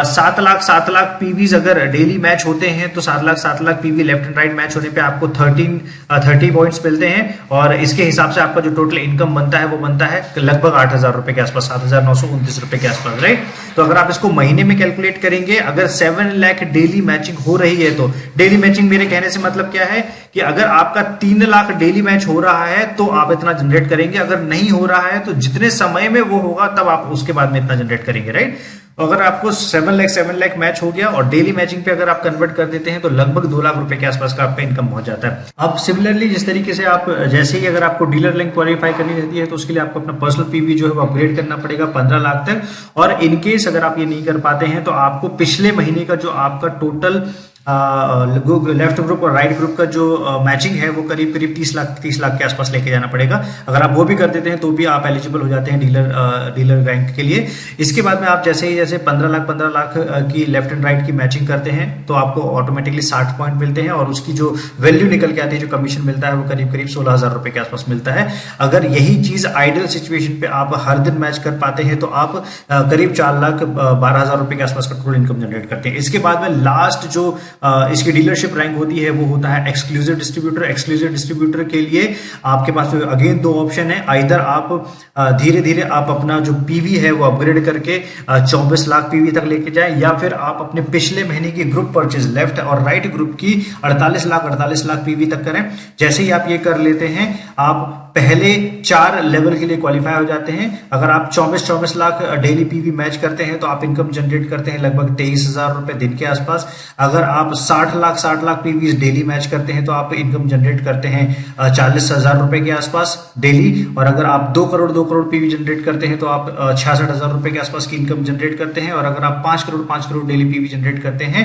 Speaker 1: 7 लाख पीवीज अगर डेली मैच होते हैं तो 7 lakh PV left and right match होने पे आपको 30 पॉइंट्स मिलते हैं और इसके हिसाब से आपका जो टोटल इनकम बनता है वो बनता है लगभग 8,000 रुपए के आसपास, 7,929 रुपए के आसपास, राइट। तो अगर आप इसको महीने में कैलकुलेट करेंगे, अगर 7 लाख डेली मैचिंग हो रही है, तो डेली मैचिंग मेरे कहने से मतलब क्या है कि अगर आपका 3 लाख डेली मैच हो रहा है तो आप इतना जनरेट करेंगे, अगर नहीं हो रहा है तो जितने समय में वो होगा तब आप उसके बाद में इतना जनरेट करेंगे, राइट। अगर आपको 7 लाख मैच हो गया और डेली मैचिंग पे अगर आप कन्वर्ट कर देते हैं तो लगभग 2 लाख रुपए के आसपास का आपका इनकम पहुंच जाता है। अब सिमिलरली जिस तरीके से आप जैसे ही अगर आपको डीलर लिंक क्वालिफाई करनी रहती है तो उसके लिए आपको अपना पर्सनल पीवी जो है वो अपग्रेड करना पड़ेगा 15 लाख तक। और इनकेस अगर आप ये नहीं कर पाते हैं तो आपको पिछले महीने का जो आपका टोटल लेफ्ट ग्रुप और राइट ग्रुप का जो मैचिंग है वो करीब 30 लाख के आसपास लेके जाना पड़ेगा। अगर आप वो भी कर देते हैं तो भी आप एलिजिबल हो जाते हैं डीलर रैंक के लिए। इसके बाद में आप जैसे 15 लाख की लेफ्ट एंड राइट की मैचिंग करते हैं तो आपको ऑटोमेटिकली 60 पॉइंट मिलते हैं और उसकी जो वैल्यू निकल के आती है, जो कमीशन मिलता है वो करीब 16,000 रुपए के आसपास मिलता है। अगर यही चीज आइडल सिचुएशन पे आप हर दिन मैच कर पाते हैं तो आप करीब 4,12,000 रुपए के आसपास का टोटल इनकम जनरेट करते हैं। इसके बाद में लास्ट जो इसकी डीलरशिप रैंक होती है वो होता है एक्सक्लूसिव डिस्ट्रीब्यूटर। एक्सक्लूसिव डिस्ट्रीब्यूटर के लिए आपके पास अगेन 2 ऑप्शन है, आइदर आप धीरे धीरे आप अपना जो पीवी है वो अपग्रेड करके 24 लाख पीवी तक लेके जाए, या फिर आप अपने पिछले महीने की ग्रुप परचेज लेफ्ट और राइट ग्रुप की 48 लाख पीवी तक करें। जैसे ही आप ये कर लेते हैं आप पहले 4 लेवल के लिए क्वालिफाई हो जाते हैं। अगर आप 24 लाख डेली पीवी मैच करते हैं तो आप इनकम जनरेट करते हैं लगभग 23,000 रुपए दिन के आसपास। अगर आप 60 लाख पीवी डेली मैच करते हैं तो आप इनकम जनरेट करते हैं 40,000 रुपए के आसपास डेली। और अगर आप 2 करोड़ पीवी जनरेट करते हैं तो आप 66,000 रुपए के आसपास की इनकम जनरेट करते हैं। और अगर आप 5 करोड़ डेली पीवी जनरेट करते हैं,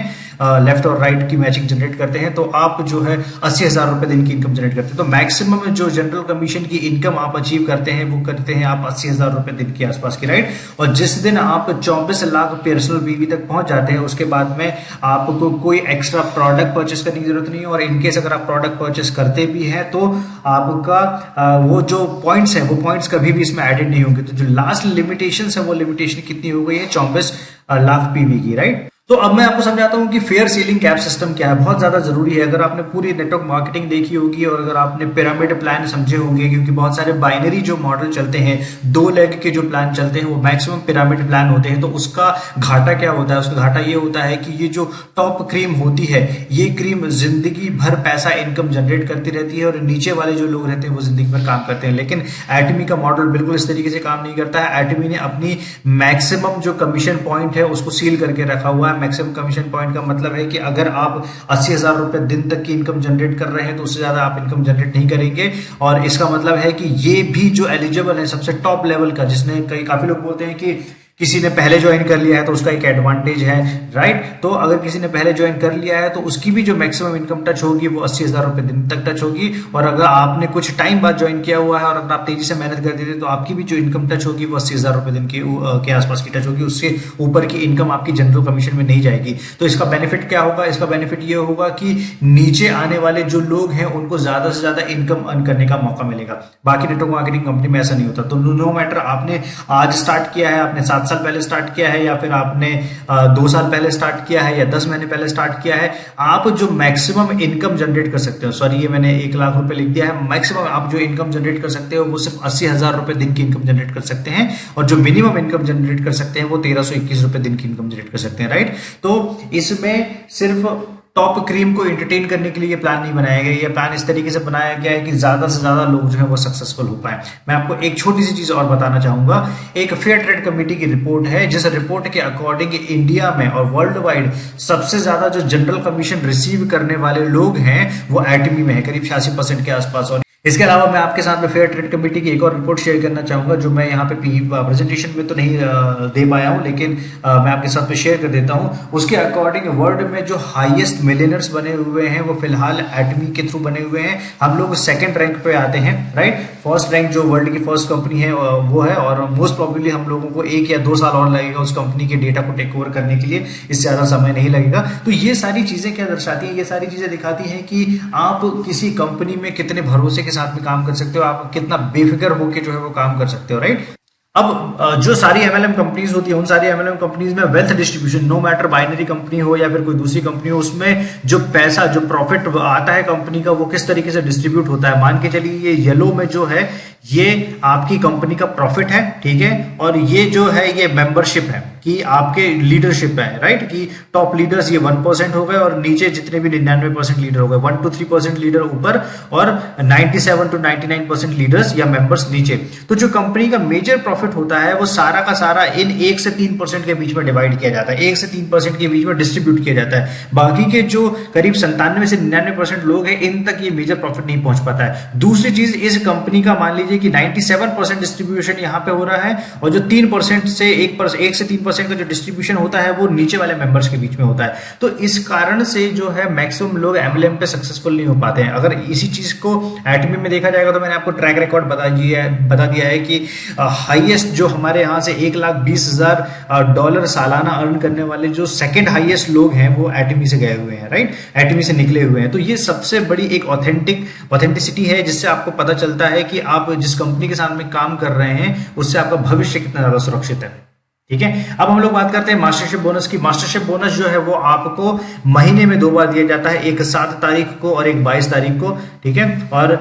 Speaker 1: लेफ्ट और राइट की मैचिंग जनरेट करते हैं, तो आप जो है 80,000 रुपए दिन की इनकम जनरेट करते हैं। तो मैक्सिमम जो जनरल कमीशन की इनकम आप अचीव करते हैं वो करते हैं आप 80,000 रुपए दिन के आसपास की, राइट। और जिस दिन आप 24 लाख पर्सनल पीवी तक पहुंच जाते हैं उसके बाद में आपको कोई एक्स्ट्रा प्रोडक्ट परचेस करने की जरूरत नहीं है। और इनकेस अगर आप प्रोडक्ट परचेस करते भी हैं तो आपका वो जो पॉइंट्स है वो पॉइंट्स कभी भी इसमें एडेड नहीं होंगे। तो जो लास्ट लिमिटेशन है वो लिमिटेशन कितनी हो गई है, 24 लाख पीवी की, राइट।
Speaker 2: तो अब मैं आपको समझाता हूँ कि फेयर सीलिंग कैप सिस्टम क्या है। बहुत ज्यादा जरूरी है। अगर आपने पूरी नेटवर्क मार्केटिंग देखी होगी और अगर आपने पिरामिड प्लान समझे होंगे, क्योंकि बहुत सारे बाइनरी जो मॉडल चलते हैं, 2 लेग के जो प्लान चलते हैं, वो मैक्सिमम पिरामिड प्लान होते हैं। तो उसका घाटा क्या होता है? उसका घाटा ये होता है कि ये जो टॉप क्रीम होती है, ये क्रीम जिंदगी भर पैसा इनकम जनरेट करती रहती है और नीचे वाले जो लोग रहते हैं वो जिंदगी भर काम करते हैं। लेकिन एटमी का मॉडल बिल्कुल इस तरीके से काम नहीं करता है। एटमी ने अपनी मैक्सिमम जो कमीशन पॉइंट है उसको सील करके रखा हुआ है। मैक्सिमम कमीशन पॉइंट का मतलब है कि अगर आप 80,000 रुपए दिन तक की इनकम जनरेट कर रहे हैं तो उससे ज्यादा आप इनकम जनरेट नहीं करेंगे। और इसका मतलब है कि ये भी जो एलिजिबल है सबसे टॉप लेवल का, जिसने काफी लोग बोलते हैं कि किसी ने पहले ज्वाइन कर लिया है तो उसका एक एडवांटेज है, राइट। तो अगर किसी ने पहले ज्वाइन कर लिया है तो उसकी भी जो मैक्सिमम इनकम टच होगी वो 80,000 रुपए दिन तक टच होगी। और अगर आपने कुछ टाइम बाद ज्वाइन किया हुआ है और अगर आप तेजी से मेहनत कर देते तो आपकी भी जो इनकम टच होगी वो 80,000 रुपए दिन के आसपास की टच होगी। उससे ऊपर की इनकम आपकी जनरल कमीशन में नहीं जाएगी। तो इसका बेनिफिट क्या होगा? इसका बेनिफिट ये होगा कि नीचे आने वाले जो लोग हैं उनको ज्यादा से ज्यादा इनकम अर्न करने का मौका मिलेगा। बाकी नेटवर्क मार्केटिंग कंपनी में ऐसा नहीं होता। तो नो मैटर आपने आज स्टार्ट किया है, आपने 7 साल पहले स्टार्ट किया है, या फिर आपने 2 साल पहले स्टार्ट किया है, या 10 महीने पहले स्टार्ट किया है, आप जो मैक्सिमम इनकम जनरेट कर सकते हो, सॉरी ये मैंने 1 लाख रुपए लिख दिया है, मैक्सिमम आप जो इनकम जनरेट कर सकते हो वो सिर्फ 80,000 रुपए दिन की इनकम जनरेट कर सकते हैं। और जो मिनिमम इनकम जनरेट कर सकते हैं वो 1321 रुपए दिन की इनकम जनरेट कर सकते हैं, राइट। तो इसमें सिर्फ टॉप क्रीम को एंटरटेन करने के लिए ये प्लान नहीं बनाया गया। ये प्लान इस तरीके से बनाया गया है कि ज्यादा से ज्यादा लोग जो है वो सक्सेसफुल हो पाए। मैं आपको एक छोटी सी चीज और बताना चाहूंगा। एक फेयर ट्रेड कमेटी की रिपोर्ट है, जिस रिपोर्ट के अकॉर्डिंग इंडिया में और वर्ल्ड वाइड सबसे ज्यादा जो जनरल कमीशन रिसीव करने वाले लोग हैं वो एटमी में है, करीब 86% के आसपास। और इसके अलावा मैं आपके साथ में फेयर ट्रेड कमेटी की एक और रिपोर्ट शेयर करना चाहूंगा, जो मैं यहाँ पे प्रेजेंटेशन में तो नहीं दे पाया हूँ, लेकिन मैं आपके साथ में शेयर कर देता हूँ। उसके अकॉर्डिंग वर्ल्ड में जो हाईएस्ट मिलियनर्स बने हुए हैं वो फिलहाल एटमी के थ्रू बने हुए हैं। हम लोग 2nd रैंक पे आते हैं, राइट। फर्स्ट रैंक जो वर्ल्ड की फर्स्ट कंपनी है वो है, और मोस्ट प्रोबेबली हम लोगों को 1 या 2 साल और लगेगा उस कंपनी के डेटा को टेक ओवर करने के लिए, इससे ज्यादा समय नहीं लगेगा। तो ये सारी चीजें क्या दर्शाती हैं? ये सारी चीजें दिखाती हैं कि आप किसी कंपनी में कितने भरोसे के साथ में काम कर सकते हो, आप कितना बेफिक्र होकर जो है वो काम कर सकते हो, राइट। अब जो सारी एमएलएम कंपनीज होती है, उन सारी एमएलएम कंपनीज में wealth distribution, no matter binary company हो या फिर कोई दूसरी कंपनी हो, उसमें जो पैसा, जो प्रॉफिट आता है कंपनी का, वो किस तरीके से डिस्ट्रीब्यूट होता है। मान के चलिए ये येलो में जो है ये आपकी कंपनी का प्रॉफिट है, ठीक है। और ये जो है ये मेंबरशिप है कि आपके लीडरशिप है, राइट, कि टॉप लीडर्स ये 1% हो गए और नीचे जितने भी 99% लीडर हो गए, 1 to 3% लीडर ऊपर और 97 to 99% लीडर्स या मेंबर्स नीचे। तो जो कंपनी का मेजर प्रॉफिट होता है वो सारा का सारा इन 1 से 3% के बीच में डिवाइड किया जाता है, 1 से 3% के बीच में डिस्ट्रीब्यूट किया जाता है। बाकी के जो करीब 97 से 99% लोग हैं, इन तक ये मेजर प्रॉफिट नहीं पहुंच पाता है। दूसरी चीज, इस कंपनी का मान लीजिए कि 97% डिस्ट्रीब्यूशन यहां पे हो रहा है और जो 3% से 1 से 3% का जो डिस्ट्रीब्यूशन होता है वो नीचे वाले मेंबर्स के बीच में होता है। तो इस कारण से जो है मैक्सिमम लोग एमएलएम पे सक्सेसफुल नहीं हो पाते हैं। अगर इसी चीज को एटमी में देखा जाएगा तो मैंने आपको ट्रैक रिकॉर्ड बता दिया है कि हाईएस्ट जो हमारे यहां से $1,20,000 सालाना अर्न करने वाले जो 2nd हाईएस्ट लोग हैं वो एटमी से गए हुए हैं, राइट, एटमी से निकले हुए हैं। तो ये सबसे बड़ी एक ऑथेंटिसिटी है, जिससे आपको पता चलता है कि आप जिस कंपनी के साथ में काम कर रहे हैं उससे आपका भविष्य कितना ज्यादा सुरक्षित है, ठीक है। अब हम लोग बात करते हैं मास्टरशिप बोनस की। मास्टरशिप बोनस जो है वो आपको महीने में 2 बार दिया जाता है, एक 7 तारीख को और एक 22 तारीख को, ठीक है। और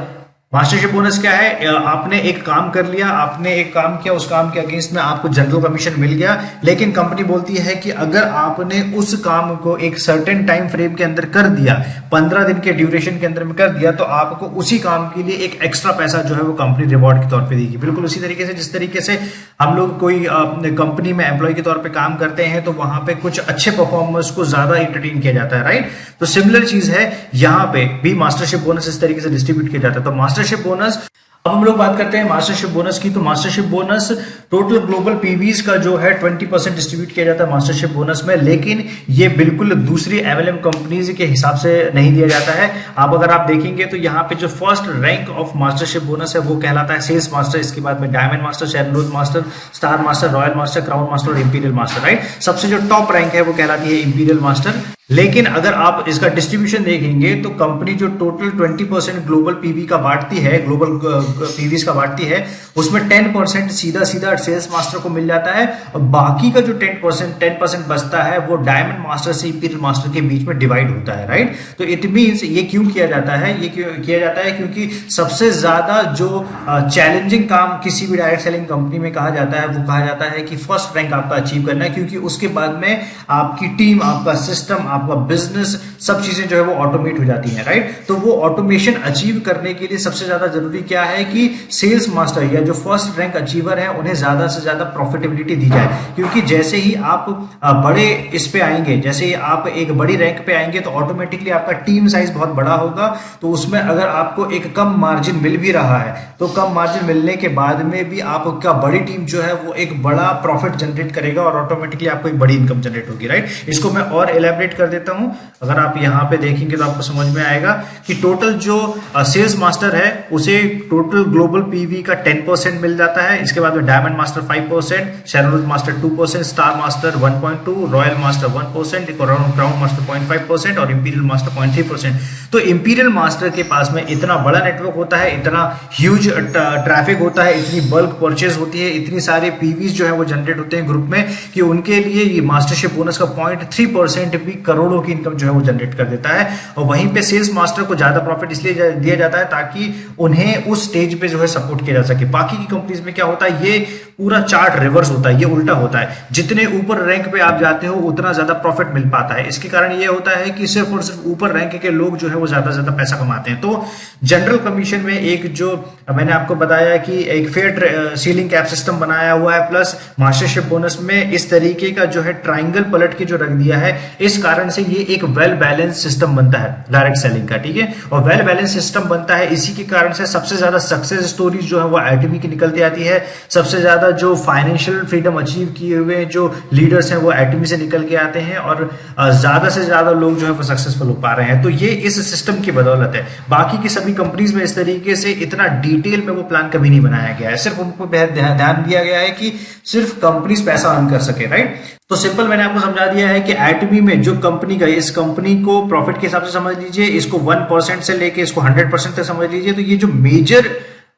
Speaker 2: मास्टरशिप बोनस क्या है? आपने एक काम कर लिया, आपने एक काम किया, उस काम के अगेंस्ट में आपको जनरल कमीशन मिल गया, लेकिन कंपनी बोलती है कि अगर आपने उस काम को एक सर्टेन टाइम फ्रेम के अंदर कर दिया, 15 दिन के ड्यूरेशन के अंदर में कर दिया, तो आपको उसी काम के लिए एक एक्स्ट्रा पैसा जो है वो कंपनी रिवॉर्ड के तौर पे देगी। बिल्कुल उसी तरीके से जिस तरीके से हम लोग कोई कंपनी में एम्प्लॉय के तौर पे काम करते हैं तो वहां पे कुछ अच्छे परफॉर्मर्स को ज्यादा एंटरटेन किया जाता है, राइट। तो सिमिलर चीज है यहाँ पे भी, मास्टरशिप बोनस इस तरीके से डिस्ट्रीब्यूट किया जाता है। तो मास्टरशिप बोनस, अब हम लोग बात करते हैं मास्टरशिप बोनस की। तो मास्टरशिप बोनस टोटल ग्लोबल पीवीज का जो है 20% डिस्ट्रीब्यूट किया जाता है मास्टरशिप बोनस में, लेकिन ये बिल्कुल दूसरी एमएलएम कंपनीज के हिसाब से नहीं दिया जाता है। अब अगर आप देखेंगे तो यहाँ पे जो first rank of mastership bonus है वो कहलाता है सेल्स मास्टर, इसके बाद में डायमंड मास्टर, शेरनोज master, star master, royal master, crown master और इंपीरियल मास्टर, राइट। सबसे जो टॉप रैंक है वो कहलाती है इंपीरियल मास्टर।
Speaker 1: लेकिन अगर आप इसका डिस्ट्रीब्यूशन देखेंगे तो कंपनी जो टोटल 20% ग्लोबल पीवी का बांटती है, ग्लोबल पीवीज का बांटती है, उसमें 10% सीधा सीधा सेल्स मास्टर को मिल जाता है और बाकी का जो 10% बचता है वो डायमंड मास्टर से इंपीरियल मास्टर के बीच में डिवाइड होता है, राइट। तो इट मींस ये क्यों किया जाता है, ये क्यों किया जाता है, क्योंकि सबसे ज्यादा जो चैलेंजिंग काम किसी भी डायरेक्ट सेलिंग कंपनी में कहा जाता है वो कहा जाता है कि फर्स्ट रैंक आपका अचीव करना है, क्योंकि उसके बाद में आपकी टीम, आपका सिस्टम, आपका बिजनेस, सब चीजें जो है वो ऑटोमेट हो जाती हैं, राइट। तो वो ऑटोमेशन अचीव करने के लिए सबसे ज्यादा जरूरी क्या है कि सेल्स मास्टर या जो फर्स्ट रैंक अचीवर है उन्हें ज्यादा से ज्यादा प्रॉफिटेबिलिटी दी जाए, क्योंकि जैसे ही आप बड़े इस पे आएंगे, जैसे ही आप एक बड़ी रैंक पे आएंगे तो ऑटोमेटिकली आपका टीम साइज बहुत बड़ा होगा। तो उसमें अगर आपको एक कम मार्जिन मिल भी रहा है तो कम मार्जिन मिलने के बाद में भी आपका बड़ी टीम जो है वो एक बड़ा प्रॉफिट जनरेट करेगा और ऑटोमेटिकली आपको एक बड़ी इनकम जनरेट होगी, राइट। इसको मैं और एलैबोरेट कर देता हूं। अगर आप यहां पे देखेंगे तो आपको समझ में आएगा कि टोटल जो सेल्स मास्टर है उसे टोटल ग्लोबल पीवी का 10% मिल जाता है। इसके बाद में डायमंड मास्टर 5%, शैरोज master 2%, star master 1.2, royal master 1%, crown master 0.5% और इंपीरियल मास्टर 0.3%। तो इंपीरियल मास्टर के पास में इतना बड़ा नेटवर्क होता है, इतना ह्यूज ट्रैफिक होता है, इतनी बल्क परचेज होती है, इतनी सारे पीवीज जो है वो जनरेट होते हैं ग्रुप में कि उनके लिए ये मास्टरशिप बोनस का 0.3% भी करोड़ों की इनकम जो है वो जनरेट कर देता है। और वहीं पे सेल्स मास्टर को ज्यादा प्रॉफिट इसलिए दिया जाता है ताकि उन्हें उस स्टेज पे जो है सपोर्ट किया जा सके। बाकी की कंपनीज में क्या होता है, ये पूरा चार्ट रिवर्स होता है, ये उल्टा होता है। जितने ऊपर रैंक पे आप जाते हो उतना ज्यादा प्रॉफिट मिल पाता है। इसके कारण ये होता है कि सिर्फ और सिर्फ ऊपर रैंक के लोग जो है वो ज्यादा ज्यादा पैसा कमाते हैं। तो जनरल कमीशन में एक जो मैंने आपको बताया कि एक फेयर सीलिंग कैप सिस्टम बनाया हुआ है, प्लस मास्टरशिप बोनस में इस तरीके का जो है ट्राइंगल पलट के जो रख दिया है, इस कारण से ये एक वेल बैलेंस सिस्टम बनता है डायरेक्ट सेलिंग का, ठीक है। और वेल बैलेंस सिस्टम बनता है, इसी के कारण से सबसे ज्यादा सक्सेस स्टोरीज जो है वो आईटीबी की निकलती आती है। सबसे ज्यादा जो फाइनेंशियल फ्रीडम अचीव किए हुए जो लीडर्स हैं वो आईटीबी से निकल के आते हैं और ज्यादा से ज्यादा लोग जो है वो सक्सेसफुल हो पा रहे हैं। तो ये इस सिस्टम की बदौलत है। बाकी की सभी कंपनीज में इस तरीके से इतना डिटेल में वो प्लान कभी नहीं बनाया गया है, सिर्फ उनको ध्यान दिया गया है कि सिर्फ कंपनीज पैसा अर्न कर सके, राइट। तो सिंपल मैंने आपको समझा दिया है कि आईटीबी में जो कंपनी का, इस कंपनी को प्रॉफिट के हिसाब से समझ लीजिए, इसको 1% से लेके इसको 100% तक समझ लीजिए। तो ये जो मेजर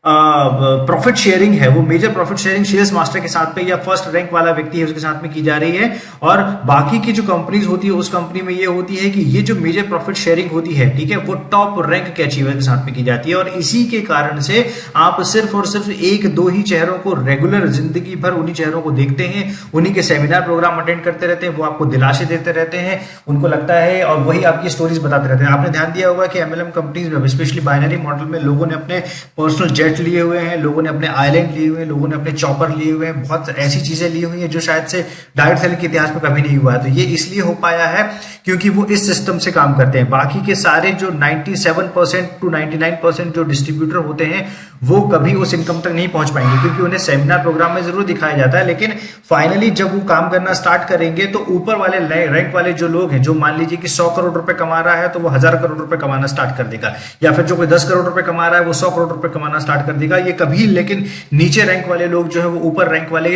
Speaker 1: प्रॉफिट शेयरिंग है वो major profit sharing sales master के साथ पे या फर्स्ट रैंक वाला व्यक्ति है उसके साथ में की जा रही है। और बाकी की जो कंपनीज होती है उस कंपनी में ये होती है कि ये जो मेजर प्रॉफिट शेयरिंग होती है, ठीक है, वो टॉप रैंक के अचीवर के साथ में की जाती है। और इसी के कारण से आप सिर्फ और सिर्फ एक दो ही चेहरों को रेगुलर जिंदगी भर उन्हीं चेहरों को देखते हैं, उन्हीं के सेमिनार प्रोग्राम अटेंड करते रहते हैं, वो आपको दिलासे देते रहते हैं, उनको लगता है, और वही आपकी स्टोरीज बताते रहते हैं। आपने ध्यान दिया होगा कि एमएलएम कंपनीज में स्पेशली बाइनरी मॉडल में लोगों ने अपने पर्सनल जेट लिए हुए हैं, लोगों ने अपने आइलैंड लिए हुए हैं, लोगों ने अपने चॉपर लिए हुए हैं, बहुत ऐसी चीजें ली हुई हैं जो शायद से डायरेक्ट सेलिंग के इतिहास में कभी नहीं हुआ है। तो ये इसलिए हो पाया है क्योंकि वो इस सिस्टम से काम करते हैं। बाकी के सारे जो 97% टू 99% जो डिस्ट्रीब्यूटर होते हैं वो कभी उस इनकम तक नहीं पहुंच पाएंगे, क्योंकि उन्हें सेमिनार प्रोग्राम में जरूर दिखाया जाता है, लेकिन फाइनली जब वो काम करना स्टार्ट करेंगे तो ऊपर वाले रैंक वाले जो लोग हैं, जो मान लीजिए कि 100 करोड़ रुपए कमा रहा है तो वो 1000 करोड़ रुपए कमाना स्टार्ट कर देगा, या फिर जो कोई 10 करोड़ रुपए कमा रहा है वो 100 करोड़ रुपए कमाना स्टार्ट कर देगा। ये कभी, लेकिन नीचे रैंक वाले लोग जो है वो ऊपर रैंक वाले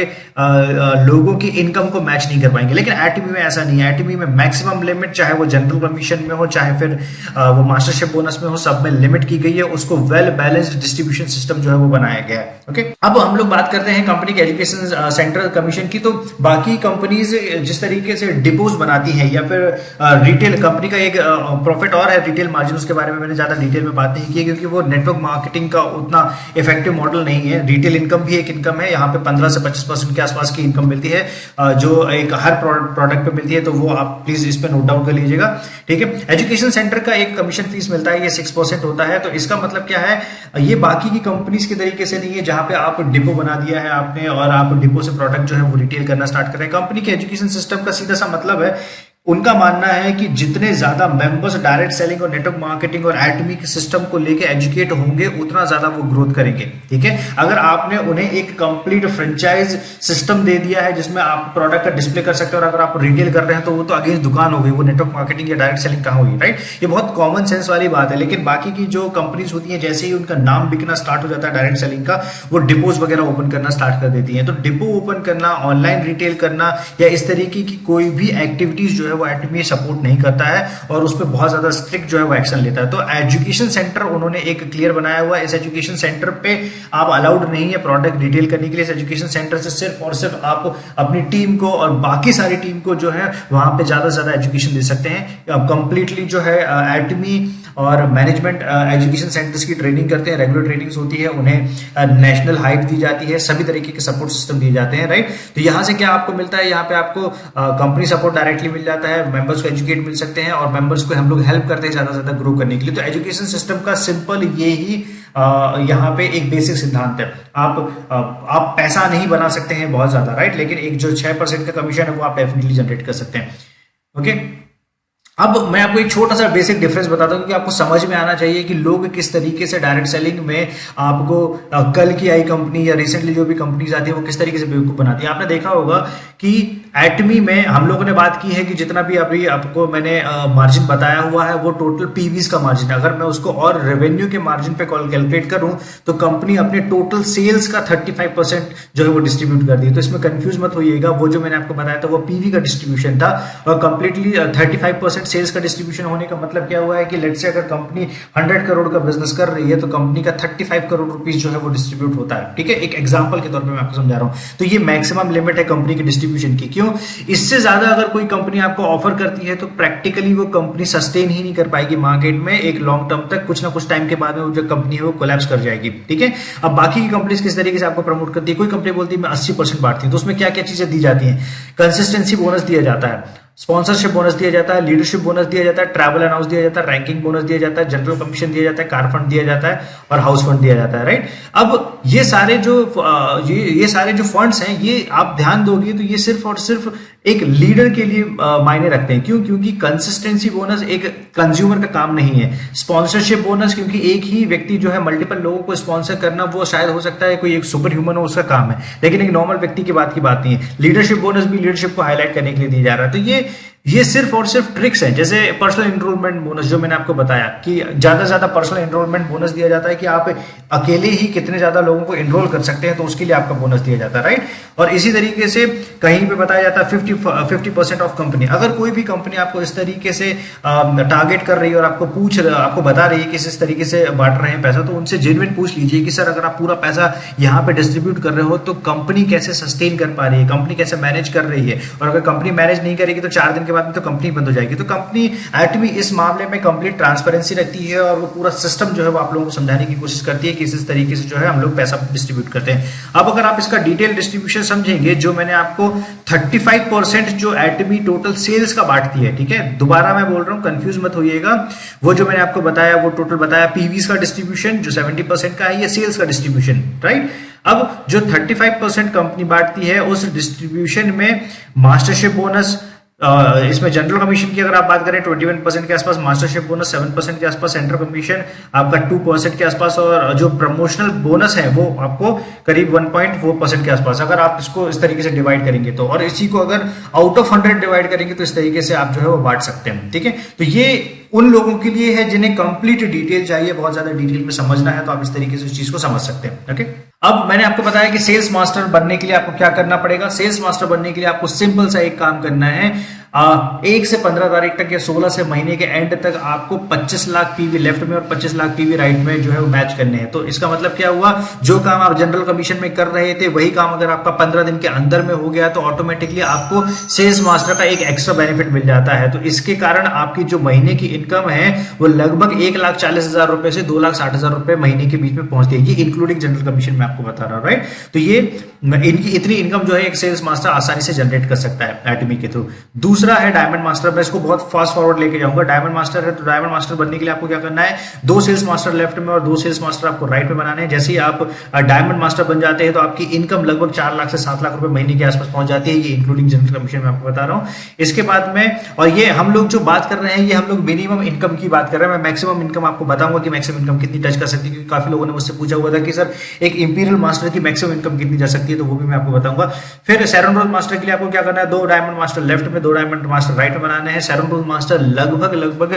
Speaker 1: लोगों की इनकम को मैच नहीं कर पाएंगे। लेकिन आईटीबी में ऐसा नहीं है। आईटीबी में मैक्सिमम लिमिट, चाहे वो जनरल कमीशन में हो, चाहे फिर वो मास्टरशिप बोनस में हो, सब में लिमिट की गई है। उसको वेल बैलेंस्ड डिस्ट्रीब्यूशन सिस्टम जो है वो बनाया गया है। ओके, अब हम लोग बात करते हैं कंपनी के एजुकेशन सेंट्रल कमीशन की। तो बाकी कंपनीज जिस तरीके से डिपोज बनाती हैं या फिर रिटेल कंपनी का एक प्रॉफिट और है रिटेल मार्जिन, उसके बारे में मैंने ज्यादा डिटेल में बात नहीं की क्योंकि वो नेटवर्क मार्केटिंग का उतना इफेक्टिव मॉडल नहीं है। रिटेल इनकम भी एक इनकम है, यहाँ पे 15 से 25% के आसपास की इनकम मिलती है जो एक हर प्रोडक्ट पे मिलती है। तो वो आप प्लीज इस पे नोट डाउन कर लीजिएगा, ठीक है। एजुकेशन सेंटर का एक कमीशन फीस मिलता है, ये 6% होता है। तो इसका मतलब क्या है, ये बाकी की कंपनीज के तरीके से नहीं है जहां पे आप डिपो बना दिया है आपने और आप डिपो से प्रोडक्ट जो है वो रिटेल करना स्टार्ट कर रहे हैं। कंपनी के एजुकेशन सिस्टम का सीधा सा मतलब है, उनका मानना है कि जितने ज्यादा मेंबर्स डायरेक्ट सेलिंग और नेटवर्क मार्केटिंग और एटमी के सिस्टम को लेके एजुकेट होंगे उतना ज्यादा वो ग्रोथ करेंगे, ठीक है। अगर आपने उन्हें एक कंप्लीट फ्रेंचाइज सिस्टम दे दिया है जिसमें आप प्रोडक्ट का डिस्प्ले कर सकते हो और अगर आप रिटेल कर रहे हैं तो वो तो अगेंस्ट दुकान हो गई, वो नेटवर्क मार्केटिंग या डायरेक्ट सेलिंग कहाँ होगी, राइट। ये बहुत कॉमन सेंस वाली बात है। लेकिन बाकी की जो कंपनीज होती है, जैसे ही उनका नाम बिकना स्टार्ट हो जाता है डायरेक्ट सेलिंग का, वो डिपोज वगैरह ओपन करना स्टार्ट कर देती है। तो डिपो ओपन करना, ऑनलाइन रिटेल करना या इस तरीके की कोई भी एक्टिविटीज जो है
Speaker 2: वो एटमी सपोर्ट नहीं करता है और उस पर बहुत ज्यादा स्ट्रिक्ट जो है वो एक्शन लेता है। तो एजुकेशन सेंटर उन्होंने एक क्लियर बनाया हुआ है। इस एजुकेशन सेंटर पे आप अलाउड नहीं है प्रोडक्ट डिटेल करने के लिए। इस एजुकेशन सेंटर से सिर्फ और सिर्फ आप अपनी टीम को और बाकी सारी टीम को जो है वहां पे ज्यादा से ज्यादा एजुकेशन दे सकते हैं। कंप्लीटली जो है एटमी और मैनेजमेंट एजुकेशन सेंटर्स की ट्रेनिंग करते हैं, रेगुलर ट्रेनिंग्स होती है, उन्हें नेशनल हाइट दी जाती है, सभी तरीके के सपोर्ट सिस्टम दिए जाते हैं, राइट। तो यहाँ से क्या आपको मिलता है, यहाँ पे आपको कंपनी सपोर्ट डायरेक्टली मिल जाता है, मेंबर्स को एजुकेट मिल सकते हैं और मेंबर्स को हम लोग हेल्प करते हैं ज्यादा से ज्यादा ग्रो करने के लिए। तो एजुकेशन सिस्टम का सिंपल ये ही यहाँ पे एक बेसिक सिद्धांत है। आप पैसा नहीं बना सकते हैं बहुत ज्यादा, राइट, लेकिन एक जो 6% का कमीशन है वो आप डेफिनेटली जनरेट कर सकते हैं। ओके, अब मैं आपको एक छोटा सा बेसिक डिफरेंस बताता हूँ कि आपको समझ में आना चाहिए कि लोग किस तरीके से डायरेक्ट सेलिंग में आपको कल की आई कंपनी या रिसेंटली जो भी कंपनीज आती है वो किस तरीके से बेवकूफ बनाती है। आपने देखा होगा कि एटमी में हम लोगों ने बात की है कि जितना भी अभी आपको मैंने मार्जिन बताया हुआ है वो टोटल पीवीज का मार्जिन है। अगर मैं उसको और रेवेन्यू के मार्जिन पे कैलकुलेट करूं तो कंपनी अपने टोटल सेल्स का 35% जो है वो डिस्ट्रीब्यूट कर दी। तो इसमें कंफ्यूज मत होइएगा, वो जो मैंने आपको बताया था वो पीवी का डिस्ट्रीब्यूशन था और कंप्लीटली 35% सेल्स का डिस्ट्रीब्यूशन होने का मतलब क्या हुआ है कि लेट्स से अगर कंपनी 100 करोड़ का बिजनेस कर रही है तो कंपनी का 35 करोड़ रुपीस जो है वो डिस्ट्रीब्यूट होता है। ठीक है, एक एग्जांपल के तौर पे मैं आपको समझा रहा हूं। तो ये मैक्सिमम लिमिट है कंपनी के डिस्ट्रीब्यूशन की। क्यों? इससे ज्यादा अगर कोई कंपनी आपको ऑफर करती है तो प्रैक्टिकली वो कंपनी सस्टेन ही नहीं कर पाएगी मार्केट में एक लॉन्ग टर्म तक। कुछ ना कुछ टाइम के बाद में वो जो कंपनी है वो कोलैप्स कर जाएगी। ठीक है, अब बाकी की कंपनीज किस तरीके से आपको प्रमोट करती है। कोई कंपनी बोलती है मैं 80% बांटती हूँ, तो उसमें क्या क्या चीजें दी जाती है। कंसिस्टेंसी बोनस दिया जाता है, स्पॉन्सरशिप बोनस दिया जाता है, लीडरशिप बोनस दिया जाता है, ट्रैवल अलाउंस दिया जाता है, रैंकिंग बोनस दिया जाता है, जनरल कमीशन दिया जाता है, कार फंड दिया जाता है और हाउस फंड दिया जाता है, राइट। अब ये सारे जो फंड्स हैं ये आप ध्यान दोगे तो ये सिर्फ और सिर्फ एक लीडर के लिए मायने रखते हैं। क्यों? क्योंकि कंसिस्टेंसी बोनस एक कंज्यूमर का काम नहीं है। स्पॉन्सरशिप बोनस क्योंकि एक ही व्यक्ति जो है मल्टीपल लोगों को स्पॉन्सर करना वो शायद हो सकता है कोई एक सुपर ह्यूमन हो उसका काम है, लेकिन एक नॉर्मल व्यक्ति की बात नहीं है। लीडरशिप बोनस भी लीडरशिप को हाईलाइट करने के लिए दिया जा रहा है। तो ये सिर्फ और सिर्फ ट्रिक्स हैं। जैसे पर्सनल एनरोलमेंट बोनस जो मैंने आपको बताया कि ज्यादा से ज्यादा पर्सनल एनरोलमेंट बोनस दिया जाता है कि आप अकेले ही कितने ज्यादा लोगों को एनरोल कर सकते हैं, तो उसके लिए आपका बोनस दिया जाता है, राइट। और इसी तरीके से कहीं पे बताया जाता है 50% ऑफ कंपनी। अगर कोई भी कंपनी आपको इस तरीके से टारगेट कर रही है और आपको बता रही है कि इस तरीके से बांट रहे हैं पैसा, तो उनसे जेन्युइन पूछ लीजिए कि सर अगर आप पूरा पैसा यहाँ पे डिस्ट्रीब्यूट कर रहे हो तो कंपनी कैसे सस्टेन कर पा रही है, कंपनी कैसे मैनेज कर रही है। और अगर कंपनी मैनेज नहीं करेगी तो 4 दिन के बाद में तो कंपनी बंद हो जाएगी। तो कंपनी एटमी इस मामले में कंप्लीट ट्रांसपेरेंसी रखती है और वो पूरा सिस्टम जो है वो आप लोगों को समझाने की कोशिश करती है कि इस तरीके से जो है हम लोग पैसा डिस्ट्रीब्यूट करते हैं। अब अगर आप इसका डिटेल डिस्ट्रीब्यूशन समझेंगे, जो मैंने आपको 35% जो एटमी टोटल सेल्स का बांटती है, ठीक है, दोबारा मैं बोल रहा हूं कंफ्यूज मत होइएगा, वो जो मैंने आपको बताया वो टोटल बताया पीवीज का डिस्ट्रीब्यूशन जो 70% का है, ये सेल्स का डिस्ट्रीब्यूशन, राइट। अब जो 35% कंपनी बांटती है उस डिस्ट्रीब्यूशन में मास्टरशिप बोनस, इसमें जनरल कमीशन की अगर आप बात करें 21% के आसपास, मास्टरशिप बोनस 7% के आसपास, सेंट्रल कमीशन आपका 2% के आसपास और जो प्रमोशनल बोनस है वो आपको करीब 1.4% के आसपास। अगर आप इसको इस तरीके से डिवाइड करेंगे तो, और इसी को अगर आउट ऑफ 100 डिवाइड करेंगे तो इस तरीके से आप जो है वो बांट सकते हैं। ठीक है, तो ये उन लोगों के लिए है जिन्हें कंप्लीट डिटेल चाहिए, बहुत ज्यादा डिटेल में समझना है, तो आप इस तरीके से उस चीज को समझ सकते हैं। ओके, अब मैंने आपको बताया कि सेल्स मास्टर बनने के लिए आपको क्या करना पड़ेगा। सेल्स मास्टर बनने के लिए आपको सिंपल सा एक काम करना है। 1 से 15 तारीख तक या 16 से महीने के एंड तक आपको 25 लाख पीवी लेफ्ट में और 25 लाख पीवी राइट में जो है वो मैच करने हैं। तो इसका मतलब क्या हुआ, जो काम आप जनरल कमीशन में कर रहे थे वही काम अगर आपका 15 दिन के अंदर में हो गया तो ऑटोमेटिकली आपको सेल्स मास्टर का एक एक्स्ट्रा बेनिफिट मिल जाता है। तो इसके कारण आपकी जो महीने की इनकम है वो लगभग 1,40,000 रुपए से 2,60,000 रुपए महीने के बीच में पहुंचती है, इंक्लूडिंग जनरल कमीशन में आपको बता रहा हूं, राइट। तो ये इनकी इतनी इनकम जो है एक सेल्स मास्टर आसानी से जनरेट कर सकता है एटमी के थ्रू। दूसरा है डायमंड मास्टर। मैं इसको बहुत फास्ट फॉरवर्ड लेके जाऊंगा। डायमंड मास्टर है तो डायमंड मास्टर बनने के लिए आपको क्या करना है, 2 सेल्स मास्टर लेफ्ट में और 2 सेल्स मास्टर आपको राइट में बनाने हैं। जैसे ही आप डायमंड मास्टर बन जाते हैं तो आपकी इनकम लगभग 4 लाख से 7 लाख रुपए महीने के आसपास पहुंच जाती है, ये इंक्लूडिंग जनरल कमीशन में आपको बता रहा हूं। इसके बाद में, और ये हम लोग जो बात कर रहे हैं ये हम लोग मिनिमम इनकम की बात कर रहे हैं। मैं मैक्सिमम इनकम आपको बताऊंगा कि मैक्सिमम इनकम कितनी टच कर सकती है, क्योंकि काफी लोगों ने मुझसे पूछा हुआ था कि सर एक इंपीरियल मास्टर की मैक्सिमम इनकम कितनी जा सकती है, तो वो भी मैं आपको बताऊंगा। फिर सैरन रोज मास्टर के लिए आपको क्या करना है, 2 डायमंड मास्टर लेफ्ट में 2 डायमंड मास्टर राइट में बनाने हैं। सैरन रोज मास्टर लगभग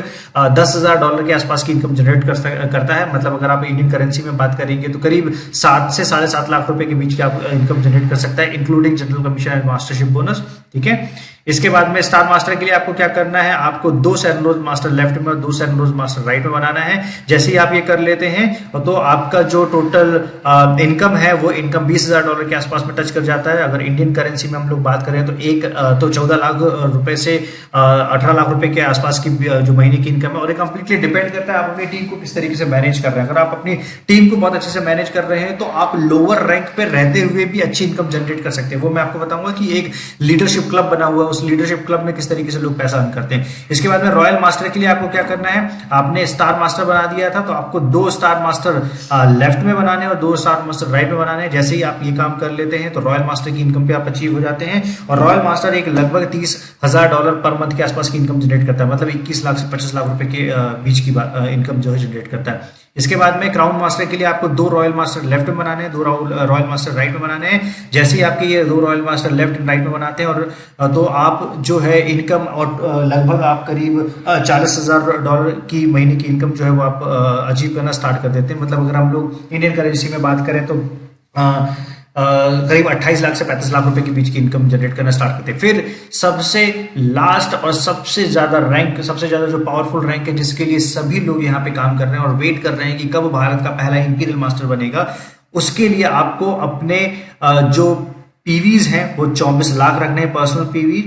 Speaker 2: $10,000 के आसपास की इनकम जनरेट करता है। मतलब अगर आप इंडियन करेंसी में बात करेंगे तो करीब 7 से 7.5 लाख रुपए के बीच की आप इनकम जनरेट कर सकता है, including general commission and mastership bonus. ठीक है,
Speaker 1: इसके बाद में स्टार मास्टर के लिए आपको क्या करना है, आपको 2 सैनरोज मास्टर लेफ्ट में और 2 सैनरोज मास्टर राइट में बनाना है। जैसे ही आप ये कर लेते हैं तो आपका जो टोटल इनकम है वो इनकम $20,000 के आसपास में टच कर जाता है। अगर इंडियन करेंसी में हम लोग बात करें तो 14 लाख रुपए से 18 लाख रुपए के आसपास की जो महीने की इनकम है। और ये कंप्लीटली डिपेंड करता है आप अपनी टीम को किस तरीके से मैनेज कर रहे हैं। अगर आप अपनी टीम को बहुत अच्छे से मैनेज कर रहे हैं तो आप लोअर रैंक पे रहते हुए भी अच्छी इनकम जनरेट कर सकते हैं। वो मैं आपको बताऊंगा कि एक लीडरशिप क्लब बना हुआ है, उस लीडरशिप क्लब में किस तरीके से लोग पैसा अर्न करते हैं। इसके बाद में रॉयल मास्टर के लिए आपको क्या करना है, आपने स्टार मास्टर बना दिया था तो आपको 2 स्टार मास्टर लेफ्ट में बनाने और 2 स्टार मास्टर राइट में बनाने हैं। जैसे ही आप ये काम कर लेते हैं तो रॉयल मास्टर की इनकम पे आप अचीव हो जाते हैं। और रॉयल मास्टर एक लगभग $30,000 पर मंथ के आसपास की इनकम जनरेट करता है, मतलब 21 लाख से 25 लाख रुपए के बीच की इनकम जो है जनरेट करता है। इसके बाद में क्राउन मास्टर के लिए आपको 2 रॉयल मास्टर लेफ्ट में बनाने हैं, 2 रॉयल मास्टर राइट में बनाने हैं। जैसे ही आपके ये 2 royal master left and right में बनाते हैं और तो आप जो है इनकम और लगभग आप करीब $40,000 की महीने की इनकम जो है वो आप अचीव करना स्टार्ट कर देते हैं। मतलब अगर हम लोग इंडियन करेंसी में बात करें तो करीब 28 लाख से 35 लाख रुपए के बीच की इनकम जनरेट करना स्टार्ट करते हैं। फिर सबसे लास्ट और सबसे ज्यादा जो पावरफुल रैंक है, जिसके लिए सभी लोग यहाँ पे काम कर रहे हैं और वेट कर रहे हैं कि कब भारत का पहला इंपीरियल मास्टर बनेगा, उसके लिए आपको अपने जो पीवीज हैं वो 24 लाख रखने हैं, पर्सनल पीवी।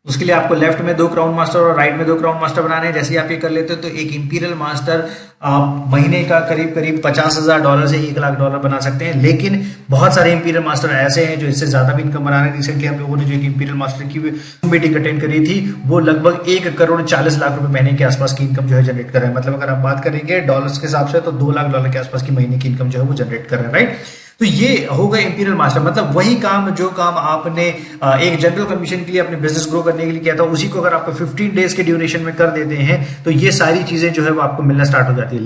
Speaker 1: उसके लिए आपको लेफ्ट में 2 क्राउन मास्टर और राइट में 2 क्राउन मास्टर बनाने हैं। जैसे ही आप ये कर लेते हो तो एक इंपीरियल मास्टर आप महीने का करीब $50,000 से $1,00,000 बना सकते हैं। लेकिन बहुत सारे इंपीरियल मास्टर ऐसे हैं जो इससे ज्यादा भी इनकम बना रहे हैं। रिसेंटली हम लोगों ने जो एक इंपीरियल मास्टर की मीटिंग अटेंड करी थी वो लगभग 1,40,00,000 रुपए महीने के आसपास की इनकम जो है जनरेट कर रहे हैं। मतलब अगर आप बात करेंगे डॉलर्स के हिसाब से तो $2,00,000 के आसपास की महीने की इनकम जो है वो जनरेट कर रहे हैं, राइट। तो ये होगा इंपीरियल मास्टर, मतलब वही काम जो काम आपने एक जनरल कमीशन के लिए अपने बिजनेस ग्रो करने के लिए किया था, उसी को अगर आप 15 डेज के ड्यूरेशन में कर देते हैं तो ये सारी चीजें जो है वो आपको मिलना स्टार्ट हो जाती है।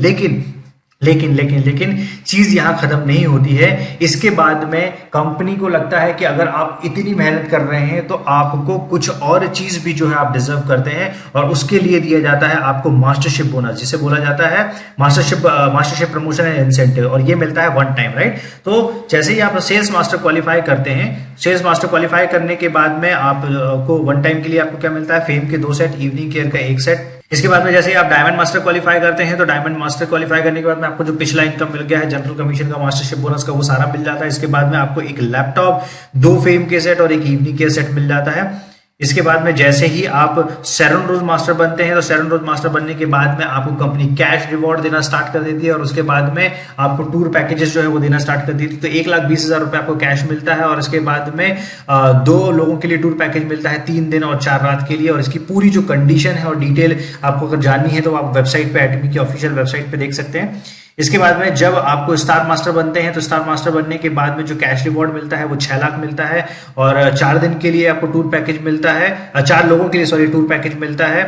Speaker 1: लेकिन चीज यहां खत्म नहीं होती है। इसके बाद में कंपनी को लगता है कि अगर आप इतनी मेहनत कर रहे हैं तो आपको कुछ और चीज भी जो है आप डिजर्व करते हैं, और उसके लिए दिया जाता है आपको मास्टरशिप बोनस, जिसे बोला जाता है मास्टरशिप प्रमोशन एंड इंसेंटिव, और ये मिलता है 1 टाइम, राइट। तो जैसे ही आप सेल्स मास्टर क्वालिफाई करते हैं, सेल्स मास्टर क्वालिफाई करने के बाद में आपको 1 टाइम के लिए आपको क्या मिलता है, फेम के 2 सेट, इवनिंग केयर का 1 सेट। इसके बाद में जैसे आप डायमंड मास्टर क्वालिफाई करते हैं तो डायमंड मास्टर क्वालिफाई करने के बाद में आपको जो पिछला इनकम मिल गया है जनरल कमीशन का, मास्टरशिप बोनस का, वो सारा मिल जाता है। इसके बाद में आपको एक लैपटॉप, 2 फेम के सेट और एक इवनिंग के सेट मिल जाता है। इसके बाद में जैसे ही आप सेरन रोज मास्टर बनते हैं तो सेरन रोज मास्टर बनने के बाद में आपको कंपनी कैश रिवॉर्ड देना स्टार्ट कर देती है, और उसके बाद में आपको टूर पैकेजेस जो है वो देना स्टार्ट कर देती है। तो 1,20,000 रुपए आपको कैश मिलता है, और इसके बाद में 2 लोगों के लिए टूर पैकेज मिलता है 3 दिन और 4 रात के लिए। और इसकी पूरी जो कंडीशन है और डिटेल आपको अगर जाननी है तो आप वेबसाइट पे, एटमी की ऑफिशियल वेबसाइट पे देख सकते हैं। इसके बाद में जब आपको स्टार मास्टर बनते हैं तो स्टार मास्टर बनने के बाद में जो कैश रिवॉर्ड मिलता है वो 6 लाख मिलता है, और 4 दिन के लिए आपको टूर पैकेज मिलता है, 4 लोगों के लिए सॉरी टूर पैकेज मिलता है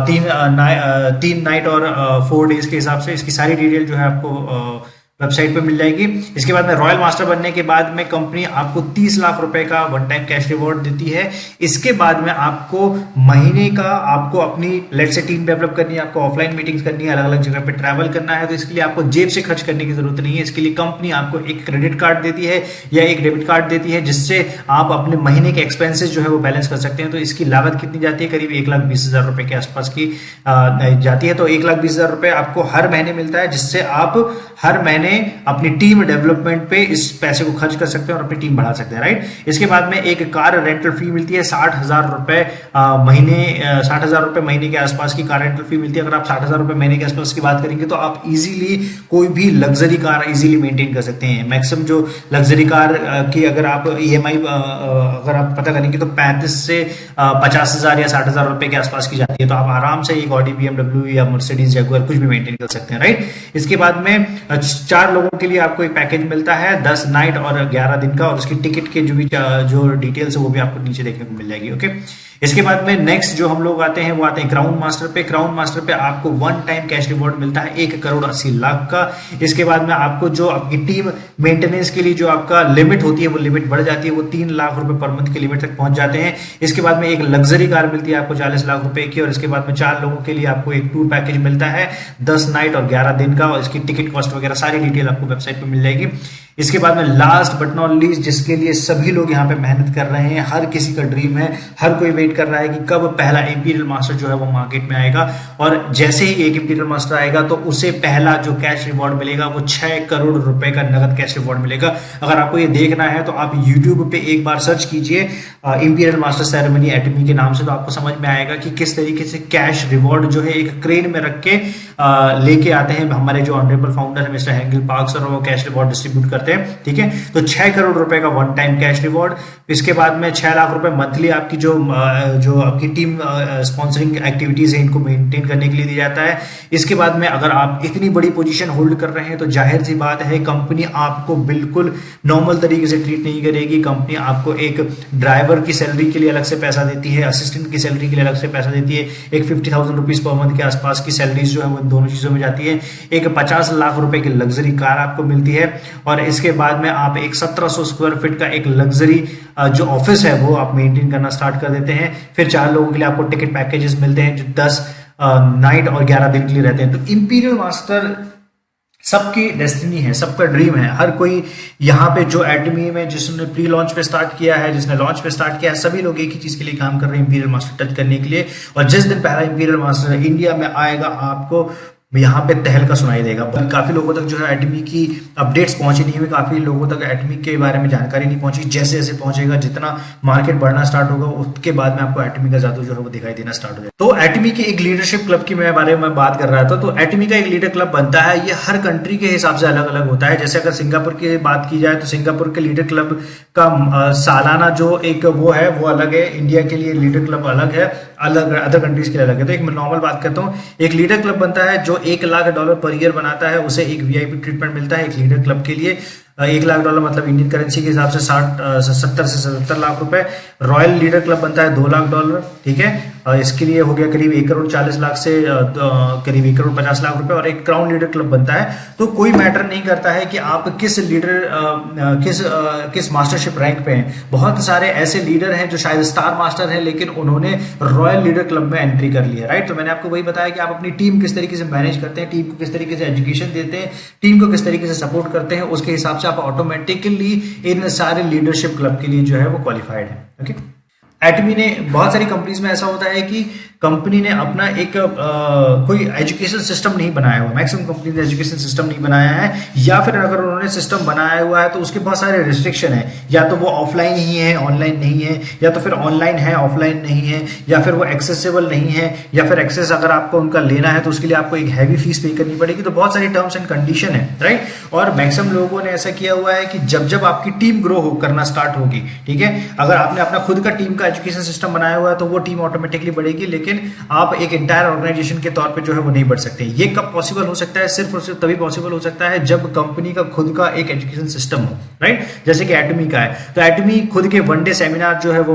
Speaker 1: 3 नाइट और 4 डेज के हिसाब से। इसकी सारी डिटेल जो है आपको वेबसाइट पे मिल जाएगी। इसके बाद में रॉयल मास्टर बनने के बाद में कंपनी आपको 30 लाख रुपए का 1 टाइम कैश रिवॉर्ड देती है। इसके बाद में आपको महीने का आपको अपनी लेट्स से टीम डेवलप करनी है, आपको ऑफलाइन मीटिंग्स करनी है, अलग अलग जगह पे ट्रैवल करना है, तो इसके लिए आपको जेब से खर्च करने की जरूरत नहीं है। इसके लिए कंपनी आपको एक क्रेडिट कार्ड देती है या एक डेबिट कार्ड देती है, जिससे आप अपने महीने के एक्सपेंसेस जो है वो बैलेंस कर सकते हैं। तो इसकी लागत कितनी जाती है, करीब 1,20,000 रुपए के आसपास की जाती है। तो 1,20,000 रुपए आपको हर महीने मिलता है, जिससे आप हर महीने अपनी टीम डेवलपमेंट पे इस पैसे को खर्च कर सकते हैं और अपनी टीम बढ़ा सकते हैं, राइट। इसके बाद में एक कार रेंटल फी मिलती है 60,000 रुपए महीने, 60,000 रुपए महीने के आसपास की कार रेंटल फी मिलती है। अगर आप 60,000 रुपए महीने के आसपास की बात करेंगे तो आप इजीली कोई भी लग्जरी कार इजीली मेंटेन कर सकते हैं। मैक्सिमम जो लग्जरी कार की अगर आप EMI अगर आप पता करेंगे तो 35 से 50,000 या 60,000 रुपए के आसपास की जाती है। तो आप आराम से एक ऑडी, BMW या मर्सिडीज जगुआर कुछ भी मेंटेन कर सकते हैं, राइट। इसके बाद में 4 लोगों के लिए आपको एक पैकेज मिलता है 10 नाइट और 11 दिन का, और उसकी टिकट के जो डिटेल्स है वो भी आपको नीचे देखने को मिल जाएगी, ओके। इसके बाद में नेक्स्ट जो हम लोग आते हैं वो आते हैं क्राउन मास्टर पे। क्राउन मास्टर पे आपको 1 टाइम कैश रिवॉर्ड मिलता है 1,80,00,000 का। इसके बाद में आपको जो आपकी टीम मेंटेनेंस के लिए जो आपका लिमिट होती है वो लिमिट बढ़ जाती है, वो 3 लाख रुपए पर मंथ की लिमिट तक पहुंच जाते हैं। इसके बाद में एक लग्जरी कार मिलती है आपको 40 लाख रुपए की, और इसके बाद में 4 लोगों के लिए आपको एक टूर पैकेज मिलता है 10 नाइट और 11 दिन का, और इसकी टिकट कॉस्ट वगैरह सारी डिटेल आपको वेबसाइट पे मिल जाएगी। इसके बाद में लास्ट बट नॉट लीस्ट, जिसके लिए सभी लोग यहाँ पे मेहनत कर रहे हैं, हर किसी का ड्रीम है, हर कोई वेट कर रहा है कि कब पहला इंपीरियल मास्टर जो है वो मार्केट में आएगा, और जैसे ही एक इंपीरियल मास्टर आएगा तो उसे पहला जो कैश रिवॉर्ड मिलेगा वो 6 करोड़ रुपए का नगद कैश रिवॉर्ड मिलेगा। अगर आपको ये देखना है तो आप यूट्यूब पे एक बार सर्च कीजिए इंपीरियल मास्टर सेरेमनी एटमी के नाम से, तो आपको समझ में आएगा कि किस तरीके से कैश रिवॉर्ड जो है एक क्रेन में रख के लेके आते हैं हमारे जो ऑनरेबल फाउंडर है मिस्टर हेंगल पार्क्स, और वो कैश रिवॉर्ड डिस्ट्रीब्यूट करते हैं। ठीक है, तो 6 करोड़ रुपए का वन टाइम कैश रिवॉर्ड, इसके बाद में 6 लाख रुपए मंथली आपकी जो आपकी टीम स्पॉन्सरिंग एक्टिविटीज है इनको मेंटेन करने के लिए दिया जाता है। इसके बाद में अगर आप इतनी बड़ी पोजीशन होल्ड कर रहे हैं तो जाहिर सी बात है कंपनी आपको बिल्कुल नॉर्मल तरीके से ट्रीट नहीं करेगी। कंपनी आपको एक ड्राइवर की सैलरी के लिए अलग से पैसा देती है, असिस्टेंट की सैलरी के लिए अलग से पैसा देती है, एक 50,000 रुपीज पर मंथ के आसपास की सैलरीज जो है वो दोनों चीजों में जाती है, एक 50 लाख रुपए की लग्जरी कार आपको मिलती है, और इसके बाद में आप एक 1700 स्क्वायर फीट का एक लग्जरी जो ऑफिस है वो आप मेंटेन करना स्टार्ट कर देते हैं। फिर 4 लोगों के लिए आपको टिकट पैकेजेस मिलते हैं जो 10 नाइट और 11 दिन के लिए रहते हैं। तो इंपीरियल मास्टर सबकी डेस्टिनी है, सबका ड्रीम है। हर कोई यहाँ पे जो एटमी में जिसने प्री लॉन्च पे स्टार्ट किया है, जिसने लॉन्च पे स्टार्ट किया है, सभी लोग एक ही चीज के लिए काम कर रहे हैं, इंपीरियल मास्टर टच करने के लिए। और जिस दिन पहला इंपीरियल मास्टर इंडिया में आएगा आपको यहाँ पे तहलका सुनाई देगा। काफी लोगों तक जो है एटमी की अपडेट्स पहुंची नहीं हुई, काफी लोगों तक एटमी के बारे में जानकारी नहीं पहुंची। जैसे जैसे पहुंचेगा, जितना मार्केट बढ़ना स्टार्ट होगा उसके बाद में आपको एटमी का जादू जो है वो दिखाई देना स्टार्ट हो जाएगा। तो एटमी के एक लीडरशिप क्लब की मैं बारे में बात कर रहा था, तो एटमी का एक लीडर क्लब बनता है, ये हर कंट्री के हिसाब से अलग अलग होता है। जैसे अगर सिंगापुर की बात की जाए तो सिंगापुर के लीडर क्लब का सालाना जो एक वो है वो अलग है, इंडिया के लिए लीडर क्लब अलग है, अलग अदर कंट्रीज के लिए अलग है। तो एक नॉर्मल बात करता हूँ, एक लीडर क्लब बनता है जो $1 लाख पर ईयर बनाता है, उसे एक वीआईपी ट्रीटमेंट मिलता है एक लीडर क्लब के लिए। $1 लाख मतलब इंडियन करेंसी के हिसाब से 70 से 77 लाख रुपए। रॉयल लीडर क्लब बनता है $2 लाख, ठीक है, इसके लिए हो गया करीब 1 करोड़ 40 लाख से करीब 1 करोड़ 50 लाख रुपए। और एक क्राउन लीडर क्लब बनता है। तो कोई मैटर नहीं करता है कि आप किस लीडर किस मास्टरशिप रैंक पे हैं। बहुत सारे ऐसे लीडर हैं जो शायद स्टार मास्टर हैं लेकिन उन्होंने रॉयल लीडर क्लब में एंट्री कर लिया, राइट। तो मैंने आपको वही बताया कि आप अपनी टीम किस तरीके से मैनेज करते हैं, टीम को किस तरीके से एजुकेशन देते हैं, टीम को किस तरीके से सपोर्ट करते हैं, उसके हिसाब से आप ऑटोमेटिकली इन सारे लीडरशिप क्लब के लिए जो है वो क्वालिफाइड है। ओके, एटमी ने बहुत सारी कंपनीज में ऐसा होता है कि कंपनी ने अपना एक कोई एजुकेशन सिस्टम नहीं बनाया हुआ, मैक्सिमम कंपनी ने एजुकेशन सिस्टम नहीं बनाया है, या फिर अगर उन्होंने सिस्टम बनाया हुआ है तो उसके बहुत सारे रिस्ट्रिक्शन है, या तो वो ऑफलाइन ही है ऑनलाइन नहीं है, या तो फिर ऑनलाइन है ऑफलाइन नहीं है, या फिर वो एक्सेसिबल नहीं है, या फिर एक्सेस अगर आपको उनका लेना है तो उसके लिए आपको एक हैवी फीस पे करनी पड़ेगी। तो बहुत सारी टर्म्स एंड कंडीशन है, राइट। और मैक्सिमम लोगों ने ऐसा किया हुआ है कि जब जब आपकी टीम ग्रो करना स्टार्ट होगी, ठीक है, अगर आपने अपना खुद का टीम का एजुकेशन सिस्टम बनाया हुआ है तो वो टीम ऑटोमेटिकली बढ़ेगी, लेकिन आप एक एंटायर ऑर्गेनाइजेशन के तौर पे जो है वो नहीं बढ़ सकते। ये कब पॉसिबल हो सकता है? सिर्फ और सिर्फ तभी पॉसिबल हो सकता है जब कंपनी का खुद का एक एजुकेशन सिस्टम हो, राइट। जैसे कि एटमी का है, तो एटमी खुद के वनडे सेमिनार जो है वो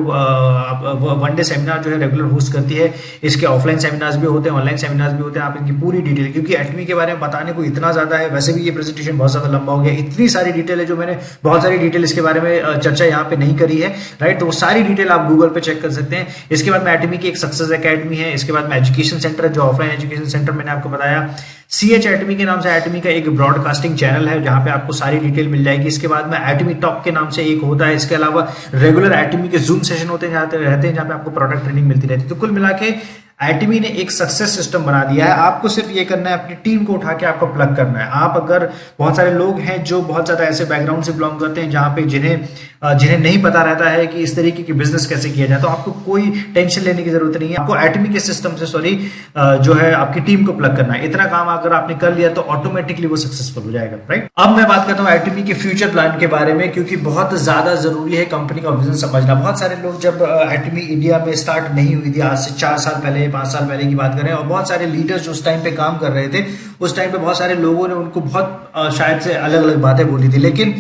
Speaker 1: वनडे सेमिनार जो है रेगुलर होस्ट करती है। इसके ऑफलाइन सेमिनार्स भी होते हैं, ऑनलाइन सेमिनार्स भी होते हैं। आप इनकी पूरी डिटेल, क्योंकि एटमी के बारे में बताने को इतना ज्यादा है, वैसे भी ये प्रेजेंटेशन बहुत ज्यादा लंबा हो गया, इतनी सारी डिटेल है जो मैंने बहुत सारी डिटेल इसके बारे में चर्चा यहाँ पे नहीं करी है, राइट। तो वो सारी डिटेल आप गूगल पे चेक कर सकते हैं। इसके बाद में एटमी की एक सक्सेस एकेडमी है, इसके बाद में एजुकेशन सेंटर है जो ऑफलाइन एजुकेशन सेंटर मैंने आपको बताया। CH एटमी के नाम से एटमी का एक ब्रॉडकास्टिंग चैनल है जहां पे आपको सारी डिटेल मिल जाएगी। इसके बाद में एटमी टॉक के नाम से एक होता है। इसके अलावा रेगुलर एटमी के जूम सेशन होते हैं जहां पे आपको प्रोडक्ट ट्रेनिंग मिलती रहती है। तो कुल मिला के एटमी ने एक सक्सेस सिस्टम बना दिया है। आपको सिर्फ ये करना है, अपनी टीम को उठा के आपको प्लग करना है। आप अगर बहुत सारे लोग हैं जो बहुत ज्यादा ऐसे बैकग्राउंड से बिलोंग करते हैं जहां पे जिन्हें नहीं पता रहता है कि इस तरीके की बिजनेस कैसे किया जाए, तो आपको कोई टेंशन लेने की जरूरत नहीं है। आपको एटमी के सिस्टम से जो है आपकी टीम को प्लग करना है। इतना काम अगर आपने कर लिया तो ऑटोमेटिकली वो सक्सेसफुल हो जाएगा, राइट। अब मैं बात करता हूँ एटमी के फ्यूचर प्लान के बारे में, क्योंकि बहुत ज्यादा जरूरी है कंपनी का विजन समझना। बहुत सारे लोग जब एटमी इंडिया में स्टार्ट नहीं हुई थी, आज से 4 साल पहले 5 साल पहले की बात करें, और बहुत सारे लीडर्स जो उस टाइम पे काम कर रहे थे, उस टाइम पे बहुत सारे लोगों ने उनको बहुत शायद से अलग अलग बातें बोली थी, लेकिन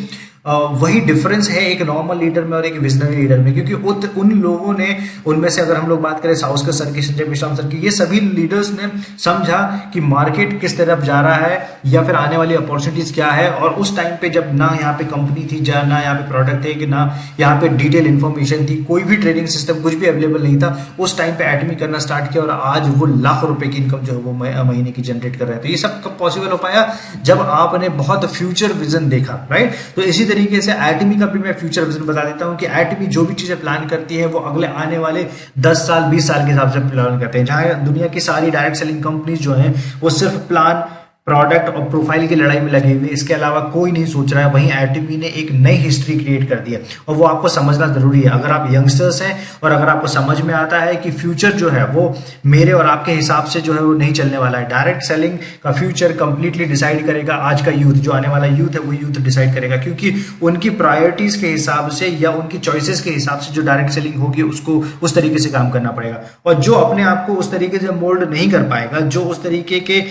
Speaker 2: वही डिफरेंस है एक नॉर्मल लीडर में और एक विजनरी लीडर में, क्योंकि उन लोगों ने, उनमें से अगर हम लोग बात करें साउस्कर सर की, संजय मिश्राम सर की, ये सभी लीडर्स ने समझा कि मार्केट किस तरफ जा रहा है या फिर आने वाली अपॉर्चुनिटीज क्या है। और उस टाइम पे जब ना यहाँ पे कंपनी थी, ना यहाँ पे प्रोडक्ट थे, कि ना यहाँ पे डिटेल इंफॉर्मेशन थी, कोई भी ट्रेडिंग सिस्टम कुछ भी अवेलेबल नहीं था, उस टाइम पे एटमी करना स्टार्ट किया और आज वो लाखों रुपए की इनकम जो है वो महीने की जनरेट कर रहे हैं। तो ये सब कब पॉसिबल हो पाया? जब आपने बहुत फ्यूचर विजन देखा, राइट। तो इसी तरीके से एटमी का भी मैं फ्यूचर विजन बता देता हूं कि एटमी जो भी चीजें प्लान करती है वो अगले आने वाले 10 साल 20 साल के हिसाब से प्लान करते हैं। जहां दुनिया की सारी डायरेक्ट सेलिंग कंपनीज जो हैं वो सिर्फ प्लान, प्रोडक्ट और प्रोफाइल की लड़ाई में लगे हुए, इसके अलावा कोई नहीं सोच रहा है। वहीं एटमी ने एक नई हिस्ट्री क्रिएट कर दी है और वो आपको समझना जरूरी है। अगर आप यंगस्टर्स हैं और अगर आपको समझ में आता है कि फ्यूचर जो है वो मेरे और आपके हिसाब से जो है वो नहीं चलने वाला है, डायरेक्ट सेलिंग का फ्यूचर कंप्लीटली डिसाइड करेगा आज का यूथ, जो आने वाला यूथ है वो यूथ डिसाइड करेगा, क्योंकि उनकी प्रायोरिटीज के हिसाब से या उनकी चॉइसेस के हिसाब से जो डायरेक्ट सेलिंग होगी उसको उस तरीके से काम करना पड़ेगा। और जो अपने आप को उस तरीके से मोल्ड नहीं कर पाएगा, जो उस तरीके के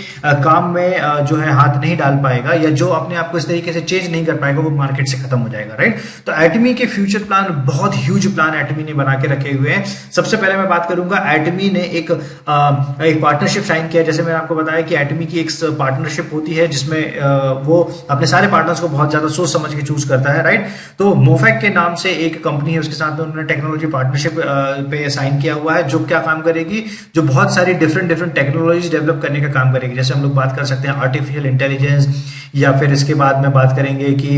Speaker 2: काम में जो है हाथ नहीं डाल पाएगा, या जो अपने आप को इस तरीके से चेंज नहीं कर पाएगा, वो मार्केट से खत्म हो जाएगा, राइट। तो एटमी के फ्यूचर प्लान, बहुत ह्यूज प्लान एटमी ने बना के रखे हुए हैं। सबसे पहले मैं बात करूंगा, एटमी ने एक पार्टनरशिप साइन किया। जैसे मैंने आपको बताया कि एटमी की एक पार्टनरशिप होती है जिसमें वो अपने सारे पार्टनर्स को बहुत ज्यादा सोच समझ के चूज करता है, राइट। तो मोफेक के नाम से एक कंपनी है, उसके साथ में उन्होंने टेक्नोलॉजी पार्टनरशिप पे साइन किया हुआ है, जो क्या काम करेगी, जो बहुत सारी डिफरेंट टेक्नोलॉजी डेवलप करने का काम करेगी। जैसे हम लोग बात कर सकते हैं आर्टिफिशियल इंटेलिजेंस, या फिर इसके बाद में बात करेंगे कि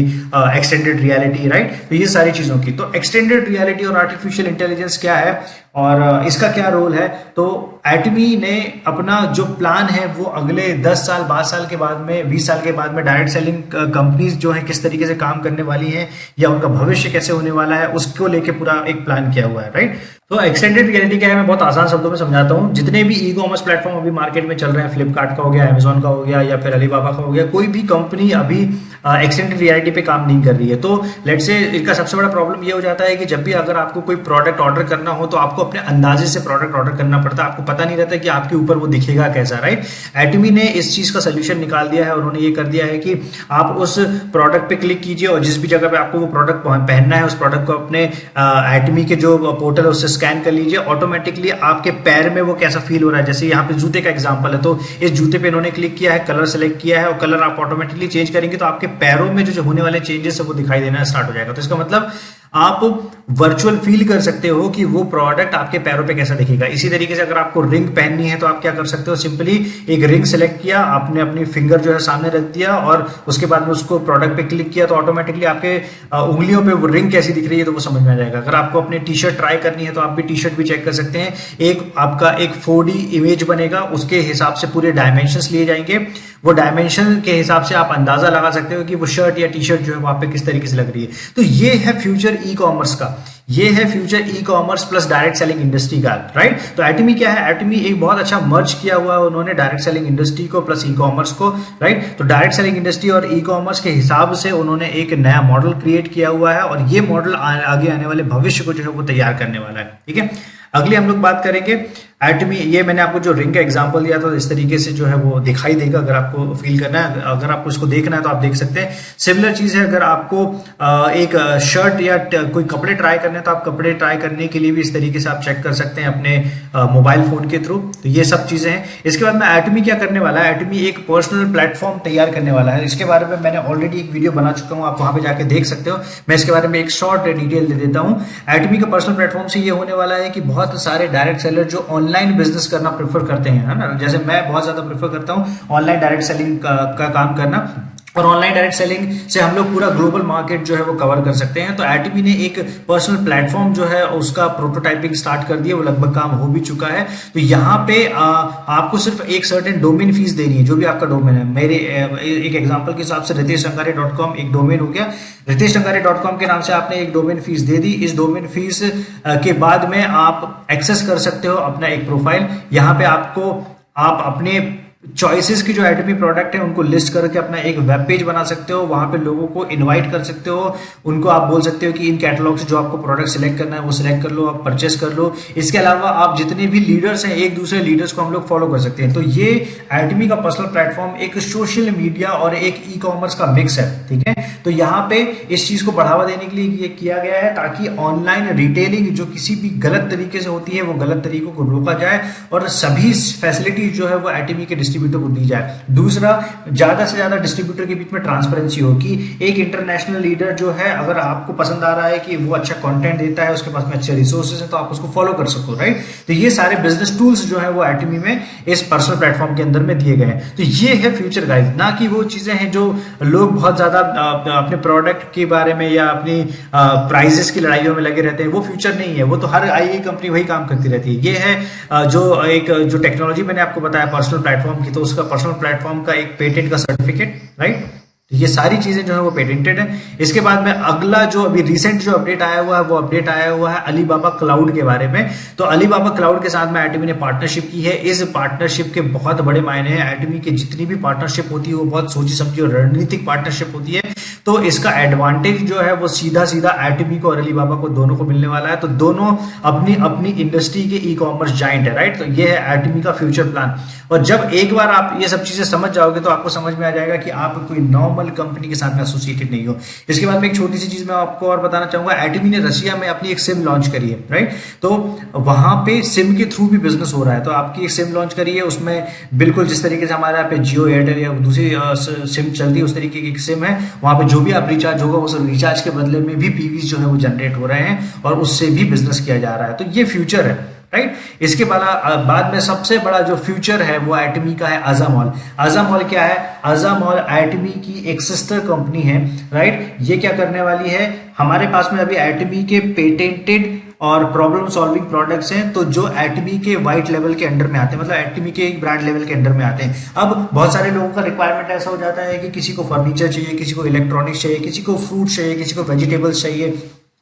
Speaker 2: एक्सटेंडेड रियलिटी, राइट। तो ये सारी चीजों की, तो एक्सटेंडेड रियलिटी और आर्टिफिशियल इंटेलिजेंस क्या है और इसका क्या रोल है। तो एटमी ने अपना जो प्लान है वो अगले 10 साल 12 साल के बाद में, 20 साल के बाद में डायरेक्ट सेलिंग कंपनीज जो है किस तरीके से काम करने वाली हैं या उनका भविष्य कैसे होने वाला है, उसको लेके पूरा एक प्लान किया हुआ है, राइट। तो एक्सटेंडेड रियलिटी क्या है, मैं बहुत आसान शब्दों में समझाता हूं। जितने भी ई कॉमर्स प्लेटफॉर्म अभी मार्केट में चल रहे हैं, फ्लिपकार्ट का हो गया, अमेजॉन का हो गया, या फिर अलीबाबा का हो गया, कोई भी कंपनी अभी एक्सटेंडेड रियलिटी पे काम नहीं कर रही है। तो लेट्स से इनका सबसे बड़ा प्रॉब्लम ये हो जाता है कि जब भी अगर आपको कोई प्रोडक्ट ऑर्डर करना हो तो आपको अपने अंदाजे से प्रोडक्ट ऑर्डर करना पड़ता है, आपको पता नहीं रहता कि आपके ऊपर वो दिखेगा कैसा, राइट। एटमी ने इस चीज का सोल्यूशन निकाल दिया है और उन्होंने ये कर दिया है कि आप उस प्रोडक्ट पे क्लिक कीजिए और जिस भी जगह पे आपको वो प्रोडक्ट पहनना है, उस प्रोडक्ट को अपने एटमी के जो पोर्टल है उससे स्कैन कर लीजिए, ऑटोमेटिकली आपके पैर में वो कैसा फील हो रहा है। जैसे यहाँ पे जूते का एग्जांपल है, तो इस जूते पे इन्होंने क्लिक किया है, कलर सेलेक्ट किया है और कलर आप ऑटोमेटिकली चेंज करेंगे तो आपके पैरों में जो होने वाले चेंजेस है वो दिखाई देना स्टार्ट हो जाएगा। तो इसका मतलब आप वर्चुअल फील कर सकते हो कि वो प्रोडक्ट आपके पैरों पे कैसा दिखेगा। इसी तरीके से अगर आपको रिंग पहननी है तो आप क्या कर सकते हो, सिंपली एक रिंग सेलेक्ट किया, आपने अपनी फिंगर जो है सामने रख दिया और उसके बाद में उसको प्रोडक्ट पे क्लिक किया तो ऑटोमेटिकली आपके उंगलियों पे वो रिंग कैसी दिख रही है तो वो समझ में आ जाएगा। अगर आपको अपनी टी शर्ट ट्राई करनी है तो आप भी टी शर्ट भी चेक कर सकते हैं, एक आपका एक 4D इमेज बनेगा, उसके हिसाब से पूरे डायमेंशंस लिए जाएंगे, वो डायमेंशन के हिसाब से आप अंदाजा लगा सकते हो कि वो शर्ट या टी शर्ट जो है वहां पे किस तरीके से लग रही है। तो ये है फ्यूचर ई कॉमर्स का, ये है future e commerce plus direct selling industry का, राइट। तो एटमी क्या है, एटमी एक बहुत अच्छा मर्ज किया हुआ है उन्होंने डायरेक्ट सेलिंग इंडस्ट्री को प्लस ई कॉमर्स को, राइट। तो डायरेक्ट सेलिंग इंडस्ट्री और ई कॉमर्स के हिसाब से उन्होंने एक नया मॉडल क्रिएट किया हुआ है और ये मॉडल आगे आने वाले भविष्य को जो है वो तैयार करने वाला है, ठीक है। अगली हम लोग बात करेंगे एटमी, ये मैंने आपको जो रिंग का एग्जांपल दिया था इस तरीके से जो है वो दिखाई देगा। अगर आपको फील करना है, अगर आपको इसको देखना है तो आप देख सकते हैं। सिमिलर चीज है, अगर आपको एक शर्ट या कोई कपड़े ट्राई करने हैं तो आप कपड़े ट्राई करने के लिए भी इस तरीके से आप चेक कर सकते हैं अपने मोबाइल फोन के थ्रू। तो ये सब चीजें हैं। इसके बाद में एटमी क्या करने वाला है, एटमी एक पर्सनल प्लेटफॉर्म तैयार करने वाला है। इसके बारे में मैंने ऑलरेडी एक वीडियो बना चुका हूं, आप वहां पे जाके देख सकते हो। मैं इसके बारे में एक शॉर्ट डिटेल दे देता हूं। एटमी का पर्सनल प्लेटफॉर्म से ये होने वाला है कि बहुत सारे डायरेक्ट सेलर जो ऑनलाइन बिजनेस करना प्रेफर करते हैं, है ना, जैसे मैं बहुत ज्यादा प्रेफर करता हूं ऑनलाइन डायरेक्ट सेलिंग का काम करना, और ऑनलाइन डायरेक्ट सेलिंग से हम लोग पूरा ग्लोबल मार्केट जो है वो कवर कर सकते हैं। तो एटमी ने एक पर्सनल प्लेटफॉर्म जो है उसका प्रोटोटाइपिंग स्टार्ट कर दिया, वो लगभग काम हो भी चुका है। तो यहाँ पे आपको सिर्फ एक सर्टेन डोमेन फीस देनी है, जो भी आपका डोमेन है। मेरे एक एग्जांपल के हिसाब से riteshangare.com एक डोमेन हो गया। riteshangare.com के नाम से आपने एक डोमेन फीस दे दी। इस डोमेन फीस के बाद में आप एक्सेस कर सकते हो अपना एक प्रोफाइल। यहाँ पे आप अपने चॉइसेस की जो एटमी प्रोडक्ट है उनको लिस्ट करके अपना एक वेब पेज बना सकते हो, वहां पे लोगों को इनवाइट कर सकते हो, उनको आप बोल सकते हो कि इन कैटलॉग से जो आपको प्रोडक्ट सिलेक्ट करना है वो सिलेक्ट कर लो, आप परचेस कर लो। इसके अलावा आप जितने भी लीडर्स हैं, एक दूसरे लीडर्स को हम लोग फॉलो कर सकते हैं। तो ये एटमी का पर्सनल प्लेटफॉर्म एक सोशल मीडिया और एक ई कॉमर्स का मिक्स है, ठीक है। तो यहाँ पे इस चीज को बढ़ावा देने के लिए ये किया गया है ताकि ऑनलाइन रिटेलिंग जो किसी भी गलत तरीके से होती है वो गलत तरीकों को रोका जाए और सभी फैसिलिटीज जो है वो एटमी के डिस्ट्रीब्यूटर को दी जाए। दूसरा, ज्यादा से ज्यादा डिस्ट्रीब्यूटर के बीच में ट्रांसपेरेंसी हो कि एक इंटरनेशनल लीडर जो है, अगर आपको पसंद आ रहा है कि वो अच्छा कंटेंट देता है, उसके पास में अच्छे रिसोर्सेज है, तो आप उसको फॉलो कर सको, राइट। तो ये सारे बिजनेस टूल्स जो है वो एटमी में इस पर्सनल प्लेटफॉर्म के अंदर में दिए गए हैं। तो ये है फ्यूचर गाइस, ना कि वो चीजें हैं जो लोग बहुत ज्यादा अपने प्रोडक्ट के बारे में या अपनी प्राइजेस की लड़ाइयों में लगे रहते हैं। वो फ्यूचर नहीं है, वो तो हर आई कंपनी वही काम करती रहती है। ये है जो टेक्नोलॉजी मैंने आपको बताया पर्सनल प्लेटफॉर्म की, तो उसका पर्सनल प्लेटफॉर्म का एक पेटेंट का सर्टिफिकेट, राइट। तो ये सारी चीजें जो है वो पेटेंटेड है। इसके बाद में अगला जो अभी रिसेंट जो अपडेट आया हुआ है वो अपडेट आया हुआ है अलीबाबा क्लाउड के बारे में। तो अलीबाबा क्लाउड के साथ में एटमी ने पार्टनरशिप की है। इस पार्टनरशिप के बहुत बड़े मायने हैं। एटमी की जितनी भी पार्टनरशिप होती है वो बहुत सोची समझी और रणनीतिक पार्टनरशिप होती है। तो इसका एडवांटेज जो है वो सीधा सीधा एटमी को और अलीबाबा को दोनों को मिलने वाला है। तो दोनों अपनी अपनी इंडस्ट्री के ई कॉमर्स जाइंट है, राइट। तो ये है एटमी का फ्यूचर प्लान। और जब एक बार आप ये सब चीजें समझ जाओगे तो आपको समझ में आ जाएगा कि आप कोई नॉर्मल कंपनी के साथ में एसोसिएटेड नहीं हो। इसके बाद में एक छोटी सी चीज मैं आपको और बताना चाहूंगा, एटमी ने रशिया में अपनी एक सिम लॉन्च करी है, राइट। तो वहां पे सिम के थ्रू भी बिजनेस हो रहा है। तो आपकी एक सिम लॉन्च करी है, उसमें बिल्कुल जिस तरीके से हमारे यहाँ पे जियो, एयरटेल या दूसरी सिम चलती है उस तरीके की एक सिम है। वहां पे जो भी आप रिचार्ज होगा उस रिचार्ज के बदले में भी पीवीज जो है वो जनरेट हो रहे हैं और उससे भी बिजनेस किया जा रहा है। तो ये फ्यूचर है, राइट। इसके बाद में सबसे बड़ा जो फ्यूचर है वो एटमी का है अज़ामॉल। अज़ामॉल क्या है? अज़ामॉल एटमी की एक सिस्टर कंपनी है, राइट। ये क्या करने वाली है, हमारे पास में अभी एटमी के पेटेंटेड और प्रॉब्लम सॉल्विंग प्रोडक्ट्स हैं, तो जो एटमी के वाइट लेवल के अंडर में आते हैं, मतलब एटमी के एक ब्रांड लेवल के अंडर में आते हैं। अब बहुत सारे लोगों का रिक्वायरमेंट ऐसा हो जाता है कि किसी को फर्नीचर चाहिए, किसी को इलेक्ट्रॉनिक्स चाहिए, किसी को फ्रूट चाहिए, किसी को वेजिटेबल्स चाहिए,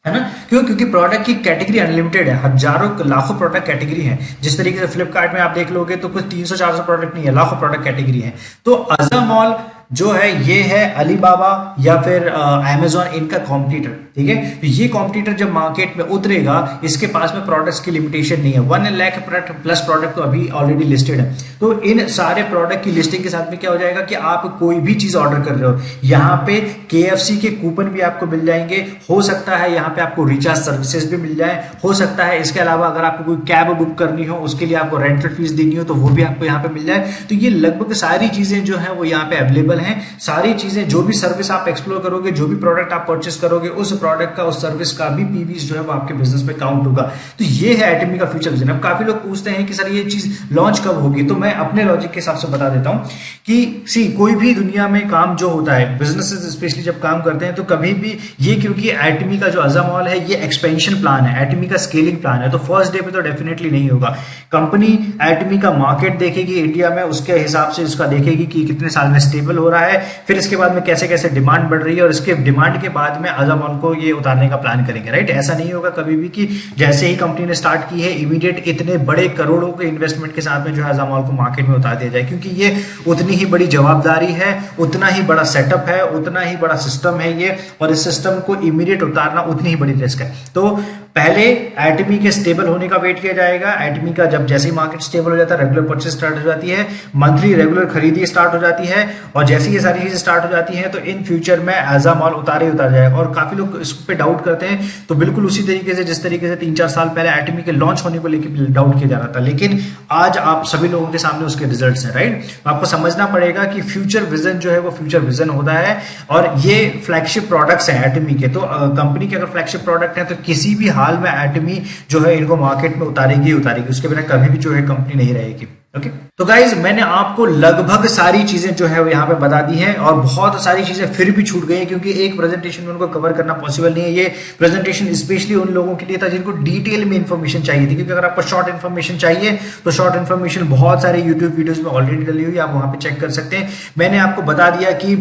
Speaker 2: है ना। क्योंकि प्रोडक्ट की कैटेगरी अनलिमिटेड है, हजारों लाखों प्रोडक्ट कैटेगरी है। जिस तरीके से फ्लिपकार्ट में आप देख लोगे तो कुछ 300-400 प्रोडक्ट नहीं है, लाखों प्रोडक्ट कैटेगरी है। तो अज़ामॉल जो है ये है अलीबाबा या फिर अमेजॉन इनका कॉम्पिटिटर, ठीक है। तो ये कॉम्पिटिटर जब मार्केट में उतरेगा, इसके पास में प्रोडक्ट्स की लिमिटेशन नहीं है। 1 लाख प्लस प्रोडक्ट तो अभी ऑलरेडी लिस्टेड है। तो इन सारे प्रोडक्ट की लिस्टिंग के साथ में क्या हो जाएगा कि आप कोई भी चीज ऑर्डर कर रहे हो, यहाँ पे KFC के कूपन भी आपको मिल जाएंगे। हो सकता है यहाँ पे आपको रिचार्ज सर्विसेज भी मिल जाए, हो सकता है इसके अलावा अगर आपको कोई कैब बुक करनी हो उसके लिए आपको रेंटल फीस देनी हो तो वो भी आपको यहाँ पे मिल जाए। तो ये लगभग सारी चीजें जो है वो यहाँ पे अवेलेबल हैं। सारी चीजें, जो भी सर्विस आप एक्सप्लोर करोगे, जो भी प्रोडक्ट आप परचेस करोगे, उस प्रोडक्ट का, उस सर्विस का भी पीवीज जो है वो आपके बिजनेस में काउंट होगा। तो ये है एटमी का फ्यूचर विजन। अब काफी लोग पूछते हैं कि सर ये चीज लॉन्च कब होगी, तो मैं अपने लॉजिक के हिसाब से बता देता हूं कि कोई भी दुनिया में काम जो होता है, बिजनेसेस स्पेशली जब काम करते हैं, तो कभी भी ये, क्योंकि एटमी का जो अज़ामॉल है ये एक्सपेंशन प्लान है, एटमी का स्केलिंग प्लान है, तो फर्स्ट डे पे तो डेफिनेटली नहीं होगा। कंपनी एटमी का मार्केट देखेगी इंडिया में, उसके हिसाब से इसका देखेगी कि कितने साल में स्टेबल हो रहा है, फिर इसके बाद में कैसे कैसे डिमांड बढ़ रही है, और इसके डिमांड के बाद में अज़ामॉल को ये उतारने का प्लान करेंगे, राइट। ऐसा नहीं होगा कभी भी कि जैसे ही कंपनी ने स्टार्ट की है इमीडिएट इतने बड़े करोड़ों के इन्वेस्टमेंट के साथ में जो है अज़ामॉल को मार्केट में उतार दिया जाए, क्योंकि ये उतनी ही बड़ी जवाबदारी है, उतना ही बड़ा सेटअप है, उतना ही बड़ा सिस्टम है ये, और इस सिस्टम को इमीडिएट उतारना उतनी ही बड़ी रिस्क है। तो पहले एटमी के स्टेबल होने का वेट किया जाएगा। एटमी का जब जैसे ही मार्केट स्टेबल हो जाता है, रेगुलर परचेस स्टार्ट हो जाती है, मंथली रेगुलर खरीदी स्टार्ट हो जाती है, और जैसे ये सारी चीजें स्टार्ट हो जाती हैं तो इन फ्यूचर में अज़ामॉल उतार जाएगा। और काफी लोग इस पे डाउट करते हैं, तो बिल्कुल उसी तरीके से जिस तरीके से 3-4 साल पहले एटमी के लॉन्च होने को लेकर डाउट किया जा रहा था, लेकिन आज आप सभी लोगों के सामने उसके रिजल्ट्स हैं, राइट। तो आपको समझना पड़ेगा कि फ्यूचर विजन जो है वो फ्यूचर विजन होता है, और ये फ्लैगशिप प्रोडक्ट्स हैं एटमी के। तो कंपनी के अगर फ्लैगशिप प्रोडक्ट है तो किसी भी हाल में एटमी जो है इनको मार्केट में उतारेगी, उसके बिना कभी भी जो है कंपनी नहीं रहेगी। ओके, तो गाइज मैंने आपको लगभग सारी चीजें जो है वो यहाँ पे बता दी हैं, और बहुत सारी चीजें फिर भी छूट गई हैं क्योंकि एक प्रेजेंटेशन में उनको कवर करना पॉसिबल नहीं है। ये प्रेजेंटेशन स्पेशली उन लोगों के लिए था जिनको डिटेल में इंफॉर्मेशन चाहिए थी, क्योंकि अगर आपको शॉर्ट इन्फॉर्मेशन चाहिए तो शॉर्ट इन्फॉर्मेशन बहुत सारे यूट्यूब वीडियोज में ऑलरेडी डली हुई है, आप वहां पे चेक कर सकते हैं। मैंने आपको बता दिया कि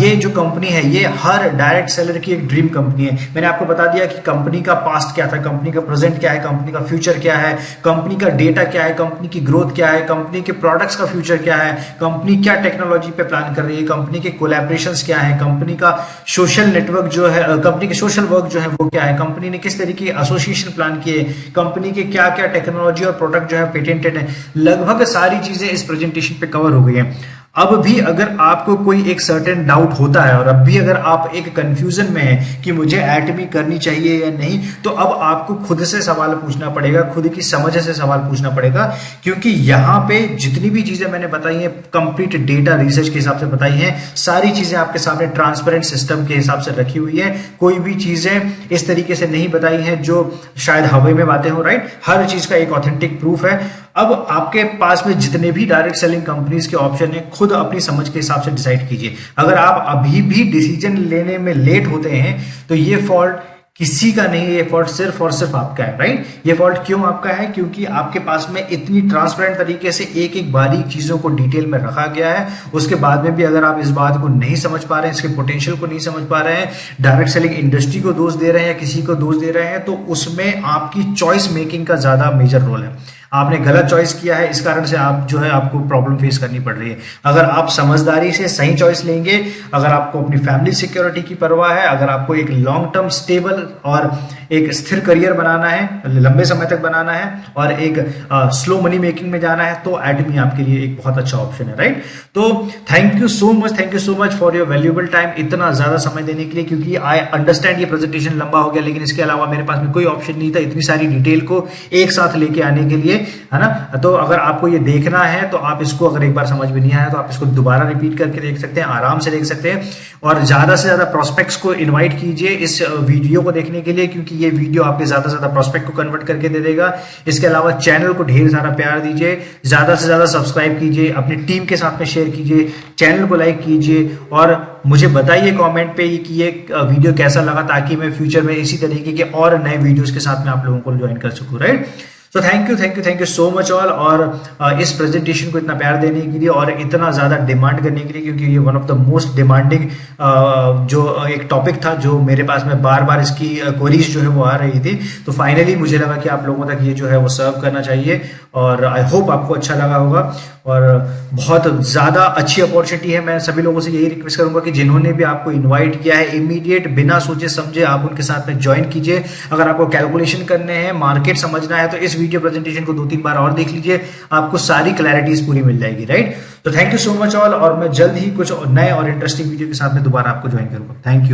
Speaker 2: ये जो कंपनी है ये हर डायरेक्ट सेलर की एक ड्रीम कंपनी है। मैंने आपको बता दिया कि कंपनी का पास्ट क्या था, कंपनी का प्रेजेंट क्या है, कंपनी का फ्यूचर क्या है, कंपनी का डेटा क्या है, कंपनी की ग्रोथ क्या है, कंपनी कंपनी के प्रोडक्ट्स का फ्यूचर क्या है, कंपनी क्या टेक्नोलॉजी पे प्लान कर रही है, कंपनी के कोलैबोरेशंस क्या है, कंपनी का सोशल नेटवर्क जो है, कंपनी के सोशल वर्क जो है वो क्या है, कंपनी ने किस तरीके की एसोसिएशन प्लान किए, कंपनी के क्या क्या टेक्नोलॉजी और प्रोडक्ट जो है पेटेंटेड है, लगभग सारी चीजें इस प्रेजेंटेशन पे कवर हो गई है। अब भी अगर आपको कोई एक सर्टेन डाउट होता है और अब भी अगर आप एक कंफ्यूजन में है कि मुझे एटमी करनी चाहिए या नहीं, तो अब आपको खुद से सवाल पूछना पड़ेगा, खुद की समझ से सवाल पूछना पड़ेगा, क्योंकि यहाँ पे जितनी भी चीजें मैंने बताई हैं कंप्लीट डेटा रिसर्च के हिसाब से बताई हैं, सारी चीजें आपके सामने ट्रांसपेरेंट सिस्टम के हिसाब से रखी हुई है। कोई भी चीजें इस तरीके से नहीं बताई हैं जो शायद हवा में बातें हो, राइट। हर चीज का एक ऑथेंटिक प्रूफ है। अब आपके पास में जितने भी डायरेक्ट सेलिंग कंपनीज के ऑप्शन है, खुद अपनी समझ के हिसाब से डिसाइड कीजिए। अगर आप अभी भी डिसीजन लेने में लेट होते हैं तो ये फॉल्ट किसी का नहीं है, ये फॉल्ट सिर्फ और सिर्फ आपका है, राइट। ये फॉल्ट क्यों आपका है? क्योंकि आपके पास में इतनी ट्रांसपेरेंट तरीके से एक एक बारीक चीजों को डिटेल में रखा गया है, उसके बाद में भी अगर आप इस बात को नहीं समझ पा रहे हैं, इसके पोटेंशियल को नहीं समझ पा रहे हैं, डायरेक्ट सेलिंग इंडस्ट्री को दोष दे रहे हैं या किसी को दोष दे रहे हैं, तो उसमें आपकी चॉइस मेकिंग का ज्यादा मेजर रोल है। आपने गलत चॉइस किया है, इस कारण से आप जो है आपको प्रॉब्लम फेस करनी पड़ रही है। अगर आप समझदारी से सही चॉइस लेंगे, अगर आपको अपनी फैमिली सिक्योरिटी की परवाह है, अगर आपको एक लॉन्ग टर्म स्टेबल और एक स्थिर करियर बनाना है, लंबे समय तक बनाना है और एक स्लो मनी मेकिंग में जाना है, तो एटमी आपके लिए एक बहुत अच्छा ऑप्शन है, राइट। तो thank you so much for your valuable time, इतना ज्यादा समय देने के लिए, क्योंकि आई अंडरस्टैंड ये प्रेजेंटेशन लंबा हो गया, लेकिन इसके अलावा मेरे पास में कोई ऑप्शन नहीं था इतनी सारी डिटेल को एक साथ लेके आने के लिए, है ना। तो अगर आपको ये देखना है तो आप इसको, अगर एक बार समझ में नहीं आया तो आप इसको दोबारा रिपीट करके देख सकते हैं, आराम से देख सकते हैं। और ज्यादा से ज्यादा प्रोस्पेक्ट्स को इनवाइट कीजिए इस वीडियो को देखने के लिए, क्योंकि ये वीडियो आपके ज्यादा से ज्यादा प्रोस्पेक्ट को कन्वर्ट करके दे देगा। इसके अलावा चैनल को ढेर सारा प्यार दीजिए, ज्यादा से ज्यादा सब्सक्राइब कीजिए, अपनी टीम के साथ में शेयर कीजिए, चैनल को लाइक कीजिए और मुझे बताइए कमेंट पे कि ये वीडियो कैसा लगा, ताकि मैं फ्यूचर में इसी तरीके के और नए वीडियोस के साथ में आप लोगों को ज्वाइन कर सकूं, राइट। तो thank you so much all, और इस प्रेजेंटेशन को इतना प्यार देने के लिए और इतना ज़्यादा डिमांड करने के लिए, क्योंकि ये one of the most demanding जो एक टॉपिक था, जो मेरे पास में बार बार इसकी क्वेरीज जो है वो आ रही थी। तो फाइनली मुझे लगा कि आप लोगों तक ये जो है वो सर्व करना चाहिए, और आई होप आपको अच्छा लगा होगा। और बहुत ज़्यादा अच्छी अपॉर्चुनिटी है। मैं सभी लोगों से यही रिक्वेस्ट करूंगा कि जिन्होंने भी आपको इन्वाइट किया है, इमीडिएट बिना सोचे समझे आप उनके साथ में ज्वाइन कीजिए। अगर आपको कैलकुलेशन करने हैं, मार्केट समझना है, तो इस वीडियो प्रेजेंटेशन को 2-3 बार और देख लीजिए, आपको सारी क्लैरिटीज पूरी मिल जाएगी, राइट। तो thank you so much all, और मैं जल्द ही कुछ नए और इंटरेस्टिंग वीडियो के साथ में दोबारा आपको ज्वाइन करूंगा। Thank you.